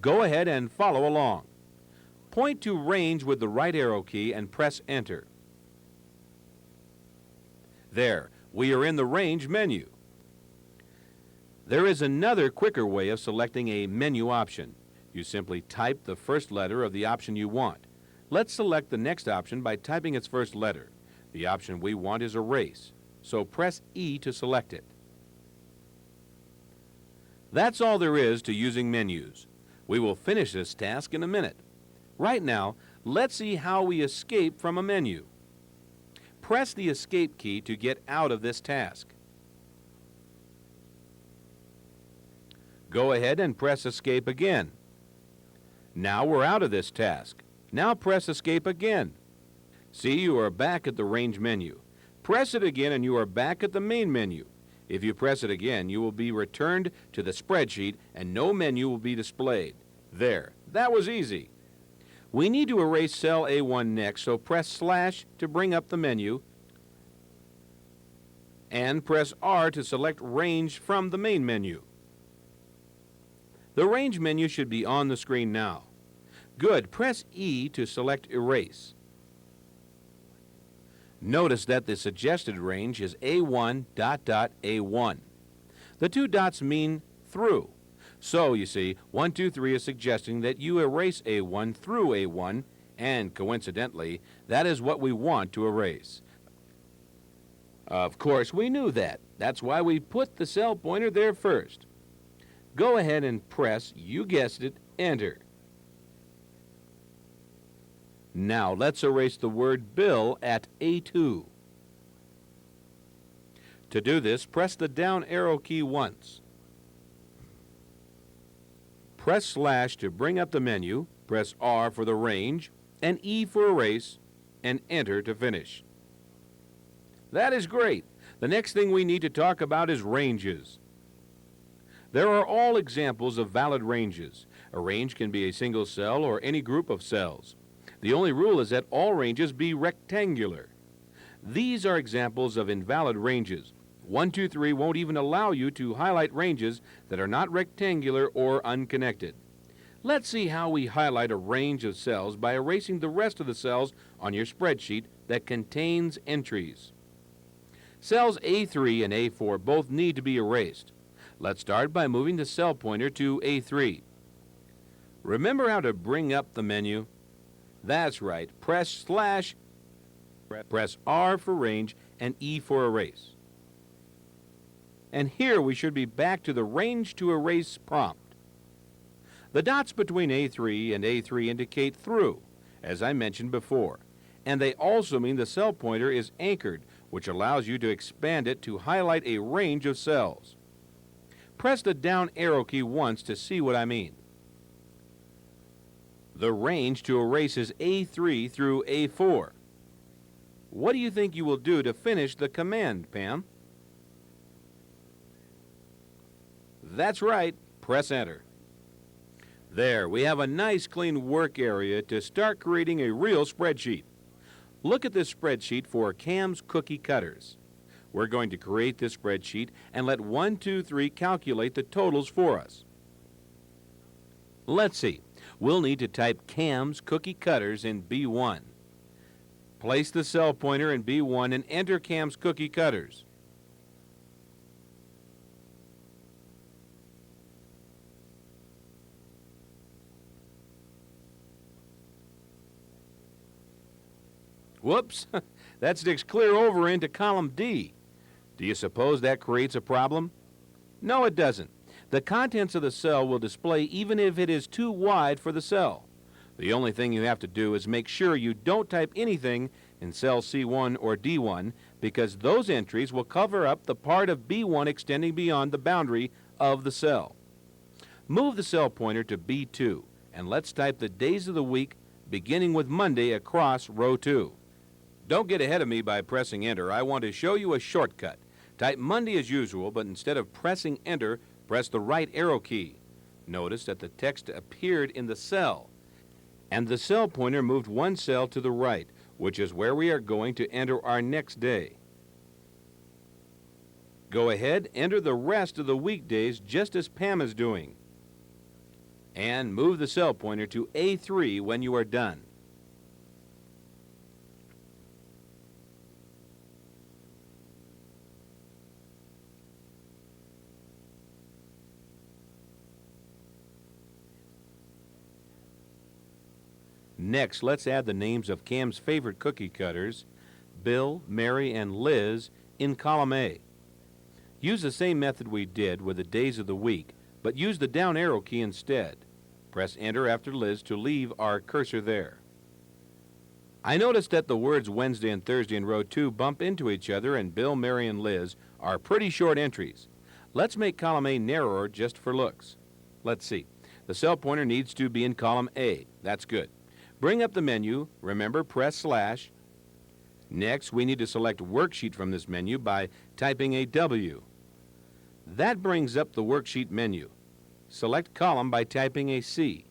Go ahead and follow along. Point to Range with the right arrow key and press Enter. There, we are in the Range menu. There is another quicker way of selecting a menu option. You simply type the first letter of the option you want. Let's select the next option by typing its first letter. The option we want is Erase, so press E to select it. That's all there is to using menus. We will finish this task in a minute. Right now, let's see how we escape from a menu. Press the Escape key to get out of this task. Go ahead and press Escape again. Now we're out of this task. Now press Escape again. See, you are back at the Range menu. Press it again and you are back at the main menu. If you press it again, you will be returned to the spreadsheet and no menu will be displayed. There, that was easy. We need to erase cell A1 next, so press slash to bring up the menu and press R to select Range from the main menu. The Range menu should be on the screen now. Good, press E to select Erase. Notice that the suggested range is A1 ... A1. The two dots mean through. So, you see, 1, 2, 3 is suggesting that you erase A1 through A1, and coincidentally, that is what we want to erase. Of course, we knew that. That's why we put the cell pointer there first. Go ahead and press, you guessed it, Enter. Now let's erase the word Bill at A2. To do this, press the down arrow key once. Press slash to bring up the menu, press R for the range, and E for erase, and Enter to finish. That is great. The next thing we need to talk about is ranges. There are all examples of valid ranges. A range can be a single cell or any group of cells. The only rule is that all ranges be rectangular. These are examples of invalid ranges. 1, 2, 3 won't even allow you to highlight ranges that are not rectangular or unconnected. Let's see how we highlight a range of cells by erasing the rest of the cells on your spreadsheet that contains entries. Cells A3 and A4 both need to be erased. Let's start by moving the cell pointer to A3. Remember how to bring up the menu? That's right. Press slash, press R for range, and E for erase. And here we should be back to the Range to Erase prompt. The dots between A3 and A3 indicate through, as I mentioned before, and they also mean the cell pointer is anchored, which allows you to expand it to highlight a range of cells. Press the down arrow key once to see what I mean. The range to erase is A3 through A4. What do you think you will do to finish the command, Pam? That's right, press Enter. There, we have a nice clean work area to start creating a real spreadsheet. Look at this spreadsheet for Cam's cookie cutters. We're going to create this spreadsheet and let 1, 2, 3 calculate the totals for us. Let's see. We'll need to type Cam's cookie cutters in B1. Place the cell pointer in B1 and enter Cam's cookie cutters. Whoops, that sticks clear over into column D. Do you suppose that creates a problem? No, it doesn't. The contents of the cell will display even if it is too wide for the cell. The only thing you have to do is make sure you don't type anything in cell C1 or D1, because those entries will cover up the part of B1 extending beyond the boundary of the cell. Move the cell pointer to B2, and let's type the days of the week beginning with Monday across row 2. Don't get ahead of me by pressing enter. I want to show you a shortcut. Type Monday as usual, but instead of pressing enter, press the right arrow key. Notice that the text appeared in the cell, and the cell pointer moved one cell to the right, which is where we are going to enter our next day. Go ahead, enter the rest of the weekdays just as Pam is doing. And move the cell pointer to A3 when you are done. Next, let's add the names of Cam's favorite cookie cutters, Bill, Mary, and Liz, in column A. Use the same method we did with the days of the week, but use the down arrow key instead. Press enter after Liz to leave our cursor there. I noticed that the words Wednesday and Thursday in row 2 bump into each other, and Bill, Mary, and Liz are pretty short entries. Let's make column A narrower just for looks. Let's see. The cell pointer needs to be in column A. That's good. Bring up the menu. Remember, press slash. Next, we need to select Worksheet from this menu by typing a W. That brings up the Worksheet menu. Select Column by typing a C.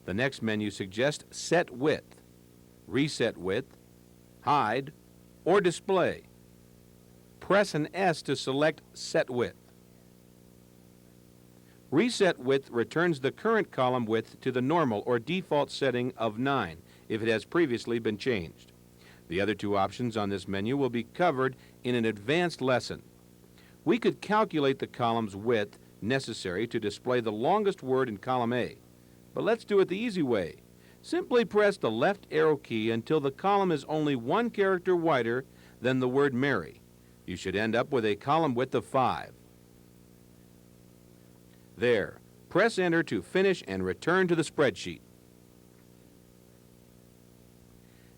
The next menu suggests Set Width, Reset Width, Hide, or Display. Press an S to select Set Width. Reset Width returns the current column width to the normal or default setting of 9 if it has previously been changed. The other two options on this menu will be covered in an advanced lesson. We could calculate the column's width necessary to display the longest word in column A, but let's do it the easy way. Simply press the left arrow key until the column is only one character wider than the word Mary. You should end up with a column width of 5. There. Press enter to finish and return to the spreadsheet.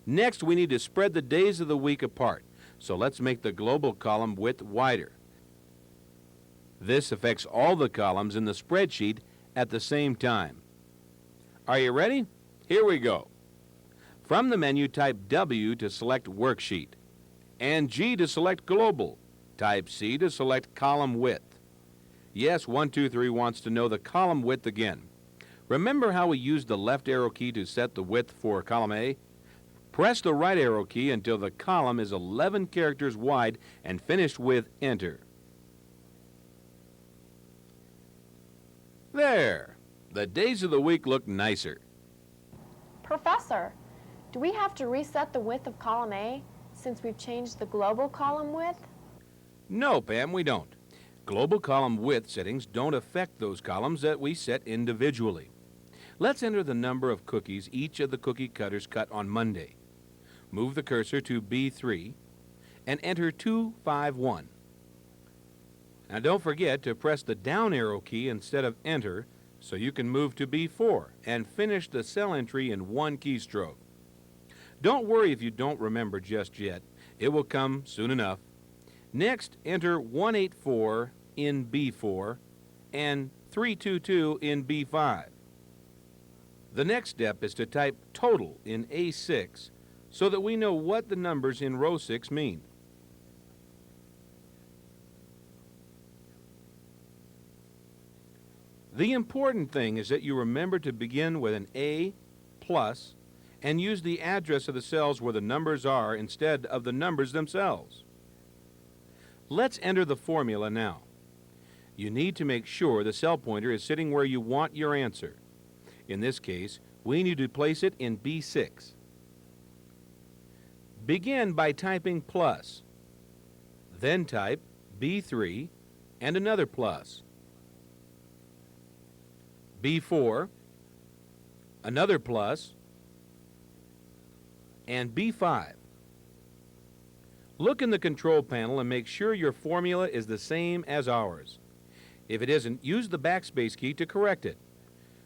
Next, we need to spread the days of the week apart, so let's make the global column width wider. This affects all the columns in the spreadsheet at the same time. Are you ready? Here we go. From the menu, type W to select Worksheet, and G to select Global. Type C to select Column Width. Yes, 123 wants to know the column width again. Remember how we used the left arrow key to set the width for column A? Press the right arrow key until the column is 11 characters wide and finish with enter. There! The days of the week look nicer. Professor, do we have to reset the width of column A since we've changed the global column width? No, Pam, we don't. Global column width settings don't affect those columns that we set individually. Let's enter the number of cookies each of the cookie cutters cut on Monday. Move the cursor to B3 and enter 251. Now don't forget to press the down arrow key instead of enter so you can move to B4 and finish the cell entry in one keystroke. Don't worry if you don't remember just yet. It will come soon enough. Next, enter 184 in B4 and 322 in B5. The next step is to type total in A6 so that we know what the numbers in row 6 mean. The important thing is that you remember to begin with an A plus and use the address of the cells where the numbers are instead of the numbers themselves. Let's enter the formula now. You need to make sure the cell pointer is sitting where you want your answer. In this case, we need to place it in B6. Begin by typing plus. Then type B3 and another plus. B4, another plus, and B5. Look in the control panel and make sure your formula is the same as ours. If it isn't, use the backspace key to correct it.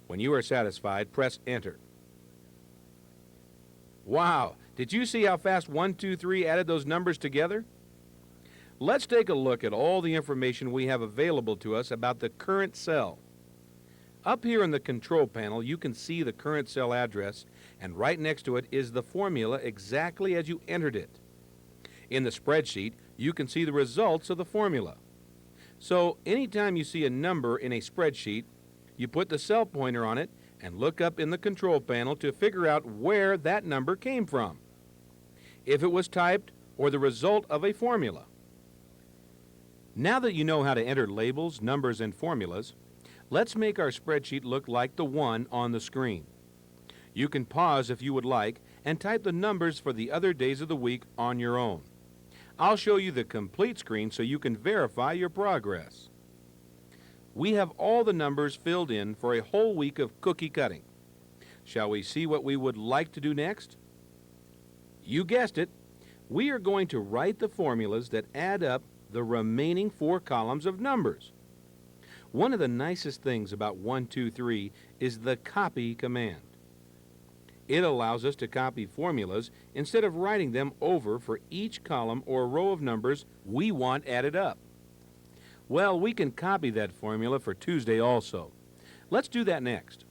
When you are satisfied, press Enter. Wow! Did you see how fast 1, 2, 3 added those numbers together? Let's take a look at all the information we have available to us about the current cell. Up here in the control panel, you can see the current cell address, and right next to it is the formula exactly as you entered it. In the spreadsheet, you can see the results of the formula. So, anytime you see a number in a spreadsheet, you put the cell pointer on it and look up in the control panel to figure out where that number came from, if it was typed or the result of a formula. Now that you know how to enter labels, numbers, and formulas, let's make our spreadsheet look like the one on the screen. You can pause if you would like and type the numbers for the other days of the week on your own. I'll show you the complete screen so you can verify your progress. We have all the numbers filled in for a whole week of cookie cutting. Shall we see what we would like to do next? You guessed it. We are going to write the formulas that add up the remaining 4 columns of numbers. One of the nicest things about 1, 2, 3 is the copy command. It allows us to copy formulas instead of writing them over for each column or row of numbers we want added up. Well, we can copy that formula for Tuesday also. Let's do that next.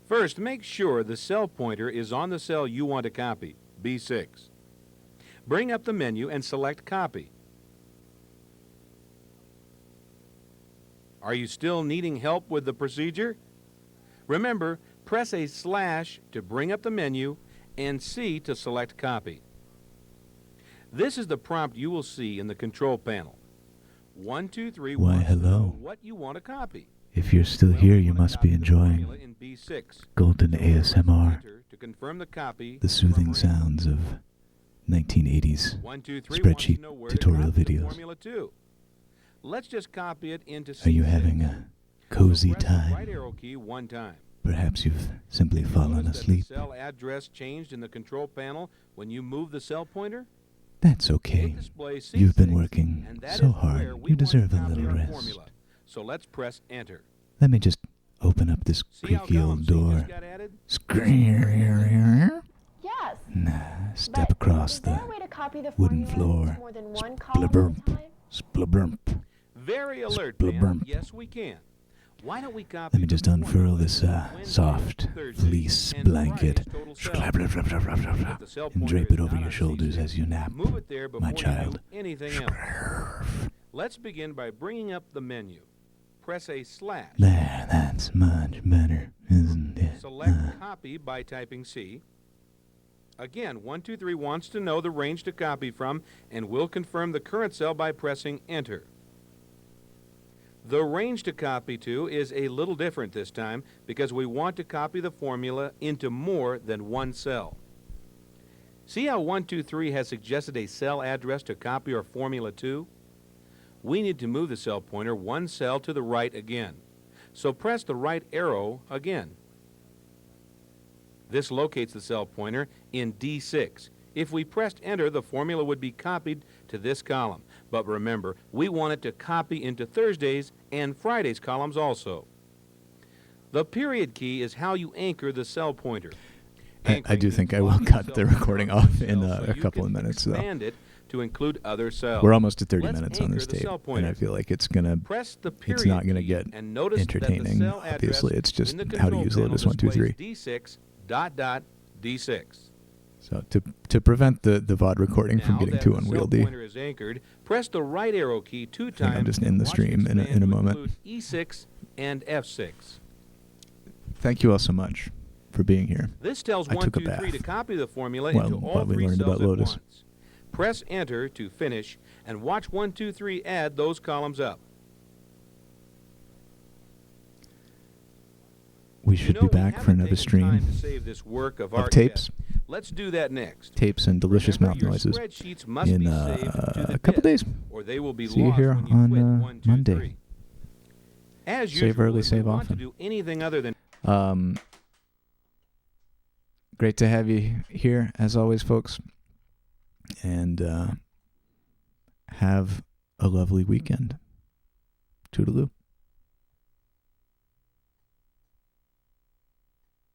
First, make sure the cell pointer is on the cell you want to copy, B6. Bring up the menu and select Copy. Are you still needing help with the procedure? Remember, press a / to bring up the menu and C to select Copy. This is the prompt you will see in the control panel. 1, 2, 3 Why, wants to know hello. what you want to copy. If you're still here, you must be enjoying In B6. golden ASMR, To confirm the copy, the soothing sounds of 1980s 1, 2, 3 spreadsheet wants to know where to tutorial copy the videos. formula to. Let's just copy it into Are you C6. having a cozy Press the right time? arrow key 1 time. Perhaps you've simply fallen Notice that asleep. the cell address changed in the control panel when you move the cell pointer. That's okay. You've been working And that so is where hard. we You want deserve to a copy little our rest. formula. So let's press Enter. Let me just open up this See how creaky column old C door. just got added? Yes. Step across Is there the a way to copy the wooden formula floor. into more than one column at a Splurp. time? Splurp. Very alert, Splurp. man. Yes, we can. Why don't we copy Let me just unfurl this soft fleece blanket and drape it over your shoulders as you nap, Move it there before my you do child. anything else. Let's begin by bringing up the menu. Press a /. There, that's much better, isn't it? Select Copy by typing C. Again, 1, 2, 3 wants to know the range to copy from, and will confirm the current cell by pressing Enter. The range to copy to is a little different this time because we want to copy the formula into more than one cell. See how 1, 2, 3 has suggested a cell address to copy our formula to? We need to move the cell pointer 1 cell to the right again. So press the right arrow again. This locates the cell pointer in D6. If we pressed Enter, the formula would be copied to this column. But remember, we want it to copy into Thursday's and Friday's columns also. The period key is how you anchor the cell pointer. I do think I will cut the recording off in a couple of minutes, though. Expand it to include other cells. We're almost at 30 Let's minutes on this anchor the tape, cell and pointer. I feel like it's not gonna get and notice that the entertaining. cell address Obviously, it's just in the how to control use panel Lotus 1, 2, 3. displays D6 So to prevent the VOD recording from Now getting that too the cell unwieldy, pointer is anchored, press the right arrow key 2 I think times. I'm just in the Watch stream in expand a to moment. include E6 and F6. Thank you all so much for being here. This tells I 1, took a 2, 3 to bath. copy the formula Well, into all while we 3 learned cells about at Lotus. once. Press Enter to finish, and watch 1, 2, 3 add those columns up. we should be back for another stream of tapes. Let's do that next. Tapes and delicious mouth noises in a couple days. Or they will be See you here on Monday. As Save usual, early, if save you want to often. do anything other than Great to have you here, as always, folks. And have a lovely weekend. Toodaloo.